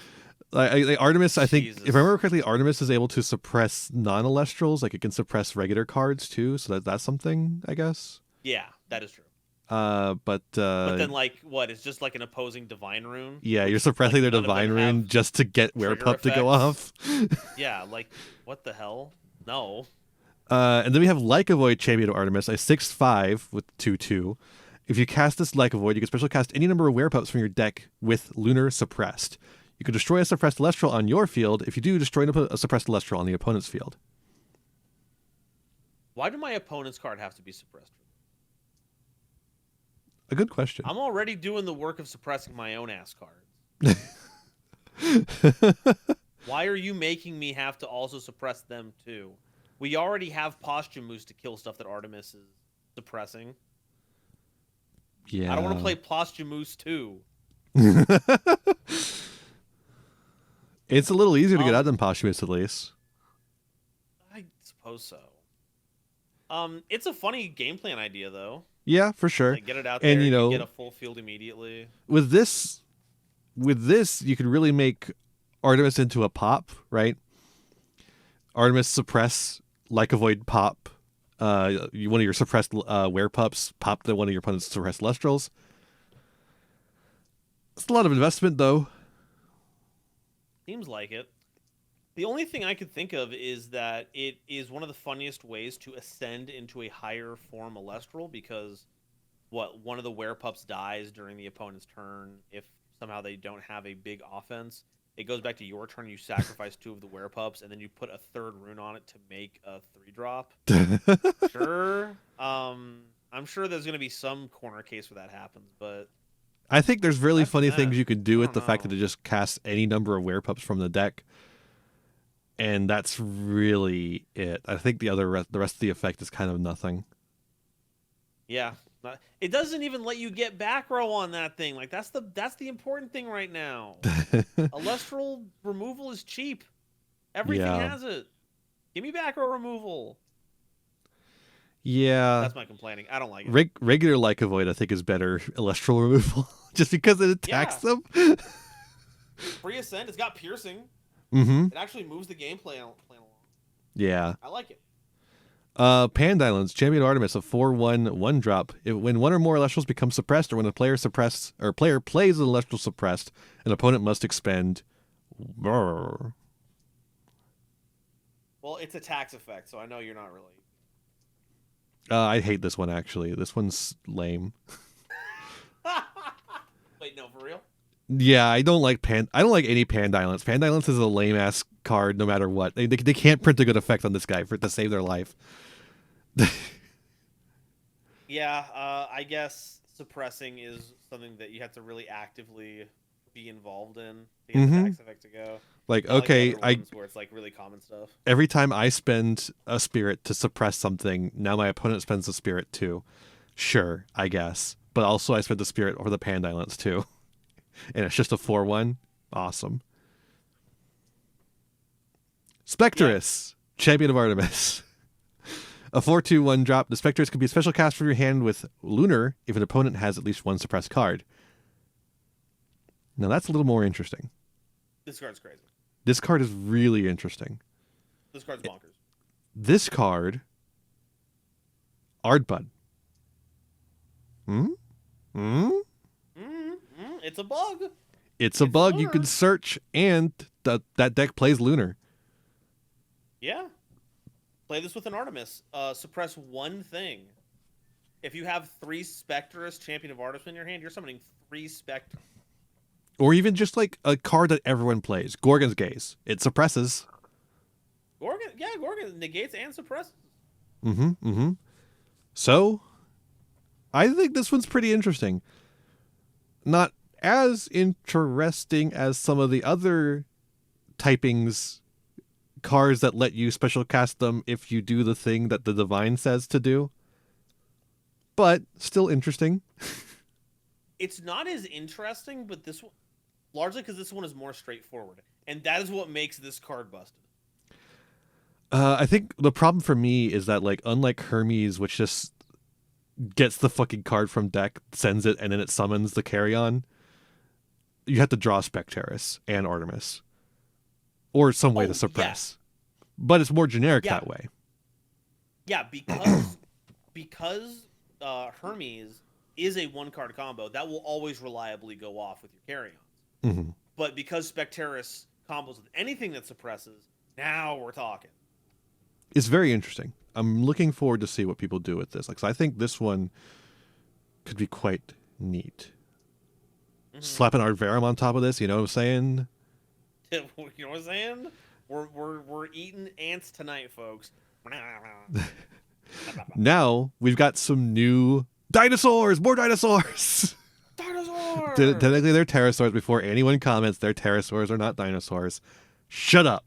Artemis, I think, if I remember correctly, Artemis is able to suppress non-Elestrals. Like, it can suppress regular cards, too, so that's something, I guess. Yeah, that is true. But then, it's just like an opposing Divine Rune? Yeah, you're suppressing their Divine Rune just to get Werepup to go off. Yeah, what the hell? No. And then we have Like a Void, Champion of Artemis, a 6/5 with 2/2. If you cast this Like a Void, you can special cast any number of Werepups from your deck with Lunar Suppressed. You can destroy a suppressed Elestral on your field. If you do, destroy a suppressed Elestral on the opponent's field. Why do my opponent's card have to be suppressed? A good question. I'm already doing the work of suppressing my own ass cards. Why are you making me have to also suppress them too? We already have Posthumous to kill stuff that Artemis is suppressing. Yeah. I don't want to play Posthumous too. It's a little easier to get out than Posthumous, at least. I suppose so. It's a funny game plan idea, though. Yeah, for sure. Get it out there, and you get a full field immediately. With this, you can really make Artemis into a pop, right? Artemis suppress, Like a Void pop, One of your suppressed werepups pop one of your opponent's suppressed Elestrals. It's a lot of investment, though. Seems like it. The only thing I could think of is that it is one of the funniest ways to ascend into a higher form Elestral, because one of the werepups dies during the opponent's turn. If somehow they don't have a big offense, it goes back to your turn. You sacrifice 2 of the werepups, and then you put a 3rd rune on it to make a 3-drop. Sure. I'm sure there's going to be some corner case where that happens, but I think there's really funny things you can do with the fact that it just casts any number of werepups from the deck. And that's really it. I think the rest of the effect is kind of nothing. Yeah. It doesn't even let you get back row on that thing. Like, that's the important thing right now. Elestral removal is cheap. Everything has it. Give me back row removal. Yeah. That's my complaining. I don't like it. Regular Lycovoid, I think, is better Elestral removal. Just because it attacks them. Free Ascent, it's got piercing. Mm-hmm. It actually moves the gameplay along. Yeah. I like it. Pandison's Champion Artemis, a 4/1 1-drop. When one or more Elestrals become suppressed, or when a player plays an Elestral suppressed, an opponent must expend. Well, it's a tax effect, so I know you're not really. I hate this one, actually. This one's lame. Wait, no, for real? Yeah, I don't like any Pandilence. Pandilence is a lame ass card, no matter what. They can't print a good effect on this guy for it to save their life. Yeah, I guess suppressing is something that you have to really actively be involved in to get the tax effect to go. Like, not okay, where it's like really common stuff. Every time I spend a spirit to suppress something, now my opponent spends a spirit too. Sure, I guess. But also I spent the spirit over the Pandilence too. And it's just a 4/1. Awesome. Spectrus, Champion of Artemis. A 4/2 1-drop. The Spectrus can be a special cast from your hand with Lunar if an opponent has at least one suppressed card. Now that's a little more interesting. This card's crazy. This card is really interesting. This card's bonkers. This card, Ardbud. It's a bug. It's a bug Lunar. you can search, and that deck plays Lunar. Yeah. Play this with an Artemis. Suppress one thing. If you have 3 Spectrus Champion of Artemis in your hand, you're summoning 3 Spectrus. Or even just like a card that everyone plays. Gorgon's Gaze. It suppresses. Gorgon negates and suppresses. So, I think this one's pretty interesting. Not as interesting as some of the other typings cards that let you special cast them if you do the thing that the Divine says to do. But still interesting. It's not as interesting, but this one, largely because this one is more straightforward. And that is what makes this card busted. I think the problem for me is that, like, unlike Hermes, which just gets the fucking card from deck, sends it, and then it summons the carry-on, you have to draw Specterus and Artemis. Or some way to suppress. Yeah. But it's more generic that way. Yeah, because Hermes is a 1-card combo, that will always reliably go off with your carry-ons. Mm-hmm. But because Specterus combos with anything that suppresses, now we're talking. It's very interesting. I'm looking forward to see what people do with this. Like, so I think this one could be quite neat. Mm-hmm. Slap an Ardverum on top of this, you know what I'm saying? You know what I'm saying? We're eating ants tonight, folks. Now we've got some new dinosaurs. More dinosaurs. Dinosaurs. Technically, they're pterosaurs. Before anyone comments, they're pterosaurs are not dinosaurs. Shut up.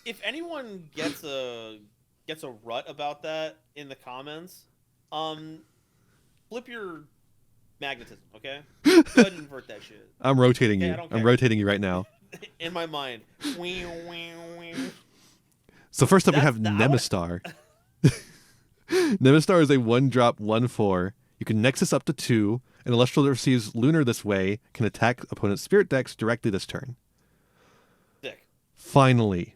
If anyone gets a rut about that in the comments, flip your magnetism, okay? Go ahead and invert that shit. I'm rotating you. I'm rotating you right now. In my mind. So first up, we have Nemastar. Nemastar is a 1-drop 1/4. You can Nexus up to 2. An Elestral that receives Lunar this way can attack opponent's spirit decks directly this turn. Sick. Finally,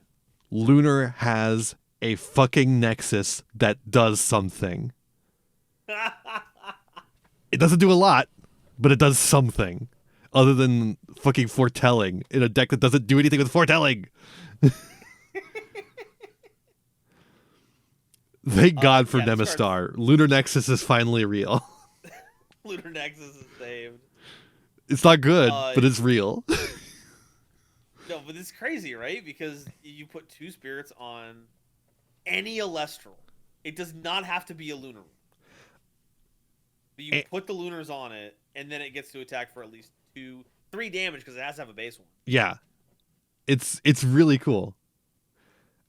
Lunar has a fucking Nexus that does something. It doesn't do a lot, but it does something other than fucking foretelling in a deck that doesn't do anything with foretelling. Thank God for Nemastar. Lunar Nexus is finally real. Lunar Nexus is saved. It's not good, but it's real. No, but it's crazy, right? Because you put 2 spirits on any Elestral. It does not have to be a lunar. But you put the lunars on it, and then it gets to attack for at least 3 damage because it has to have a base one. Yeah. It's really cool.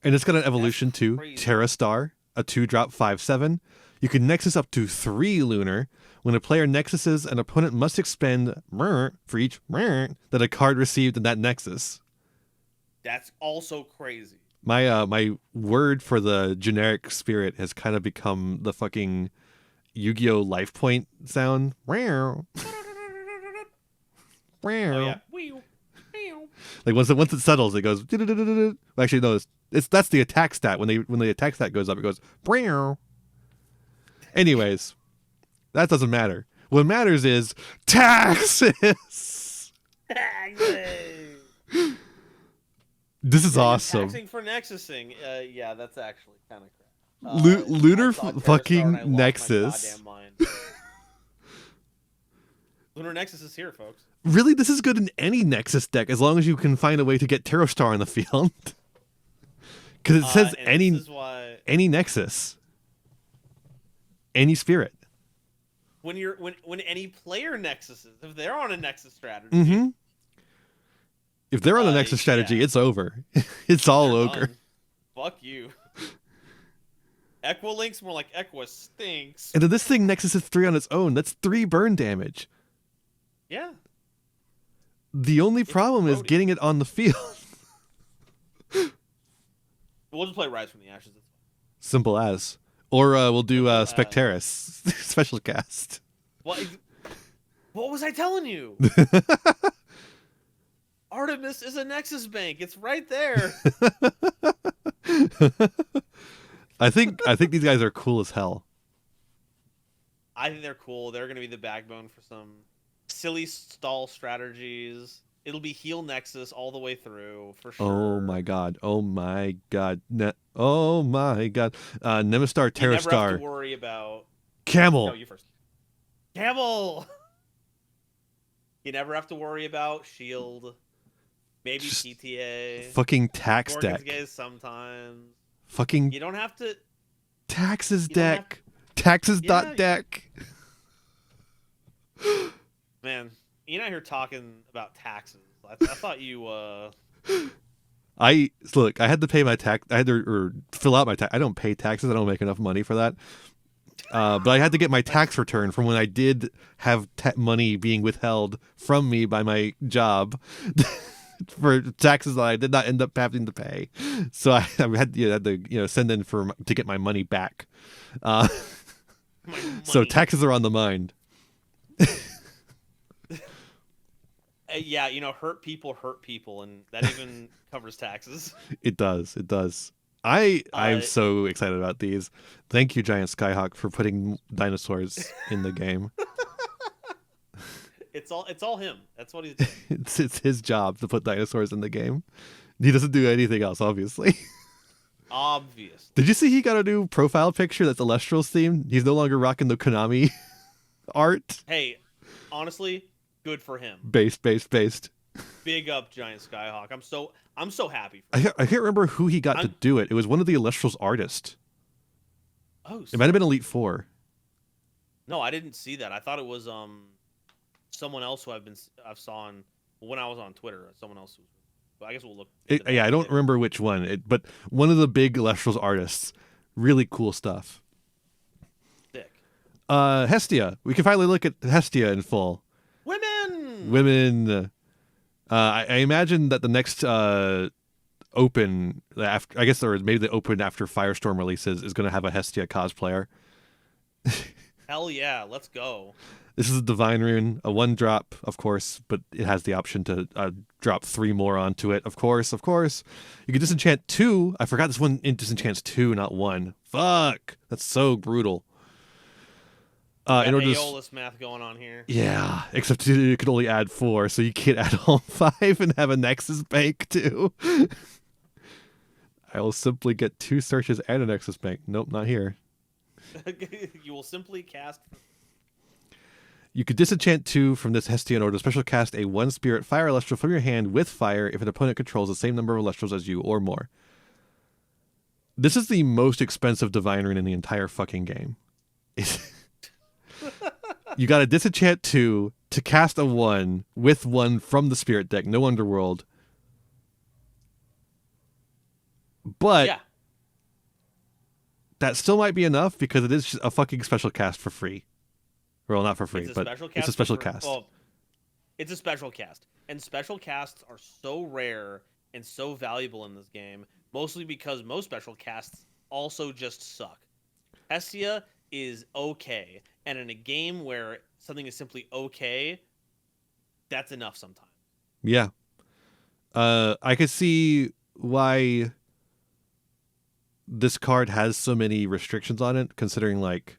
And it's got an evolution too. Terra Star, a 2-drop 5/7. You can Nexus up to 3 lunar. When a player Nexuses, an opponent must expend for each that a card received in that Nexus. That's also crazy. My word for the generic spirit has kind of become the fucking Yu-Gi-Oh! Life point sound. Oh, yeah. Like once it settles, it goes. Actually, no, that's the attack stat. When the attack stat goes up, it goes. Anyways, that doesn't matter. What matters is taxes. This is awesome. Taxing for Nexusing. Yeah, that's actually kind of crap. Lunar fucking Nexus. Lunar Nexus is here, folks. Really, this is good in any Nexus deck as long as you can find a way to get Terror Star on the field. Because it says any Nexus, any spirit. When any player Nexuses, if they're on a Nexus strategy, if they're on a Nexus strategy, it's over. It's all ogre. Fuck you. Equilink's more like Equa stinks. And then this thing Nexus is 3 on its own. That's 3 burn damage. Yeah. The only problem is getting it on the field. We'll just play Rise from the Ashes. Simple as. Or we'll do Spectaris special cast. What was I telling you? Artemis is a Nexus bank. It's right there. I think these guys are cool as hell. I think they're cool. They're going to be the backbone for some silly stall strategies. It'll be heal Nexus all the way through for sure. Oh my god. Oh my god. Oh my god. Nemastar, Terra Star. You never have to worry about Camel. No, you first. Camel. You never have to worry about shield. Maybe just PTA. Fucking tax deck. Sometimes. Fucking. You don't have to. Taxes deck. Taxes.deck. Man, you're not here talking about taxes. I thought you. Look. I had to pay my tax. I had to fill out my tax. I don't pay taxes. I don't make enough money for that. But I had to get my tax return from when I did have money being withheld from me by my job. For taxes that I did not end up having to pay, so I had to send in to get my money back. So taxes are on the mind. Yeah, hurt people, and that even covers taxes. It does. I'm so excited about these. Thank you, Giant Skyhawk, for putting dinosaurs in the game. It's all him. That's what he's doing. It's his job to put dinosaurs in the game. He doesn't do anything else, obviously. Obvious. Did you see he got a new profile picture that's Elestrals themed? He's no longer rocking the Konami art. Hey, honestly, good for him. Based. Big up, Giant Skyhawk. I'm so happy. I can't remember who he got to do it. It was one of the Elestrals artists. Oh, it might have been Elite Four. No, I didn't see that. I thought it was someone else who I've saw when I was on Twitter. Someone else. But I guess we'll look. I don't remember which one, but one of the big Elestrals artists. Really cool stuff. Sick. Hestia. We can finally look at Hestia in full. Women. I imagine that the next open after, I guess, or maybe the open after Firestorm releases is going to have a Hestia cosplayer. Hell yeah, let's go. This is a Divine Rune, a 1-drop, of course, but it has the option to drop 3 more onto it, of course. You can disenchant 2. I forgot this one disenchants 2, not 1. Fuck! That's so brutal. In order Aeolus math going on here. Yeah, except you can only add 4, so you can't add all 5 and have a Nexus Bank, too. I will simply get 2 searches and a Nexus Bank. Nope, not here. You will simply cast... You could disenchant 2 from this Hestian order, special cast a 1-spirit fire Elestral from your hand with fire if an opponent controls the same number of Elestrals as you or more. This is the most expensive Divine Rune in the entire fucking game. You got to disenchant 2 to cast a 1 with 1 from the Spirit deck, no Underworld. But yeah, that still might be enough because it is a fucking special cast for free. Well, not for free, but it's a special cast. Well, it's a special cast. And special casts are so rare and so valuable in this game, mostly because most special casts also just suck. Hestia is okay. And in a game where something is simply okay, that's enough sometimes. Yeah. I could see why this card has so many restrictions on it, considering, like,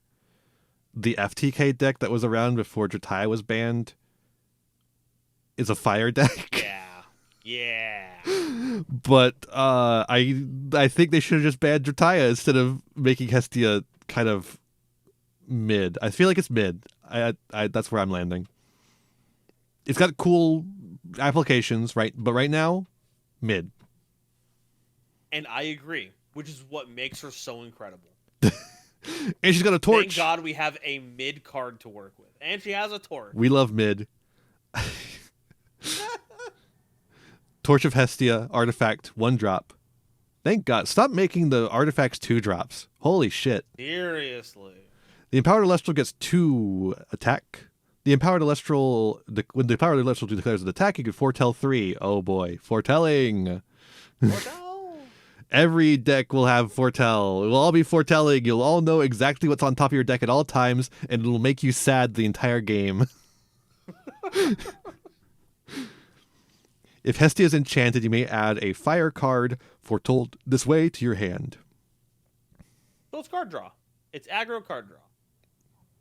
the FTK deck that was around before Drataya was banned is a fire deck. Yeah. But I think they should have just banned Drataya instead of making Hestia kind of mid. I feel like it's mid. I that's where I'm landing. It's got cool applications, right? But right now, mid. And I agree, which is what makes her so incredible. And she's got a torch. Thank God we have a mid card to work with. And she has a torch. We love mid. Torch of Hestia, artifact, 1-drop. Thank God. Stop making the artifacts 2-drops. Holy shit. Seriously. The Empowered Elestral gets 2 attack. The Empowered Elestral, when the Empowered Elestral declares an attack, you can foretell 3. Oh boy. Foretelling. Foretell. Every deck will have foretell. It will all be foretelling. You'll all know exactly what's on top of your deck at all times, and it'll make you sad the entire game. If Hestia is enchanted, you may add a fire card foretold this way to your hand. So it's card draw. It's aggro card draw.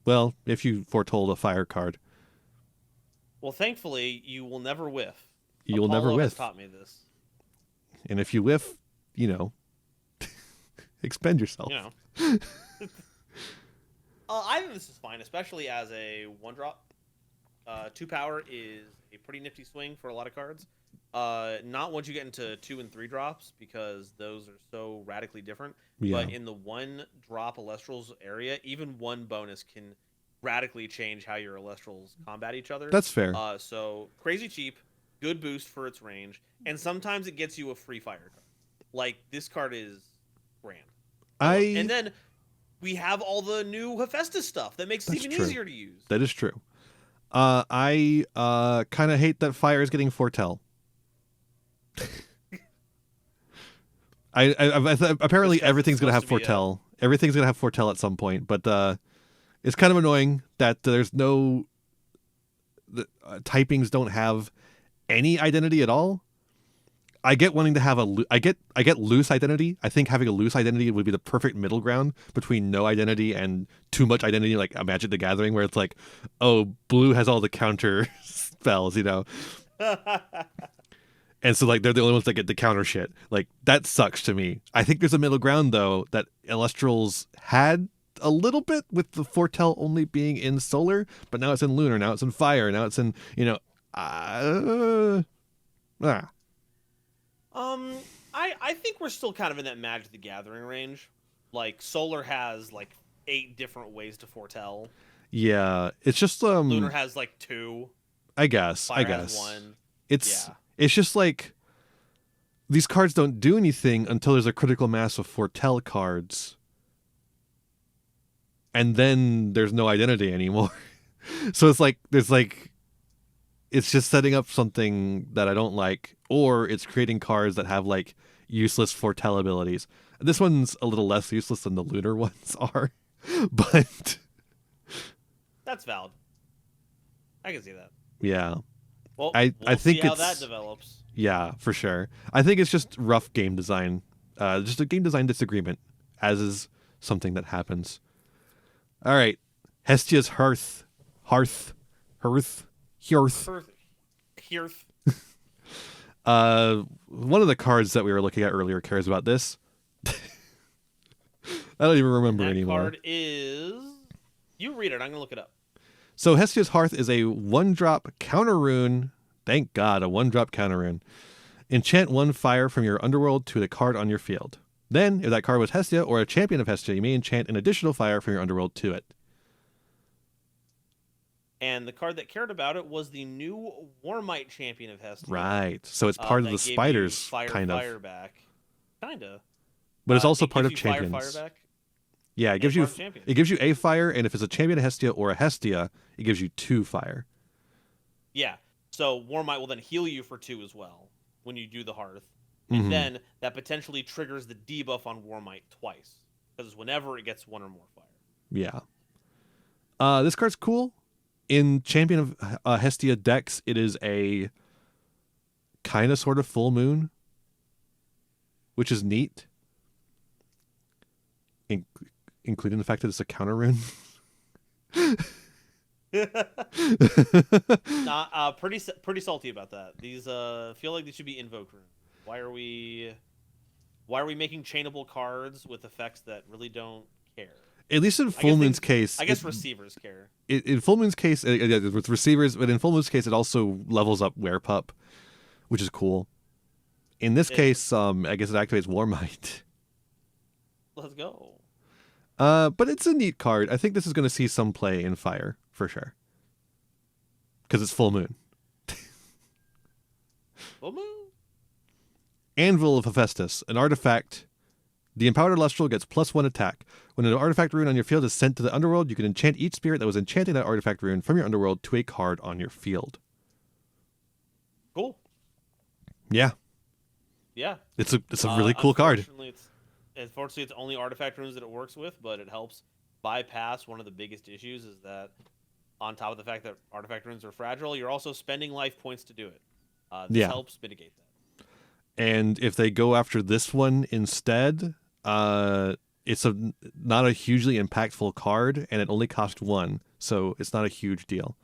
Well, if you foretold a fire card. Well, thankfully, you will never whiff. You will never whiff. Has taught me this. And if you whiff, you know, expend yourself. You know. I think this is fine, especially as a 1-drop. 2 power is a pretty nifty swing for a lot of cards. Not once you get into 2 and 3 drops, because those are so radically different. Yeah. But in the 1-drop Elestrals area, even 1 bonus can radically change how your Elestrals combat each other. That's fair. So crazy cheap, good boost for its range, and sometimes it gets you a free fire card. Like, this card is grand. And then we have all the new Hestus stuff that makes it even easier to use. That is true. I kind of hate that fire is getting foretell. Apparently everything's gonna have foretell. Everything's gonna have foretell at some point, but it's kind of annoying that there's no typings don't have any identity at all. I get wanting to have I get loose identity. I think having a loose identity would be the perfect middle ground between no identity and too much identity, like a Magic the Gathering, where it's like, oh, blue has all the counter spells, you know. And so, like, they're the only ones that get the counter shit. Like, that sucks to me. I think there's a middle ground, though, that Elestrals had a little bit with the foretell only being in solar, but now it's in lunar, now it's in fire, now it's in, you know, I think we're still kind of in that Magic the Gathering range. Like, solar has like 8 different ways to foretell. Yeah, it's just lunar has like 2. I guess. Fire has 1. It's just like these cards don't do anything until there's a critical mass of foretell cards. And then there's no identity anymore. So it's like it's just setting up something that I don't like, or it's creating cards that have like useless foretell abilities. This one's a little less useless than the lunar ones are, but That's valid. I can see that. Yeah. Well, I think see how that develops. Yeah, for sure. I think it's just rough game design. Just a game design disagreement, as is something that happens. All right. Hestia's Hearth. One of the cards that we were looking at earlier cares about this. I don't even remember anymore. That card is... You read it. I'm going to look it up. So Hestia's Hearth is a 1-drop counter rune. Thank God, a 1-drop counter rune. Enchant 1 fire from your underworld to the card on your field. Then, if that card was Hestia or a champion of Hestia, you may enchant an additional fire from your underworld to it. And the card that cared about it was the new Warmite champion of Hestia. Right. So it's part of the spiders, kind of. Fire back. Kind of. But it's also part of champions. Fire back. Yeah, it gives you a fire, and if it's a champion of Hestia or a Hestia, it gives you 2 fire. Yeah. So Warmite will then heal you for 2 as well when you do the Hearth. And then that potentially triggers the debuff on Warmite twice. Because whenever it gets 1 or more fire. Yeah. This card's cool. In Champion of Hestia decks, it is a kind of sort of full moon, which is neat. Including the fact that it's a counter rune. Pretty salty about that. These feel like they should be invoke runes. Why are we making chainable cards with effects that really don't care? At least in Full Moon's case, I guess receivers care. In Full Moon's case, with receivers, but in Full Moon's case, it also levels up Werepup, which is cool. In this case, I guess it activates Warmite. Let's go. But it's a neat card. I think this is going to see some play in Fire, for sure. Because it's Full Moon. Full Moon? Anvil of Hestus, an artifact. The Empowered Elestral gets +1 attack. When an artifact rune on your field is sent to the underworld, you can enchant each spirit that was enchanting that artifact rune from your underworld to a card on your field. Cool. Yeah. Yeah. It's a really cool card. Unfortunately, it's only artifact runes that it works with, but it helps bypass one of the biggest issues is that on top of the fact that artifact runes are fragile, you're also spending life points to do it. This helps mitigate that. And if they go after this one instead, it's not a hugely impactful card, and it only costs 1, so it's not a huge deal.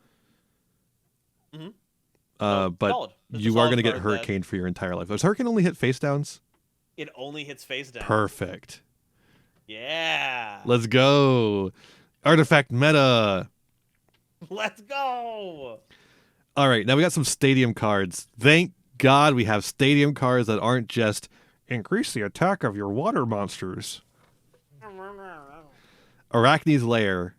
But you are going to get Hurricaned for your entire life. Does Hurricane only hit face downs? It only hits face down. Perfect. Yeah. Let's go. Artifact meta. Let's go. All right, now we got some stadium cards. Thank God we have stadium cards that aren't just increase the attack of your water monsters. Arachne's Lair.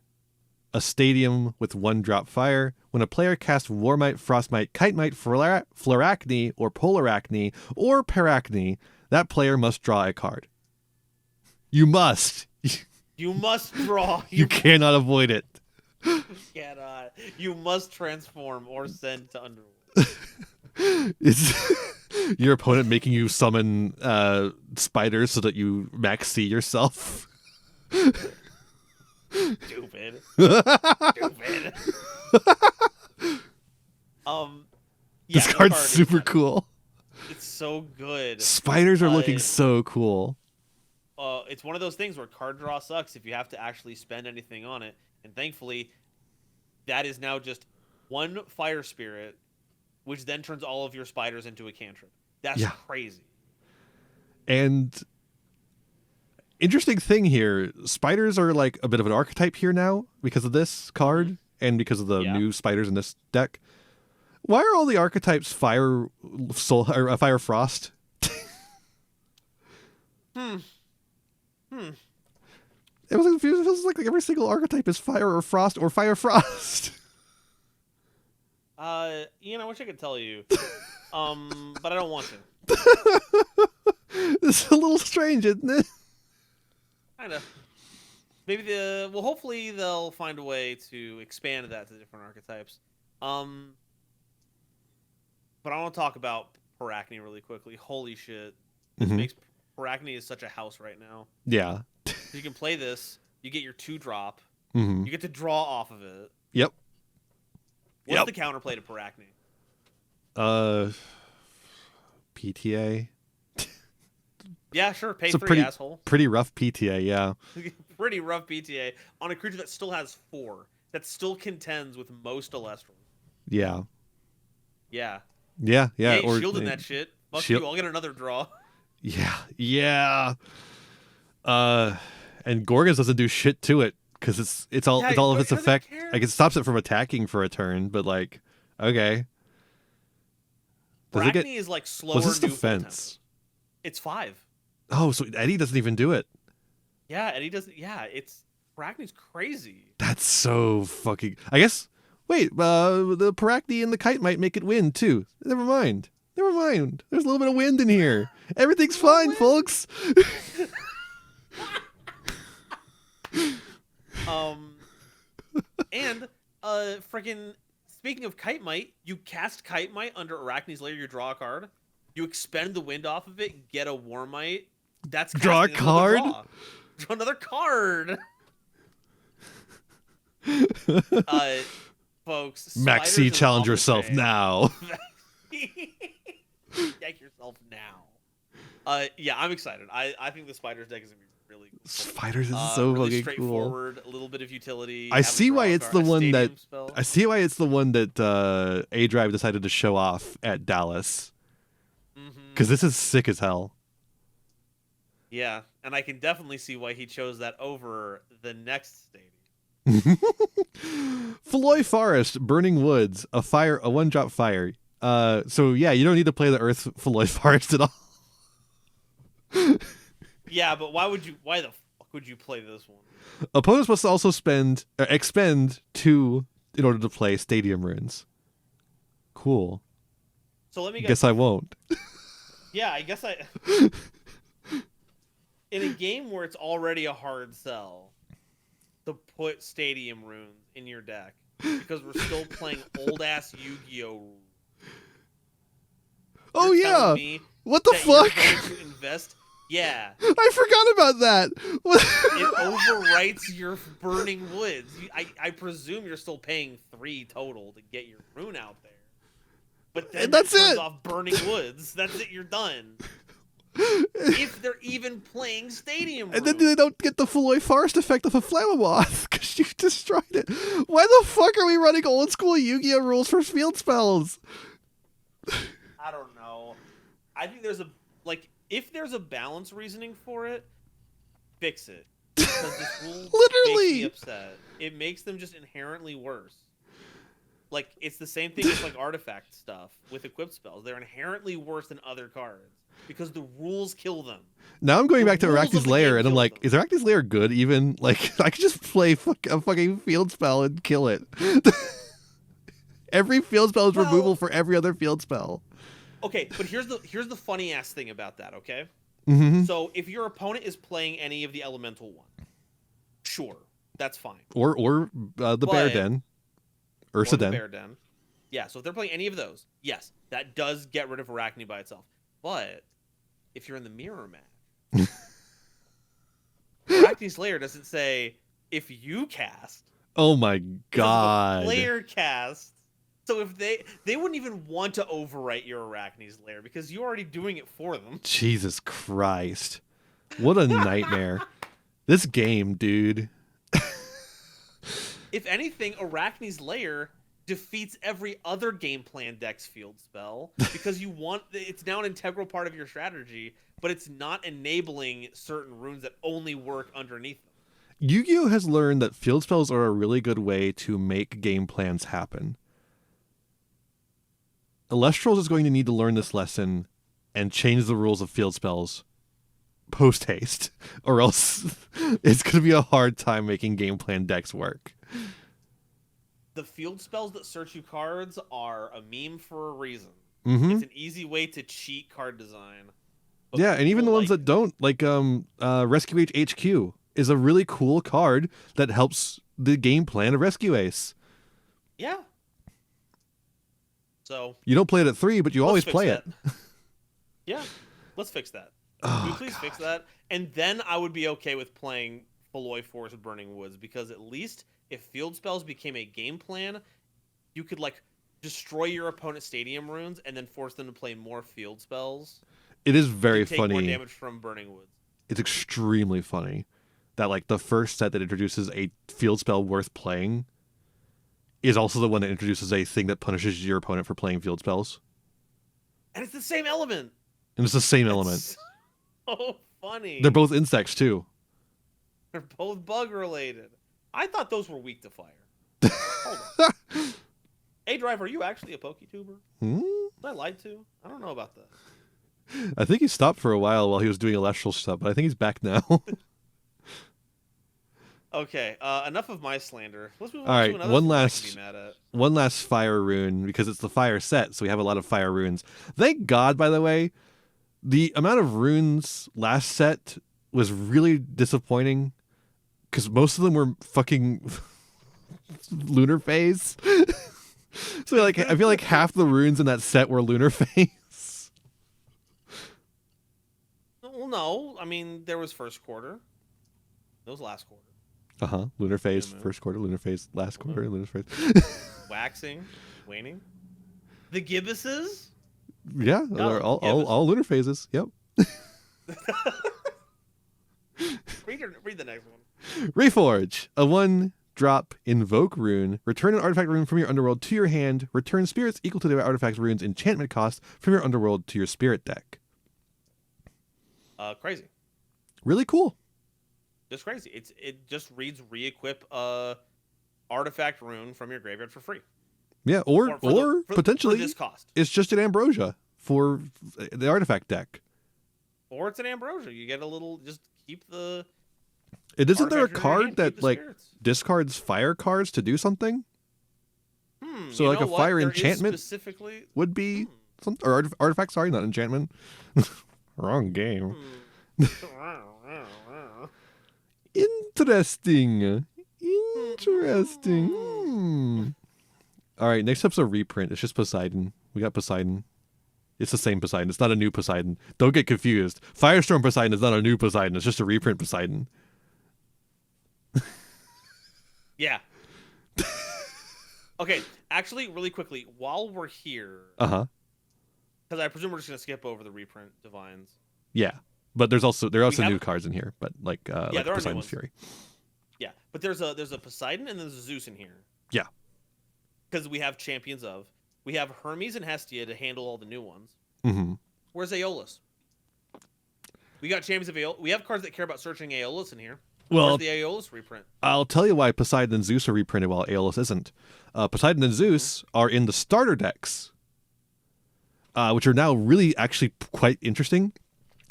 A stadium with 1-drop fire. When a player casts Warmite, Frostmite, Kitemite, Floracne, or Polaracne, or Paracne, that player must draw a card. You must. You must draw. You cannot avoid it. You cannot. You must transform or send to Underworld. It's your opponent making you summon spiders so that you max C yourself. Stupid. Stupid. This card's super cool. It's so good. Spiders are looking so cool. It's one of those things where card draw sucks if you have to actually spend anything on it. And thankfully, that is now just 1 fire spirit, which then turns all of your spiders into a cantrip. That's crazy. And interesting thing here, spiders are like a bit of an archetype here now because of this card and because of the new spiders in this deck. Why are all the archetypes fire frost? It feels like every single archetype is fire or frost or fire frost. Ian, I wish I could tell you, but I don't want to. It's a little strange, isn't it? Kind of. Maybe hopefully they'll find a way to expand that to different archetypes. But I want to talk about Paracne really quickly. Holy shit. This makes Paracne is such a house right now. Yeah. You can play this, you get your 2-drop, you get to draw off of it. Yep. What's the counterplay to Paracne? PTA. Yeah, sure. Pay it's 3, asshole. Pretty rough PTA, yeah. Pretty rough PTA on a creature that still has 4. That still contends with most Elestrals. Yeah. Yeah. Yeah. Yeah, or shielding that shit. Fuck you, I'll get another draw. Yeah. And Gorgons doesn't do shit to it because it's all of its effect. Like it stops it from attacking for a turn, but like, okay. Paracne is like slower. What's its defense? It's 5. Oh, so Eddie doesn't even do it. Yeah, Eddie doesn't. Yeah, Paracne's crazy. That's so fucking. I guess. Wait, the Paracne and the kite might make it wind too. Never mind. There's a little bit of wind in here. Everything's fine, folks. And freaking speaking of Kite Might, you cast Kite Might under Arachne's Lair, you draw a card. You expend the wind off of it, get a Warmite. That's draw a card. Draw another card. Folks, Maxi, challenge yourself now. Deck yourself now. Yeah, I'm excited. I think the Spiders deck is gonna be really cool. Spiders is so really fucking straightforward, cool. A little bit of utility. I see why it's the one that A-Drive decided to show off at Dallas. Because this is sick as hell. Yeah, and I can definitely see why he chose that over the next stadium. Feloy Forest, Burning Woods, a 1-drop fire. So yeah, you don't need to play the Earth Feloy Forest at all. Yeah, but why the fuck would you play this one? Opponents must also expend 2 in order to play Stadium Runes. Cool. So let me guess I won't. Yeah, I guess I. In a game where it's already a hard sell to put Stadium Runes in your deck because we're still playing old ass Yu-Gi-Oh. Oh yeah. What the fuck? To invest. Yeah. I forgot about that. It overwrites your Burning Woods. I presume you're still paying 3 total to get your rune out there. But then that's it turns it. off Burning Woods. That's it. You're done. If they're even playing Stadium Runes. And then they don't get the Feloy Forest effect of a Flammoth because you destroyed it. Why the fuck are we running old school Yu-Gi-Oh rules for field spells? I don't know. I think if there's a balance reasoning for it, fix it. Because this rule literally makes me upset. It makes them just inherently worse. Like, it's the same thing with like artifact stuff with equipped spells. They're inherently worse than other cards because the rules kill them. Now I'm going back to Arachne's Lair and I'm like, is Arachne's Lair good even? Like, I could just play a fucking field spell and kill it. Every field spell is removal for every other field spell. Okay, but here's the funny ass thing about that, okay? Mm-hmm. So if your opponent is playing any of the elemental one, sure, that's fine. Or the Bear Den. Ursa Den. Bear Den. Yeah, so if they're playing any of those, yes, that does get rid of Arachne by itself. But if you're in the mirror match, Arachne's Lair doesn't say if you cast. Oh my god. Player cast. So if they wouldn't even want to overwrite your Arachne's Lair because you're already doing it for them. Jesus Christ. What a nightmare. This game, dude. If anything, Arachne's Lair defeats every other game plan deck's field spell because it's now an integral part of your strategy, but it's not enabling certain runes that only work underneath them. Yu-Gi-Oh has learned that field spells are a really good way to make game plans happen. Elestrals is going to need to learn this lesson and change the rules of field spells post-haste, or else it's going to be a hard time making game plan decks work. The field spells that search you cards are a meme for a reason. Mm-hmm. It's an easy way to cheat card design. Yeah, and even the ones that don't, like Rescue H HQ is a really cool card that helps the game plan of Rescue Ace. Yeah. So you don't play it at 3, but you always play it. Yeah, let's fix that. Oh, Can we please fix that? And then I would be okay with playing Beloy Forest Burning Woods, because at least if field spells became a game plan, you could like destroy your opponent's stadium runes and then force them to play more field spells. It is very take funny. More damage from Burning Woods. It's extremely funny that like the first set that introduces a field spell worth playing is also the one that introduces a thing that punishes your opponent for playing field spells. And it's the same element. And it's the same element. So funny. They're both insects too. They're both bug related. I thought those were weak to fire. Hold on. Hey, Driver, are you actually a PokeTuber? Did I lie to? I don't know about that. I think he stopped for a while he was doing Elestral stuff, but I think he's back now. Okay, enough of my slander. Let's move on All to right, another one last fire rune, because it's the fire set, so we have a lot of fire runes. Thank God, by the way, the amount of runes last set was really disappointing, because most of them were fucking lunar phase. So like, I feel like half the runes in that set were lunar phase. Well, no, I mean there was first quarter. There was last quarter. Lunar phase, first quarter, lunar phase, last quarter, lunar phase. Waxing, waning. The gibbuses? Yeah, all lunar phases. Yep. Read the next one. Reforge, a 1-drop invoke rune. Return an artifact rune from your underworld to your hand. Return spirits equal to the artifact rune's enchantment cost from your underworld to your spirit deck. Crazy. Really cool. Just crazy. It just reads re-equip artifact rune from your graveyard for free. Yeah, or potentially for this cost. It's just an ambrosia for the artifact deck. Or it's an ambrosia. You get a little. Just keep the. Isn't there a card that like discards fire cards to do something? So like a fire enchantment specifically would be some or artifact. Sorry, not enchantment. Wrong game. Interesting. All right, next up's a reprint. It's just Poseidon. We got Poseidon. It's the same Poseidon. It's not a new Poseidon. Don't get confused. Firestorm Poseidon is not a new Poseidon. It's just a reprint Poseidon. Yeah. Okay, actually, really quickly, while we're here, because I presume we're just gonna skip over the reprint divines. Yeah, but there are also new cards in here, but like Poseidon's Fury. Yeah, but there's a Poseidon and there's a Zeus in here. Yeah, because we have champions of. We have Hermes and Hestia to handle all the new ones. Mm-hmm. Where's Aeolus? We got champions of Aeolus. We have cards that care about searching Aeolus in here. Well, where's the Aeolus reprint? I'll tell you why Poseidon and Zeus are reprinted while Aeolus isn't. Poseidon and Zeus are in the starter decks, which are now really actually quite interesting.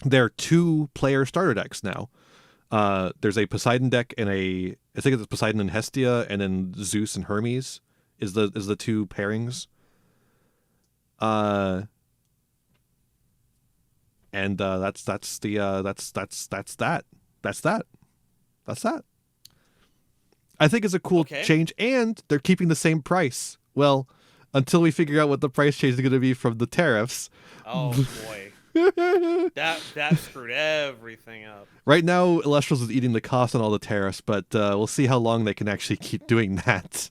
They're 2-player starter decks now. There's a Poseidon deck and I think it's Poseidon and Hestia, and then Zeus and Hermes is the 2 pairings. And that's that. I think it's a cool change, and they're keeping the same price. Well, until we figure out what the price change is going to be from the tariffs. Oh boy. that screwed everything up. Right now, Elestrals is eating the cost on all the tariffs, but we'll see how long they can actually keep doing that.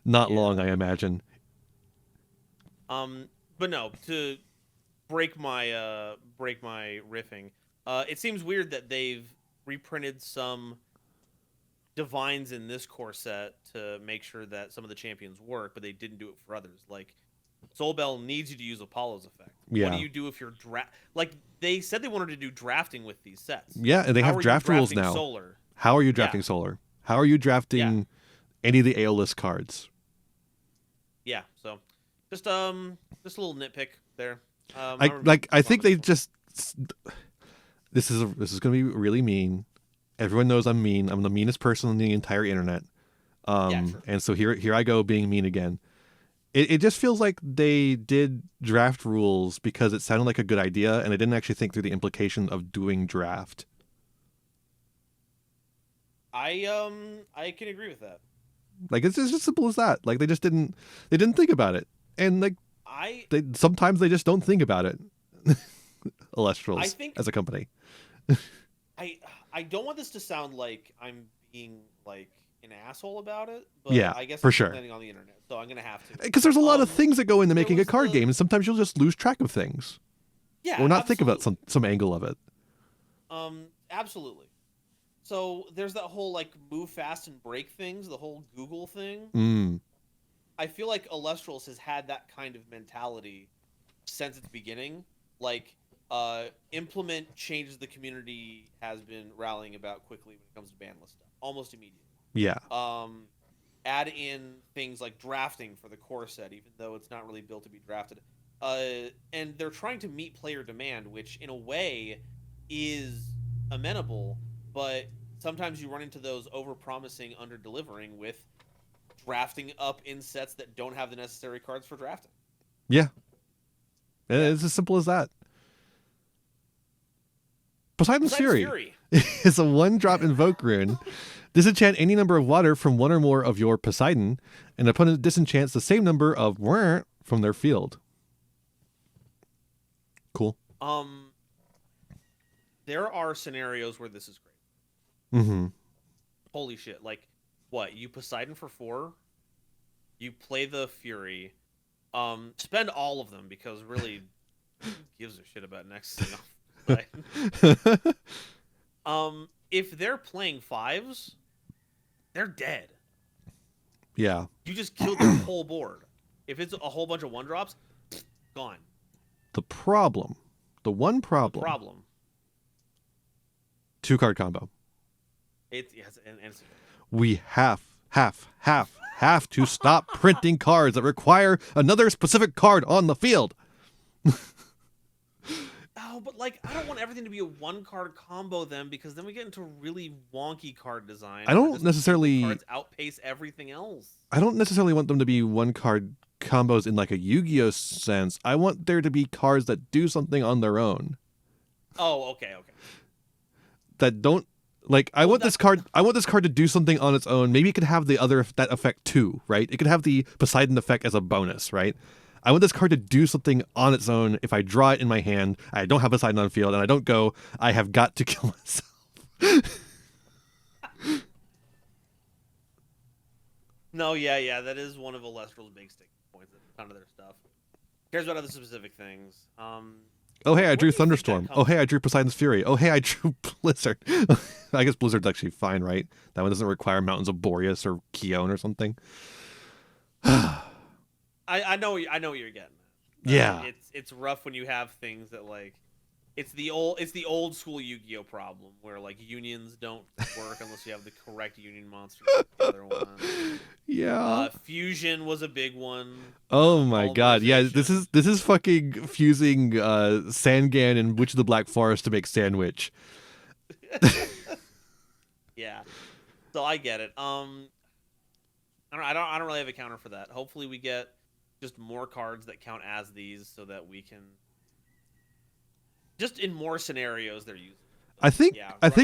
Not long, I imagine. But no, to break my riffing, it seems weird that they've reprinted some divines in this core set to make sure that some of the champions work, but they didn't do it for others. Like Soul Bell needs you to use Apollo's effect. Yeah. What do you do if you're like they said they wanted to do drafting with these sets? Yeah, and they have draft rules now. Solar? How are you drafting Solar? How are you drafting any of the Aeolus cards? Yeah, so just a little nitpick there. I think they just this is going to be really mean. Everyone knows I'm mean. I'm the meanest person on the entire internet. Sure. And so here I go being mean again. It just feels like they did draft rules because it sounded like a good idea, and they didn't actually think through the implication of doing draft. I can agree with that. Like it's just as simple as that. Like they didn't think about it, and like sometimes they just don't think about it. Elestrals as a company. I don't want this to sound like I'm being like an asshole about it, but Yeah, I guess for I'm sure. landing on the internet, so I'm gonna have to. Because there's a lot of things that go into making a card game, and sometimes you'll just lose track of things. Yeah, or not think about some angle of it. Absolutely. So there's that whole like move fast and break things, the whole Google thing. I feel like Elestrals has had that kind of mentality since its beginning. Like, implement changes the community has been rallying about quickly when it comes to banless stuff, almost immediately. Yeah. Add in things like drafting for the core set, even though it's not really built to be drafted. And they're trying to meet player demand, which in a way is amenable, but sometimes you run into those over-promising, under-delivering with drafting up in sets that don't have the necessary cards for drafting. Yeah. It's as simple as that. Poseidon's Fury is a 1-drop invoke rune. Disenchant any number of water from one or more of your Poseidon, and opponent disenchants the same number of from their field. Cool. There are scenarios where this is great. Holy shit. Like, what? You Poseidon for 4? You play the Fury. Spend all of them, because really, who gives a shit about next thing? If they're playing 5s, they're dead. Yeah. You just killed their whole board. If it's a whole bunch of 1-drops, gone. The one problem. 2-card combo. It's we have to stop printing cards that require another specific card on the field. Oh, but like, I don't want everything to be a 1-card combo then, because then we get into really wonky card design. I don't necessarily cards outpace everything else. I don't necessarily want them to be 1-card combos in like a Yu-Gi-Oh sense. I want there to be cards that do something on their own. Oh, okay. That don't like I want this card to do something on its own. Maybe it could have that effect too, right? It could have the Poseidon effect as a bonus, right? I want this card to do something on its own. If I draw it in my hand, I don't have Poseidon on field, and I don't go, I have got to kill myself. No, yeah, that is one of Elestral's big sticking points. None of their stuff cares about other specific things. Oh, hey, I drew Thunderstorm. Oh, hey, I drew Poseidon's Fury. Oh, hey, I drew Blizzard. I guess Blizzard's actually fine, right? That one doesn't require Mountains of Boreas or Keon or something. I know what you're getting at. Yeah. It's rough when you have things that like it's the old school Yu-Gi-Oh problem where like unions don't work unless you have the correct union monster. The other one. Yeah. Fusion was a big one. Oh my god. Yeah, this is fucking fusing Sangan and Witch of the Black Forest to make Sandwich. Yeah. So I get it. I don't really have a counter for that. Hopefully we get just more cards that count as these so that we can just in more scenarios they're using. I think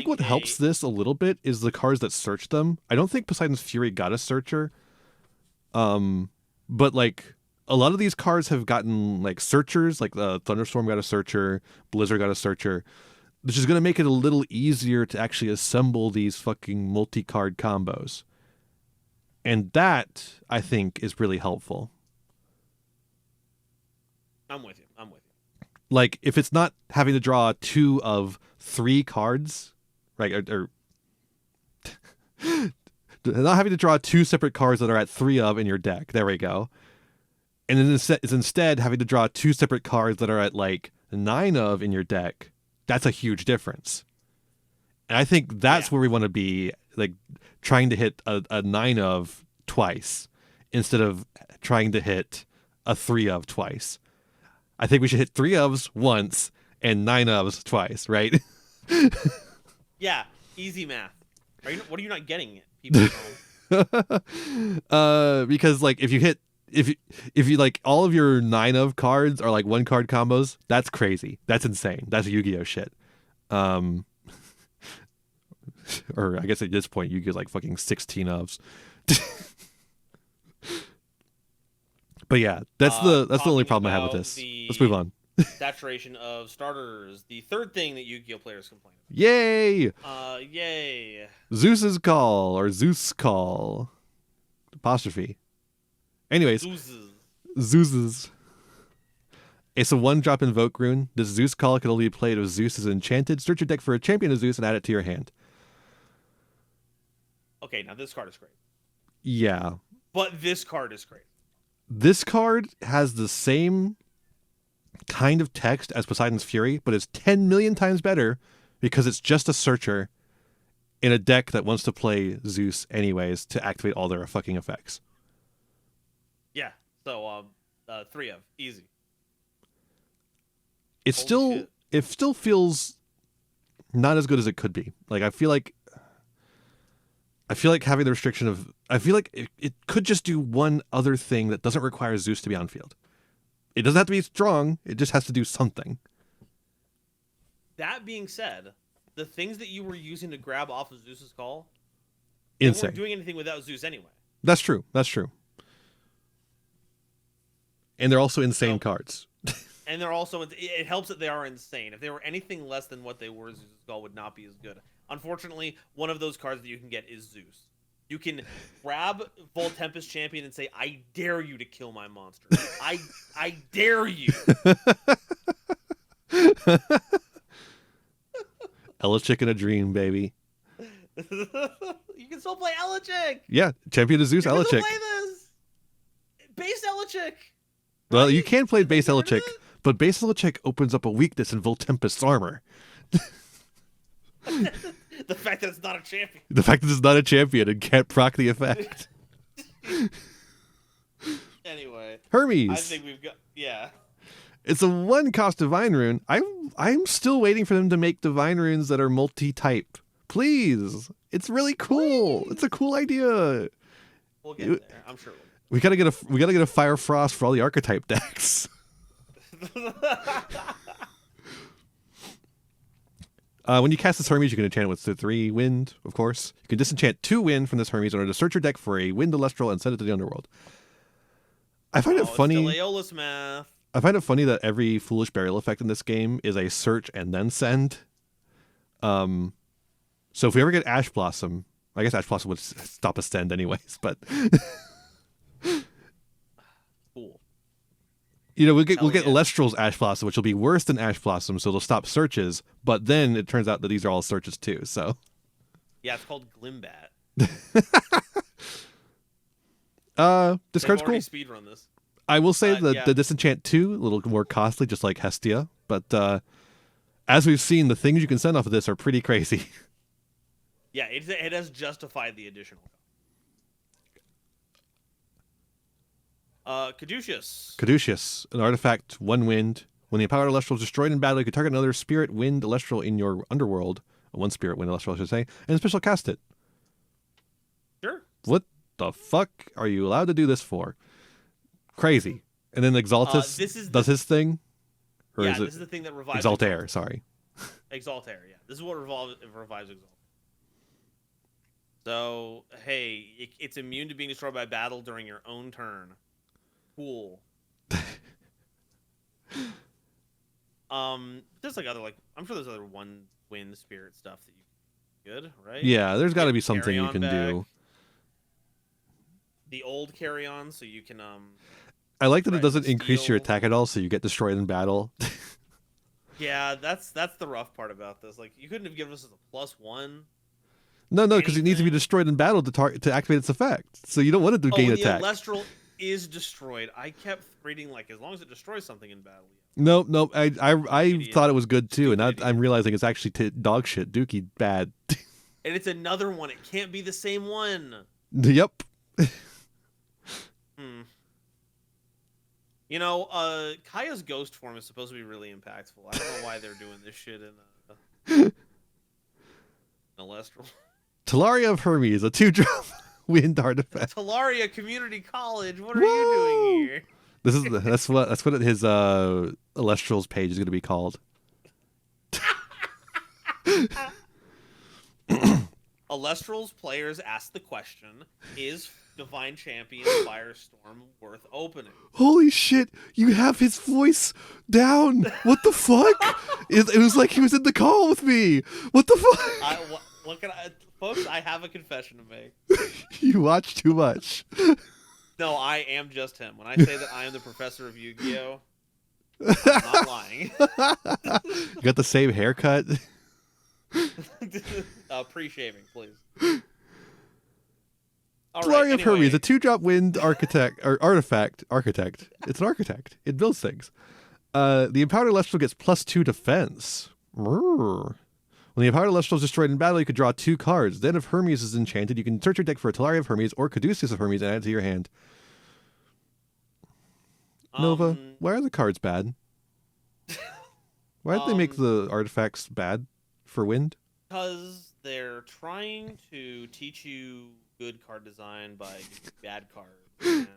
what helps this a little bit is the cards that search them. I don't think Poseidon's Fury got a searcher. But like a lot of these cards have gotten like searchers, like the Thunderstorm got a searcher, Blizzard got a searcher, which is going to make it a little easier to actually assemble these fucking multi-card combos. And that, I think, is really helpful. I'm with you. Like, if it's not having to draw 2 of 3 cards, right? Or not having to draw 2 separate cards that are at 3 of in your deck. There we go. And then it's instead having to draw 2 separate cards that are at like 9 of in your deck. That's a huge difference. And I think that's where we want to be, like trying to hit a 9 of twice instead of trying to hit a 3 of twice. I think we should hit 3 ofs once and 9 ofs twice, right? Yeah, easy math. What are you not getting, people at home? Because like if you like all of your 9 of cards are like 1-card combos, that's crazy. That's insane. That's Yu-Gi-Oh shit. Or I guess at this point you get like fucking 16 ofs. But yeah, that's the only problem I have with this. Let's move on. Saturation of starters. The third thing that Yu-Gi-Oh players complain about. Yay! Yay. Zeus's Call, or Zeus Call. Apostrophe. Anyways. Zeus's. It's a 1-drop Invoke rune. This Zeus Call can only be played if Zeus is enchanted. Search your deck for a champion of Zeus and add it to your hand. Okay, now this card is great. Yeah. But this card is great. This card has the same kind of text as Poseidon's Fury, but it's 10 million times better because it's just a searcher in a deck that wants to play Zeus anyways to activate all their fucking effects. Yeah. So 3 of easy. It still feels not as good as it could be. Like I feel like having the restriction of it could just do one other thing that doesn't require Zeus to be on field. It doesn't have to be strong, it just has to do something. That being said, the things that you were using to grab off of Zeus's Call, insane. They weren't doing anything without Zeus anyway. That's true. And they're also insane cards. And they're also, it helps that they are insane. If they were anything less than what they were, Zeus's Call would not be as good. Unfortunately, one of those cards that you can get is Zeus. You can grab Voltempest Champion and say, I dare you to kill my monster. I dare you. Elechick in a dream, baby. You can still play Elechick. Yeah, Champion of Zeus, you Elechick. Can still play this. Base Elechick. Well, you can play base Elechick, but base Elechick opens up a weakness in Voltempest's armor. The fact that it's not a champion. The fact that it's not a champion and can't proc the effect. Anyway. Hermes. I think we've got, yeah. It's a 1-cost Divine Rune. I'm still waiting for them to make Divine Runes that are multi-type. Please. It's really cool. Please. It's a cool idea. We'll get there. I'm sure we'll. We gotta get a Fire Frost for all the archetype decks. When you cast this Hermes, you can enchant it with 3 wind, of course. You can disenchant 2 wind from this Hermes in order to search your deck for a wind Elestral and send it to the underworld. I find it funny. It's Aeolus math. I find it funny that every Foolish Burial effect in this game is a search and then send. So if we ever get Ash Blossom, I guess Ash Blossom would stop a send anyways, but cool. You know, we'll get Elestrals Ash Blossom, which will be worse than Ash Blossom, so it'll stop searches, but then it turns out that these are all searches too, so. Yeah, it's called Glimbat. This card's cool. Speedrun this. I will say that the Disenchant 2, a little more costly, just like Hestia, but as we've seen, the things you can send off of this are pretty crazy. Yeah, it has justified the additional. Caduceus, an artifact, 1 wind. When the empowered Elestral is destroyed in battle, you can target another spirit wind Elestral in your underworld. 1 spirit wind Elestral, I should say, and special cast it. Sure. What the fuck are you allowed to do this for? Crazy. And then Exaltus does his thing? Or is this is the thing that revives Exaltair, sorry. Exaltair, yeah. This is what revives Exaltair. So, hey, it's immune to being destroyed by battle during your own turn. Cool. There's I'm sure there's other 1 wind spirit stuff that you good, right? Yeah, there's got to be something you can do. The old carry-on, so you can I like that it doesn't increase your attack at all, so you get destroyed in battle. Yeah, that's the rough part about this. Like, you couldn't have given us a +1. No, because it needs to be destroyed in battle to activate its effect. So you don't want it to gain attack. The Elestral is destroyed. I kept reading as long as it destroys something in battle. Nope. I thought it was good too, and now I'm realizing it's actually dog shit, dookie bad. And it's another one. It can't be the same one. Yep. You know, Kaya's ghost form is supposed to be really impactful. I don't know why they're doing this shit in Elestral. Talaria of Hermes, a 2-drop wind artifact. Talaria Community College. What are you doing here? That's what his Elestrals page is going to be called. Elestrals players ask the question, is Divine Champion Firestorm worth opening? Holy shit, you have his voice down. What the fuck? It was like he was in the call with me. What the fuck? Folks, I have a confession to make. You watch too much. No, I am just him. When I say that I am the professor of Yu-Gi-Oh, I'm not lying. You got the same haircut? Pre-shaving, please. Flurry of Hermes, a 2-drop wind architect or artifact. It's an architect. It builds things. The empowered Elestral gets +2 defense. When the empowered Elestral is destroyed in battle, you could draw 2 cards. Then if Hermes is enchanted, you can search your deck for a Talaria of Hermes or Caduceus of Hermes and add it to your hand. Nova, why are the cards bad? Why did they make the artifacts bad for wind? Because they're trying to teach you good card design by bad cards. And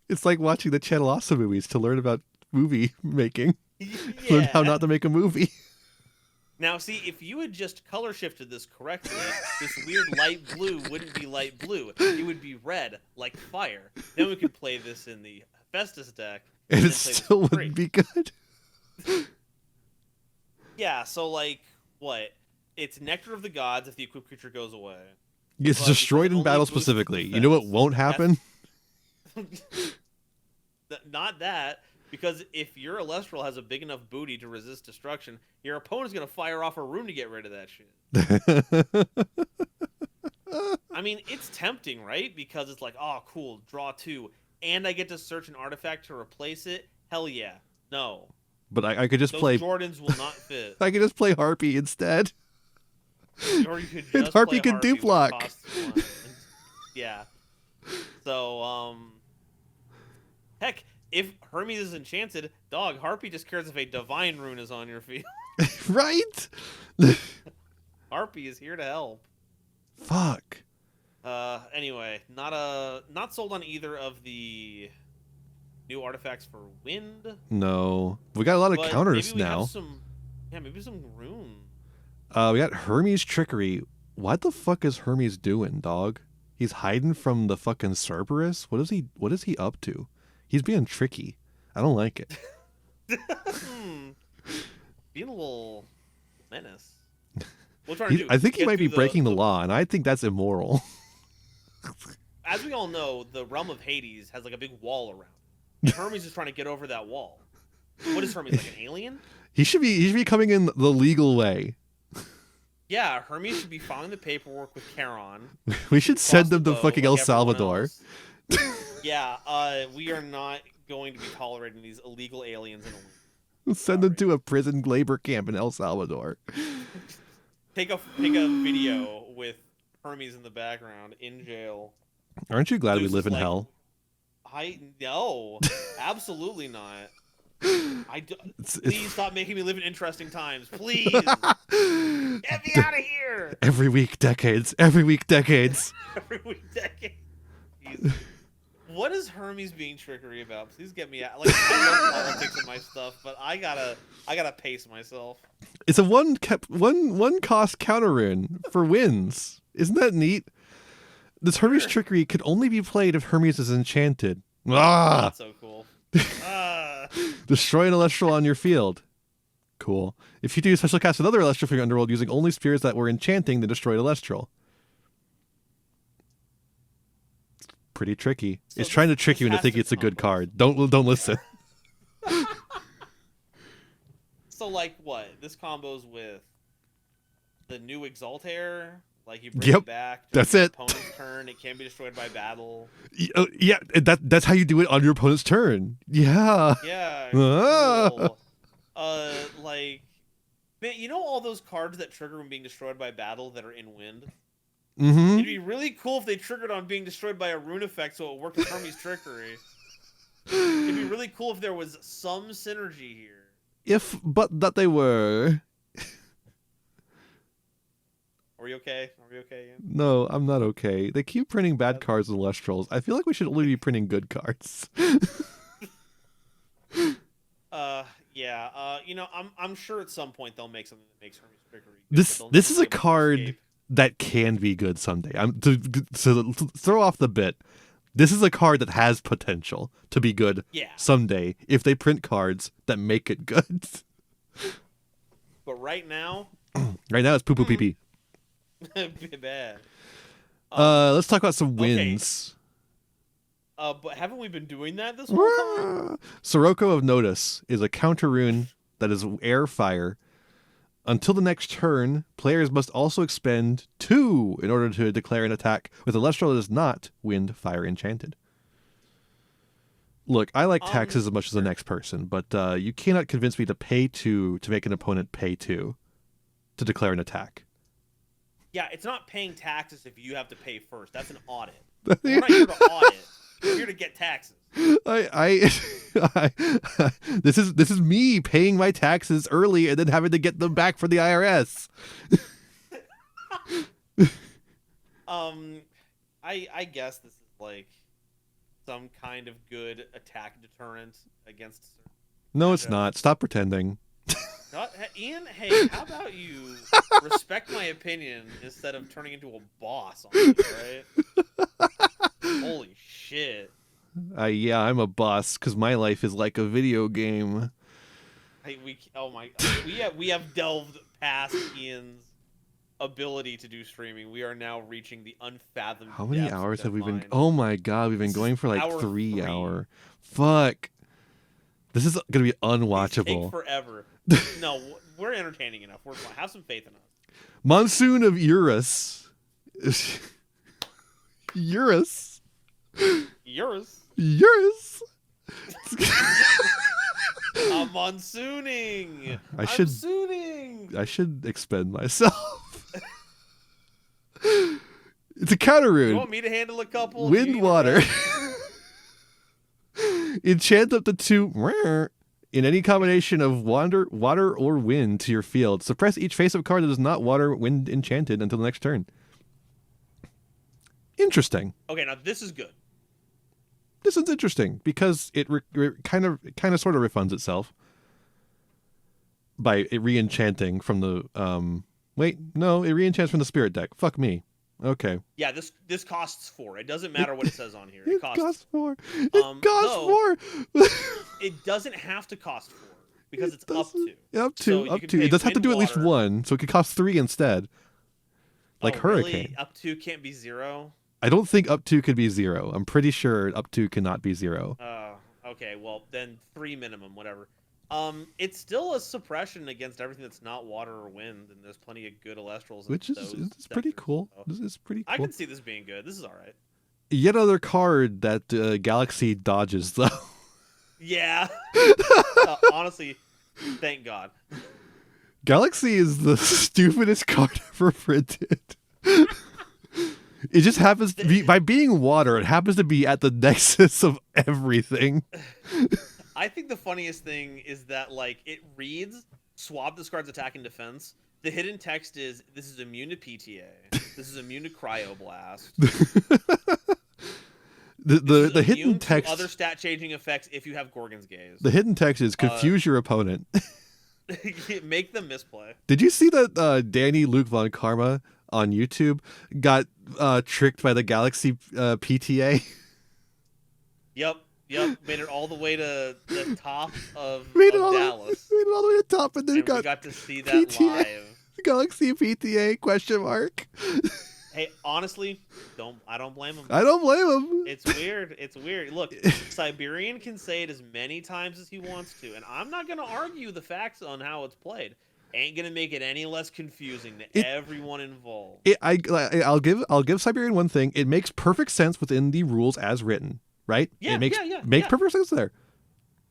it's like watching the Channel Awesome movies to learn about movie making. Yeah. Learn how not to make a movie. Now, see, if you had just color shifted this correctly, this weird light blue wouldn't be light blue. It would be red, like fire. Then we could play this in the Hestus deck. And it still wouldn't be good. Yeah, so like, what? It's Nectar of the Gods if the equipped creature goes away. It's destroyed in battle specifically. You know what won't happen? Not that. Because if your Elestral has a big enough booty to resist destruction, your opponent's going to fire off a rune to get rid of that shit. I mean, it's tempting, right? Because it's like, oh, cool, draw 2, and I get to search an artifact to replace it. Hell yeah. No. But I could just play... Jordans will not fit. I could just play Harpy instead. Or you could just and Harpy can dupe lock. Yeah. So, heck... If Hermes is enchanted, dog, Harpy just cares if a divine rune is on your field. Right? Harpy is here to help. Fuck. Anyway, not sold on either of the new artifacts for wind. No. We got a lot of counters now. Maybe some rune. We got Hermes Trickery. What the fuck is Hermes doing, dog? He's hiding from the fucking Cerberus? What is he up to? He's being tricky. I don't like it. Being a little menace. We'll try to do. I think he might be breaking the law, and I think that's immoral. As we all know, the realm of Hades has like a big wall around. And Hermes is trying to get over that wall. What is Hermes, like an alien? He should be coming in the legal way. Yeah, Hermes should be filing the paperwork with Charon. We should send him to fucking El Salvador. Yeah, we are not going to be tolerating these illegal aliens in a week. Send them to a prison labor camp in El Salvador. Take a video with Hermes in the background in jail. Aren't you glad we live in hell? No, absolutely not. Please stop making me live in interesting times. Please. Get me out of here. Every week, decades. Every week, decades. Every week, decades. Jesus. What is Hermes being trickery about? Please get me out. Like, I love politics and my stuff, but I gotta pace myself. It's a one cost counter rune for wins. Isn't that neat? This Hermes trickery could only be played if Hermes is enchanted. Not so cool. Destroy an Elestral on your field. Cool. If you do special cast another Elestral from your underworld using only spirits that were enchanting the destroyed Elestral. Pretty tricky. So it's trying to trick you into thinking it's a good card. Don't listen. So like what? This combos with the new Exaltair. Like you bring it back. That's it. Opponent's turn. It can be destroyed by battle. Yeah, that's how you do it on your opponent's turn. Yeah. Yeah. Cool. Like, man, you know all those cards that trigger when being destroyed by battle that are in wind? Mm-hmm. It'd be really cool if they triggered on being destroyed by a rune effect, so it worked with Hermes trickery. It'd be really cool if there was some synergy here. But that they were. Are we okay? Ian? No, I'm not okay. They keep printing bad cards in Elestrals. I feel like we should only be printing good cards. Yeah. I'm sure at some point they'll make something that makes Hermes trickery. This is a card. that can be good someday. To throw off the bit. This is a card that has potential to be good someday if they print cards that make it good. But right now it's poo poo pee pee. Bad. Let's talk about some wins. But haven't we been doing that this whole time? Sirocco of Notice is a counter rune that is air fire. Until the next turn, players must also expend 2 in order to declare an attack with a Elestral that is not wind, fire, enchanted. Look, I like taxes as much as the next person, but you cannot convince me to pay 2 to make an opponent pay 2 to declare an attack. Yeah, it's not paying taxes if you have to pay first. That's an audit. We're not here to audit. We're here to get taxes. This is me paying my taxes early and then having to get them back for the IRS. I guess this is like some kind of good attack deterrent against. No, it's not. Stop pretending. Ian, hey, how about you respect my opinion instead of turning into a boss on me, right? Holy shit. Yeah, I'm a boss because my life is like a video game. Hey, we have delved past Ian's ability to do streaming. We are now reaching the unfathomed. How many hours have we been? Oh my god, we've been going for like 3 hours. Fuck. This is gonna be unwatchable. Take forever. No, we're entertaining enough. We're fine. Have some faith in us. Monsoon of Eurus. Eurus. I'm monsooning. I should expend myself. It's a counter rune. You want me to handle a couple? Wind, water. Enchant up to 2 in any combination of water or wind to your field. Suppress each face-up card that is not water, wind, enchanted until the next turn. Interesting. Okay, now this is good. This is interesting because it kind of sort of refunds itself by re-enchanting from the it re-enchants from the spirit deck. Fuck me. Okay. Yeah, this costs 4. It doesn't matter what it says on here. It costs 4. It costs 4. It doesn't have to cost 4 because it's up to. Up to. It does have to do at least 1, so it could cost 3 instead. Like Hurricane. Really? Up to can't be 0? I don't think up to could be 0. I'm pretty sure up to cannot be 0. Oh, okay. Well, then 3 minimum, whatever. It's still a suppression against everything that's not water or wind, and there's plenty of good Elestrals. Which is pretty cool. So this is pretty cool. I can see this being good. This is all right. Yet another card that Galaxy dodges, though. Yeah. Honestly, thank God. Galaxy is the stupidest card ever printed. It just happens to be, by being water, it happens to be at the nexus of everything. I think the funniest thing is that, like, it reads, swap this card's attack and defense. The hidden text is, this is immune to PTA. This is immune to Cryoblast. the hidden text... other stat-changing effects if you have Gorgon's Gaze. The hidden text is, confuse your opponent. Make them misplay. Did you see that Danny Luke Von Karma on YouTube got tricked by the Galaxy PTA? Yep. Made it all the way to the top of Dallas. Made it all the way to the top, and then we got to see that PTA, live. Galaxy PTA ? Hey, honestly, I don't blame him. I don't blame him. It's weird. Look, Siberian can say it as many times as he wants to, and I'm not gonna argue the facts on how it's played. Ain't gonna make it any less confusing to everyone involved. I'll give Siberian one thing. It makes perfect sense within the rules as written, right? Yeah, it makes perfect sense there.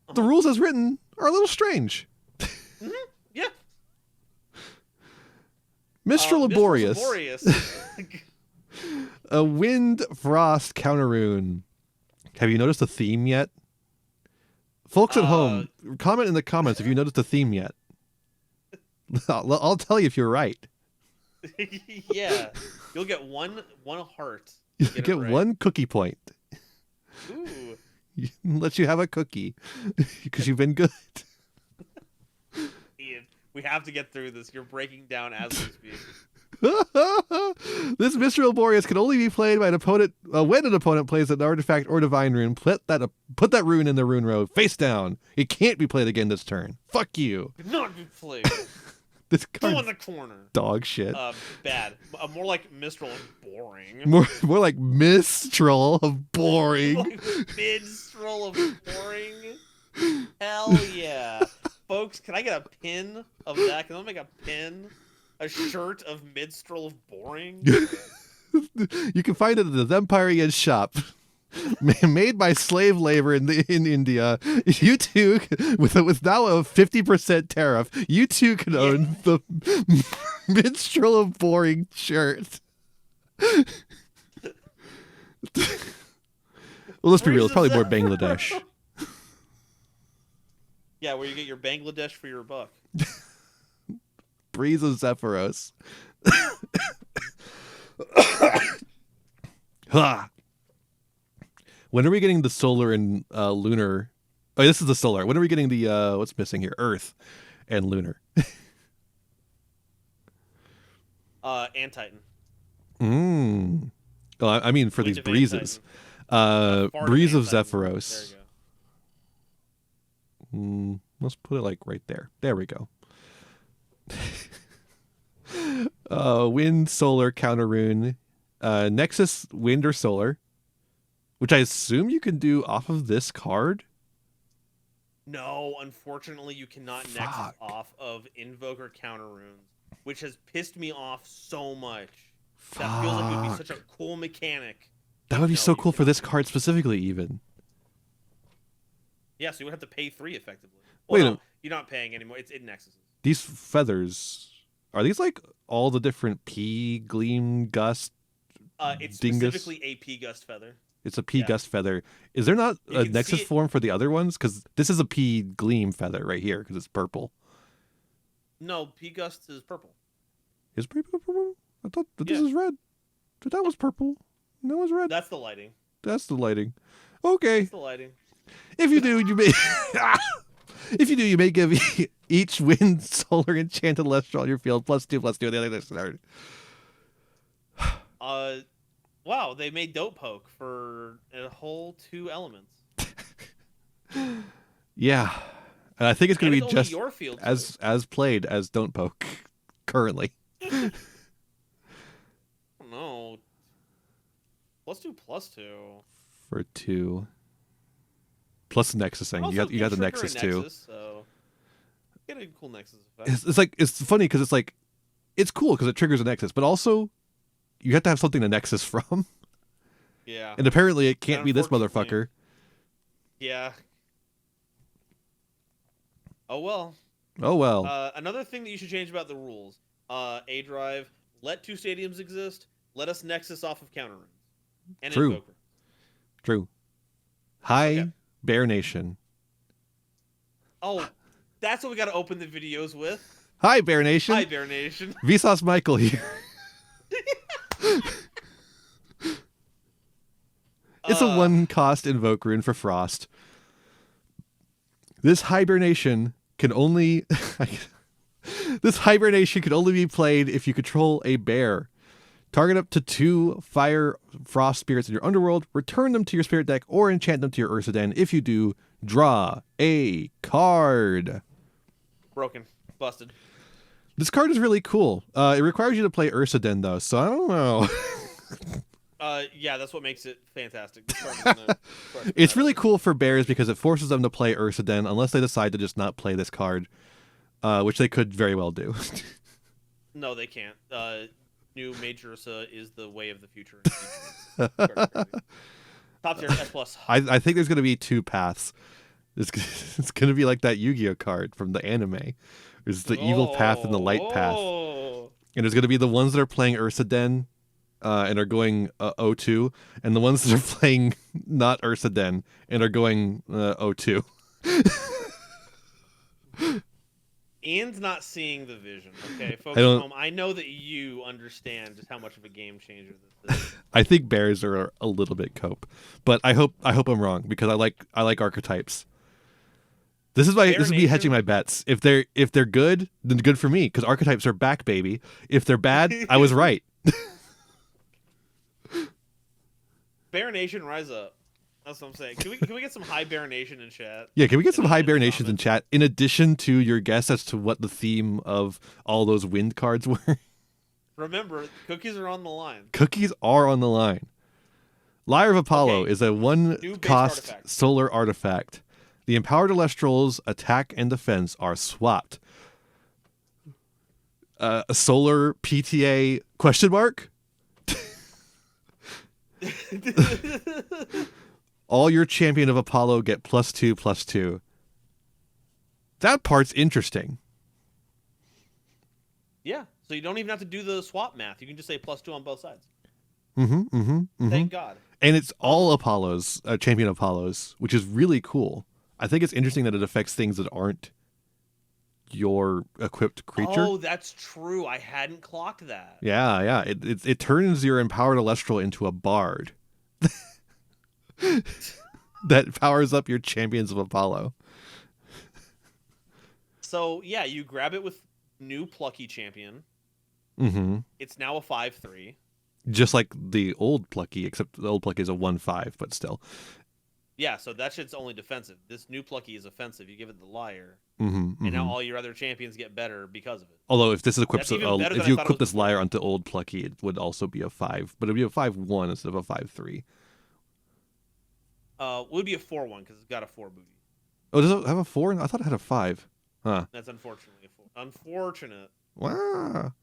Uh-huh. The rules as written are a little strange. Mm-hmm. Yeah. Mistral Laborious. A wind frost counter rune. Have you noticed a theme yet? Folks at home, comment in the comments if you noticed a theme yet. I'll tell you if you're right. Yeah. You'll get one heart. You'll get right. 1 cookie point. Ooh. Let you have a cookie because you've been good. Ian, we have to get through this. You're breaking down as we speak. This Mistral Boreas can only be played by an opponent when an opponent plays an artifact or divine rune. Put that rune in the rune row face down. It can't be played again this turn. Fuck you. Not be played. This Go card in the corner. dog shit. Bad. More like Mistral of boring. More like Mistral of boring. Like Mistral of boring. Hell yeah. Folks, can I get a pin of that? Can I make a pin? A shirt of Minstrel of Boring? You can find it at the Empire shop. Made by slave labor in India. You too, with now a 50% tariff, you too can own the Minstrel of Boring shirt. Well, let's be real, it's probably more Bangladesh. Yeah, where you get your Bangladesh for your buck. Breeze of Zephyros. When are we getting the solar and lunar? Oh, this is the solar. When are we getting the what's missing here? Earth and lunar. And Titan. Oh, I mean for these breezes. Breeze of Zephyros. There you go. Let's put it like right there. There we go. Wind, solar, counter rune, Nexus, wind or solar, which I assume you can do off of this card. No, unfortunately, you cannot Nexus off of Invoker counter runes, which has pissed me off so much. That feels like it would be such a cool mechanic. That would be so cool for this card specifically, even. Yeah, so you would have to pay 3 effectively. Well, no, you're not paying anymore. It's in Nexus. These feathers, are these like all the different P, Gleam, Gust, it's Dingus? Specifically a P Gust feather. It's a P Gust feather. Is there not a Nexus form for the other ones? Because this is a P Gleam feather right here because it's purple. No, P Gust is purple. Is purple? I thought that this is red. That was purple. That was red. That's the lighting. That's the lighting. Okay. That's the lighting. If you do, you may. If you do, you may give each wind, solar, enchanted Elestral on your field +2/+2 on the other next turn. Wow, they made Dope Poke for a whole 2 elements. Yeah, and I think it's going to be just your field as played as Don't Poke currently. No, +2/+2 for 2. Plus Nexusing. You got the Nexus too. So get a cool Nexus effect. It's funny because it's like it's cool because it triggers a Nexus, but also you have to have something to Nexus from. Yeah. And apparently it can't be this motherfucker. Yeah. Oh well. Oh well. Another thing that you should change about the rules. A drive. Let 2 stadiums exist. Let us Nexus off of counter runes. And True. Invoker. True. Hi, Bear Nation. Oh, that's what we got to open the videos with. Hi, Bear Nation. Hi, Bear Nation. Vsauce Michael here. It's a 1-cost invoke rune for Frost. This hibernation can only be played if you control a bear. Target up to 2 fire frost spirits in your underworld, return them to your spirit deck, or enchant them to your Ursa Den. If you do, draw a card. Broken. Busted. This card is really cool. It requires you to play Ursa Den, though, so I don't know. Yeah, that's what makes it fantastic. It's really cool for bears because it forces them to play Ursa Den unless they decide to just not play this card, which they could very well do. No, they can't. New Mage Ursa is the way of the future. Top tier S+. I think there's going to be 2 paths. It's going to be like that Yu-Gi-Oh card from the anime. There's the evil path and the light path. And there's going to be the ones that are playing Ursa Den and are going O2, and the ones that are playing not Ursa Den and are going O2. Ian's not seeing the vision, okay? Folks at home, I know that you understand just how much of a game changer this is. I think bears are a little bit cope, but I hope I'm wrong because I like archetypes. This is me hedging my bets. If they're good, then good for me, because archetypes are back, baby. If they're bad, I was right. Bear Nation, rise up. That's what I'm saying. Can we get some high Bear Nation in chat? Yeah, can we get some high Bear Nations in chat, in addition to your guess as to what the theme of all those wind cards were? Remember, cookies are on the line. Cookies are on the line. Lyre of Apollo is a 1-cost solar artifact. The empowered Elestrals' attack and defense are swapped. A solar PTA question mark? All your champion of Apollo get +2/+2. That part's interesting. Yeah, so you don't even have to do the swap math. You can just say +2 on both sides. Thank God. And it's all Apollos, champion Apollos, which is really cool. I think it's interesting that it affects things that aren't your equipped creature. Oh, that's true. I hadn't clocked that. Yeah. It turns your empowered Elestral into a bard. That powers up your champions of Apollo. So, yeah, you grab it with new Plucky Champion. It's now a 5/3. Just like the old Plucky, except the old Plucky is a 1/5, but still. Yeah, so that shit's only defensive. This new Plucky is offensive. You give it the Lyre, and now all your other champions get better because of it. Although if this is equipped, if you equip this Lyre onto old Plucky, it would also be a 5, but it would be a 5/1 instead of a 5/3. It would be a 4/1 because it's got a 4 booty. Oh, does it have a 4? I thought it had a 5. Huh. That's unfortunately a 4. Unfortunate. Wow.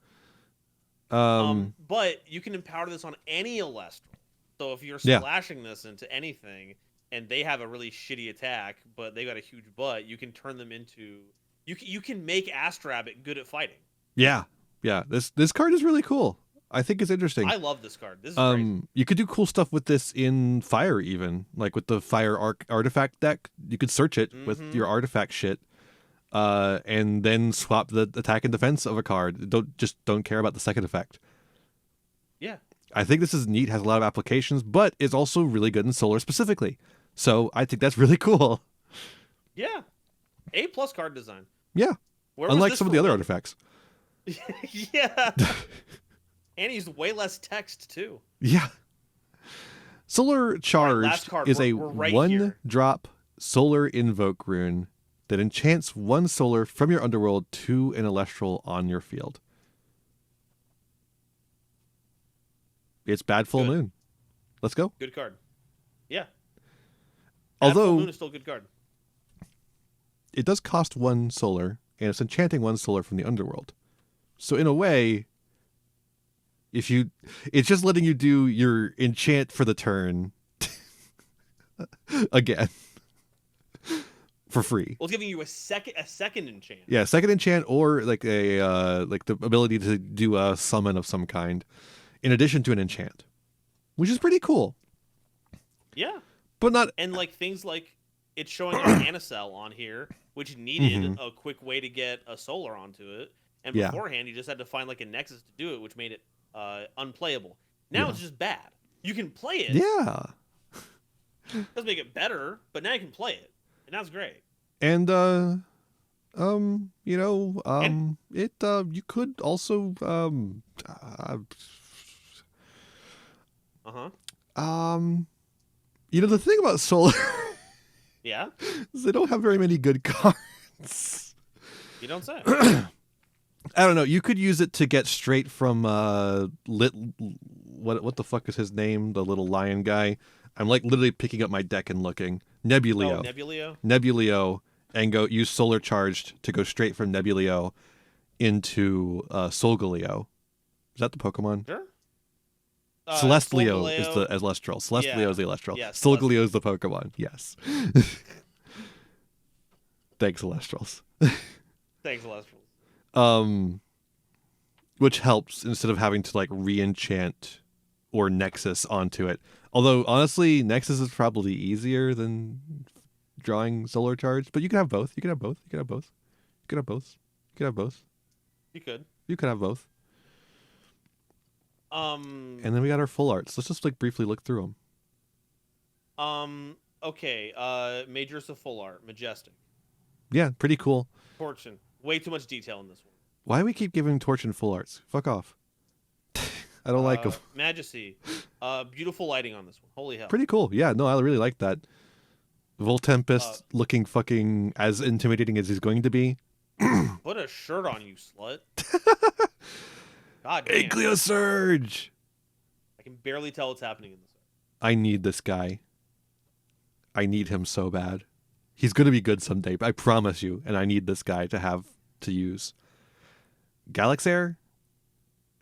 But you can empower this on any Elestral. So if you're splashing this into anything, and they have a really shitty attack, but they got a huge butt, you can turn them into... You can make Astrabbit good at fighting. Yeah. This card is really cool. I think it's interesting. I love this card. This is crazy. You could do cool stuff with this in Fire, even. Like with the Fire artifact deck. You could search it with your artifact shit. And then swap the attack and defense of a card. Don't care about the second effect. Yeah. I think this is neat, has a lot of applications, but is also really good in Solar specifically. So I think that's really cool. Yeah. A+ card design. Yeah. Unlike some of the other artifacts. Yeah. And he's way less text too. Yeah. Solar Charged is a 1-drop solar invoke rune that enchants 1 solar from your underworld to an Elestral on your field. It's Bad Full Moon. Let's go. Good card. Yeah. Although Full Moon is still a good card. It does cost 1 solar, and it's enchanting 1 solar from the underworld. So in a way, it's just letting you do your enchant for the turn again. For free. Well, it's giving you a second enchant. Yeah, second enchant, or like the ability to do a summon of some kind, in addition to an enchant, which is pretty cool. Yeah, but not like things like it's showing a Anacell on here, which needed a quick way to get a solar onto it, and beforehand you just had to find like a nexus to do it, which made it unplayable. Now it's just bad. You can play it. Yeah, doesn't make it better, but now you can play it. And that's great. And you could also the thing about Solar is they don't have very many good cards. You don't say. I don't know. You could use it to get straight from what the fuck is his name? The little lion guy. I'm like literally picking up my deck and looking. Nebuleo. Oh, Nebuleo, and use Solar Charged to go straight from Nebuleo into Solgaleo. Is that the Pokemon? Sure. Celestleo is the Elestral. Celestleo is the Elestral. Yes, Solgaleo is the Pokemon. Yes. Thanks, Elestrals. Thanks, Elestrals. Which helps instead of having to like re-enchant or Nexus onto it. Although, honestly, Nexus is probably easier than drawing Solar Charge. But you can have both. You could have both. You could have both. And then we got our full arts. Let's just like briefly look through them. Okay. Major's a full art. Majestic. Yeah, pretty cool. Torchin. Way too much detail in this one. Why do we keep giving Torchin full arts? Fuck off. I don't like them. Majesty. Beautiful lighting on this one. Holy hell. Pretty cool. Yeah, no, I really like that. Voltempest looking fucking as intimidating as he's going to be. Put a shirt on, you slut. God damn. Igleo Surge! I can barely tell what's happening in this. I need this guy. I need him so bad. He's going to be good someday, I promise you. And I need this guy to use. Galaxair?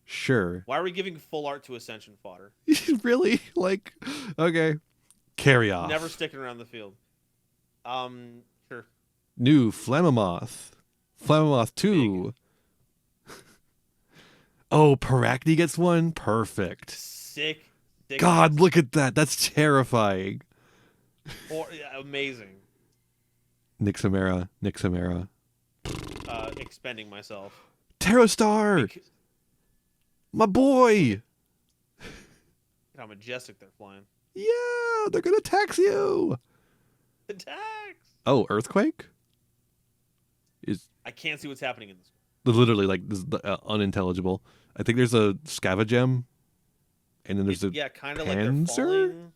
Sure. Why are we giving full art to Ascension fodder? Really? Like, okay. Carry off. Never sticking around the field. Sure. New Flammomoth. Flammomoth 2. Oh, Paracni gets one? Perfect. Sick. God, look at that. That's terrifying. Amazing. Nixamera. Expending myself. Terrastar! My boy! Look how majestic they're flying. Yeah, they're gonna tax you! Attacks! Oh, Earthquake? I can't see what's happening in this one. Literally, like, this is unintelligible. I think there's a Scavagem, and then there's a kind of Panzer? like they're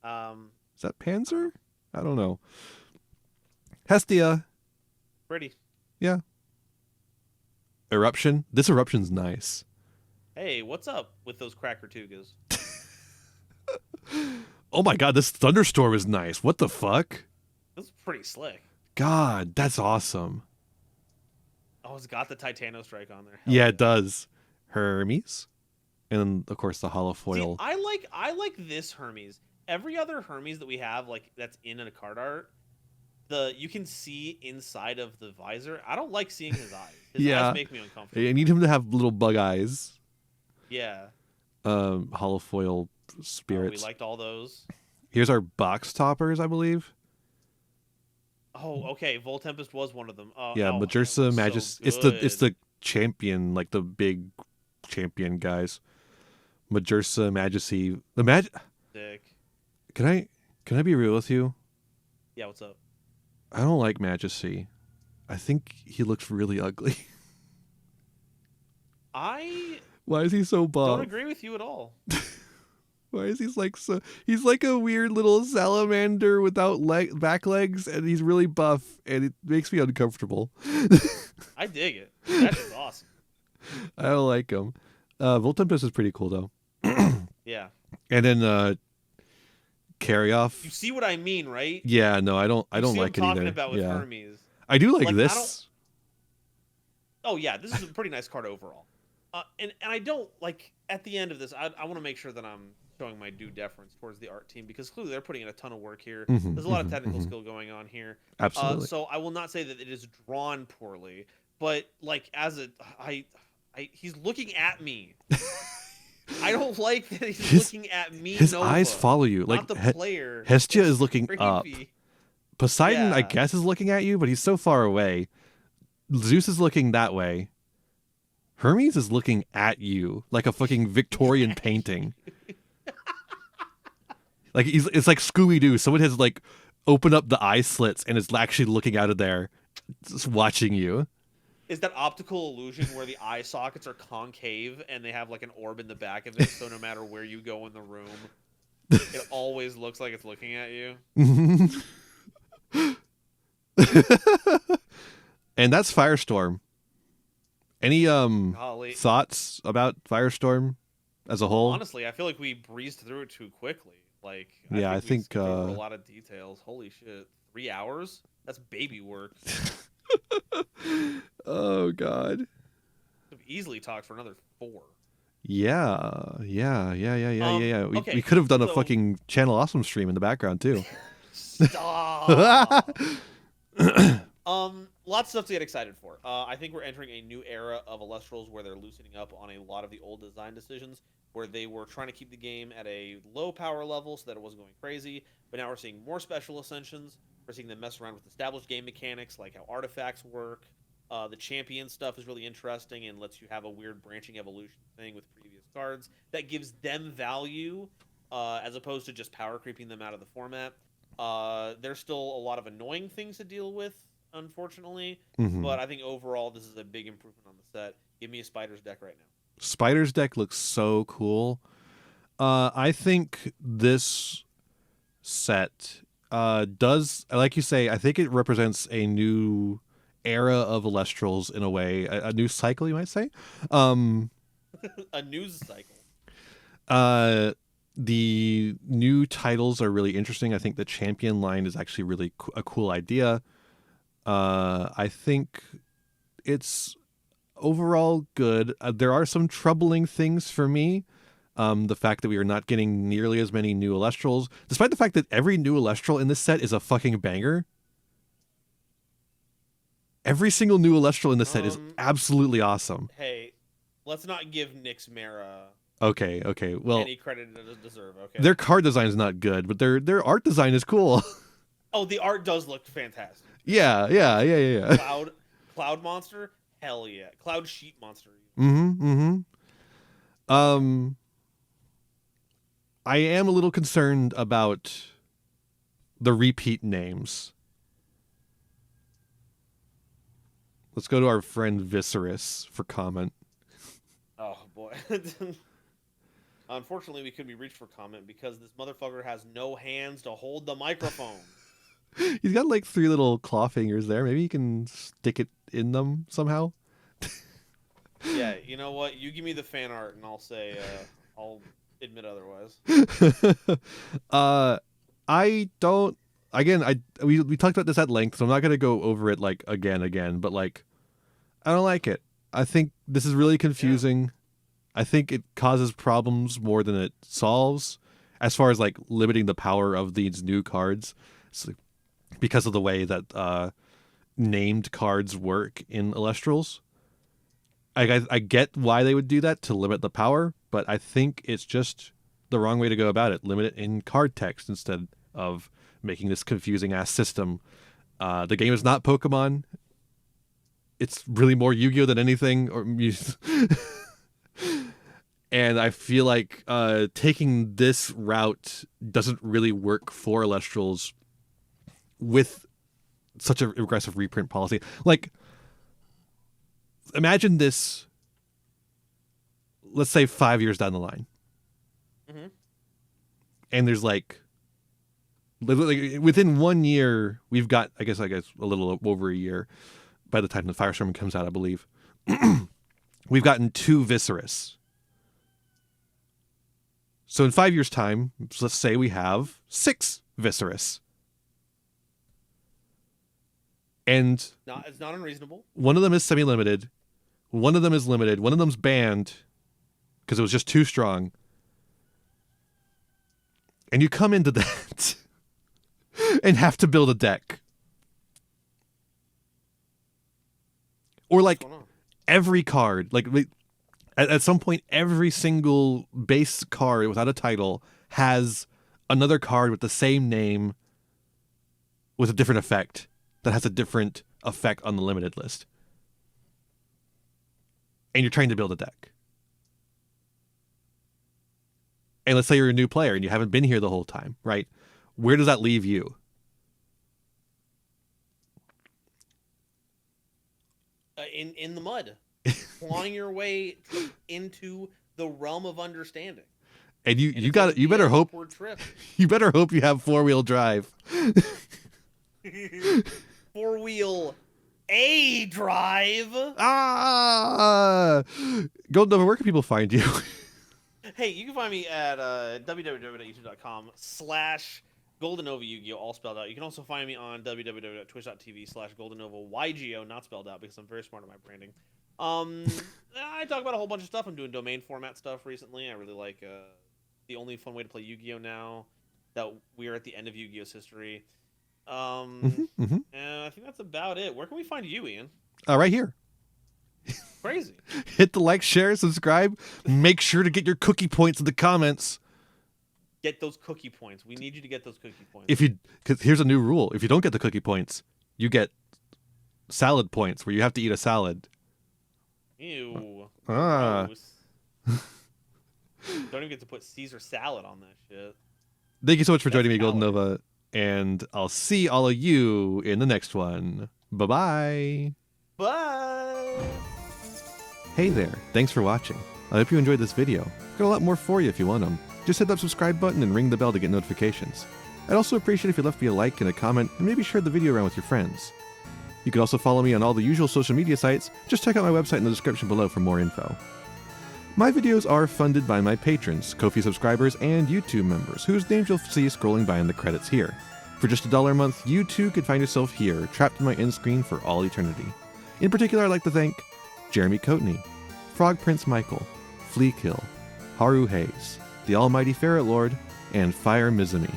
falling. Is that Panzer? I don't know. Hestia. Pretty. Yeah. Eruption. This eruption's nice. Hey, what's up with those Cracker Tugas? Oh my god, this thunderstorm is nice. What the fuck? This is pretty slick. God, that's awesome. Oh, it's got the Titano Strike on there. Yeah, it does. Hermes. And then, of course, the holofoil. See, I like this Hermes. Every other Hermes that we have, like, that's in a card art, you can see inside of the visor. I don't like seeing his eyes. His eyes make me uncomfortable. I need him to have little bug eyes. Yeah. Holofoil spirits. We liked all those. Here's our box toppers, I believe. Oh, okay. Voltempest was one of them. Yeah, Majersa, Magus. It's the champion, like the big champion guys. Majersa, Majesty. The Sick. Can I be real with you? Yeah, what's up? I don't like Majesty. I think he looks really ugly. Why is he so buff? Don't agree with you at all. Why is he like so? He's like a weird little salamander without back legs, and he's really buff, and it makes me uncomfortable. I dig it. That is awesome. I don't like him. Voltempest is pretty cool though. Yeah. And then Carry Off. You see what I mean, right? Yeah, no, I don't like it either. I'm talking about with Hermes. I do like this. Oh yeah, this is a pretty nice card overall. And I don't like at the end of this. I want to make sure that I'm showing my due deference towards the art team because clearly they're putting in a ton of work here. There's a lot of technical skill going on here. Absolutely. So I will not say that it is drawn poorly, but like he's looking at me. I don't like that he's looking at me. His eyes follow you. Not the player. Hestia is looking up. Poseidon, Yeah. I guess, is looking at you, but he's so far away. Zeus is looking that way. Hermes is looking at you like a fucking Victorian painting. Like it's like Scooby-Doo. Someone has like opened up the eye slits and is actually looking out of there, just watching you. Is that optical illusion where the eye sockets are concave and they have like an orb in the back of it, so no matter where you go in the room, it always looks like it's looking at you? And that's Firestorm. Any thoughts about Firestorm as a whole? Honestly, I feel like we breezed through it too quickly. Like, I think we skipped over a lot of details. Holy shit, 3 hours? That's baby work. Oh god. We've easily talked for another 4. Yeah. Okay, we could have done a fucking Channel Awesome stream in the background too. Stop. Lots of stuff to get excited for. I think we're entering a new era of Elestrals where they're loosening up on a lot of the old design decisions where they were trying to keep the game at a low power level so that it wasn't going crazy. But now we're seeing more special ascensions. We're seeing them mess around with established game mechanics like how artifacts work. The champion stuff is really interesting and lets you have a weird branching evolution thing with previous cards that gives them value as opposed to just power creeping them out of the format. There's still a lot of annoying things to deal with unfortunately. Mm-hmm. But I think overall, this is a big improvement on the set. Give me a Spider's deck right now. Spider's deck looks so cool. I think this set does, like you say, I think it represents a new era of Elestrals in a way, a new cycle, you might say. A news cycle. The new titles are really interesting. I think the champion line is actually really a cool idea. I think it's overall good. There are some troubling things for me. The fact that we are not getting nearly as many new Elestrals, despite the fact that every new Elestral in this set is a fucking banger. Every single new Elestral in this set is absolutely awesome. Hey, let's not give Nyx Mara Okay. Well, any credit it doesn't deserve. Okay. Their card design is not good, but their art design is cool. Oh, the art does look fantastic. Yeah. Cloud monster, hell yeah. Cloud sheet monster. I am a little concerned about the repeat names. Let's go to our friend Viscerus for comment. Oh boy. Unfortunately, we couldn't be reached for comment because this motherfucker has no hands to hold the microphone. He's got like 3 little claw fingers there. Maybe he can stick it in them somehow. Yeah, you know what? You give me the fan art and I'll say, I'll admit otherwise. I don't. Again, we talked about this at length, so I'm not gonna go over it like again. But like, I don't like it. I think this is really confusing. Yeah. I think it causes problems more than it solves, as far as like limiting the power of these new cards, because of the way that named cards work in Elestrals. I get why they would do that to limit the power, but I think it's just the wrong way to go about it. Limit it in card text instead of making this confusing ass system. The game is not Pokemon. It's really more Yu-Gi-Oh than anything. And I feel like taking this route doesn't really work for Elestrals with such an aggressive reprint policy. Like, imagine this, let's say 5 years down the line. Mm-hmm. And there's like within 1 year, we've got, I guess a little over a year by the time the Firestorm comes out, I believe. We've gotten 2 Viscerus. So in 5 years' time, let's say we have 6 Viscerus. And it's not unreasonable. One of them is semi-limited. One of them is limited. One of them's banned because it was just too strong. And you come into that and have to build a deck. Or like every card, like at some point, every single base card without a title has another card with the same name with a different effect that has a different effect on the limited list. And you're trying to build a deck. And let's say you're a new player and you haven't been here the whole time, right? Where does that leave you? In the mud. Clawing your way into the realm of understanding. And you better hope you better hope you have 4-wheel drive. 4-wheel A drive. Golden Nova, where can people find you? Hey, you can find me at www.youtube.com/GoldenNova Yu-Gi-Oh, all spelled out. You can also find me on www.twitch.tv/GoldenNova YGO, not spelled out because I'm very smart at my branding. I talk about a whole bunch of stuff. I'm doing domain format stuff recently. I really like the only fun way to play Yu-Gi-Oh now that we're at the end of Yu-Gi-Oh's history. And I think that's about it. Where can we find you, Ian? Right here. Crazy. Hit the like, share, subscribe. Make sure to get your cookie points in the comments. Get those cookie points. We need you to get those cookie points. Because here's a new rule. If you don't get the cookie points, you get salad points where you have to eat a salad. Ew. Gross. Don't even get to put Caesar salad on that shit. Thank you so much for joining me, Golden Nova. And I'll see all of you in the next one. Bye-bye. Bye. Hey there, thanks for watching. I hope you enjoyed this video. I've got a lot more for you if you want them. Just hit that subscribe button and ring the bell to get notifications. I'd also appreciate if you left me a like and a comment and maybe shared the video around with your friends. You can also follow me on all the usual social media sites. Just check out my website in the description below for more info. My videos are funded by my patrons, Ko-fi subscribers, and YouTube members, whose names you'll see scrolling by in the credits here. For just $1 a month, you too could find yourself here, trapped in my end screen for all eternity. In particular, I'd like to thank Jeremy Coatney, Frog Prince Michael, Fleekill, Haru Hayes, the Almighty Ferret Lord, and Fire Mizumi.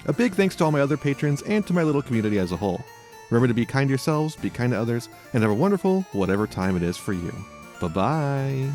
A big thanks to all my other patrons and to my little community as a whole. Remember to be kind to yourselves, be kind to others, and have a wonderful whatever time it is for you. Bye-bye.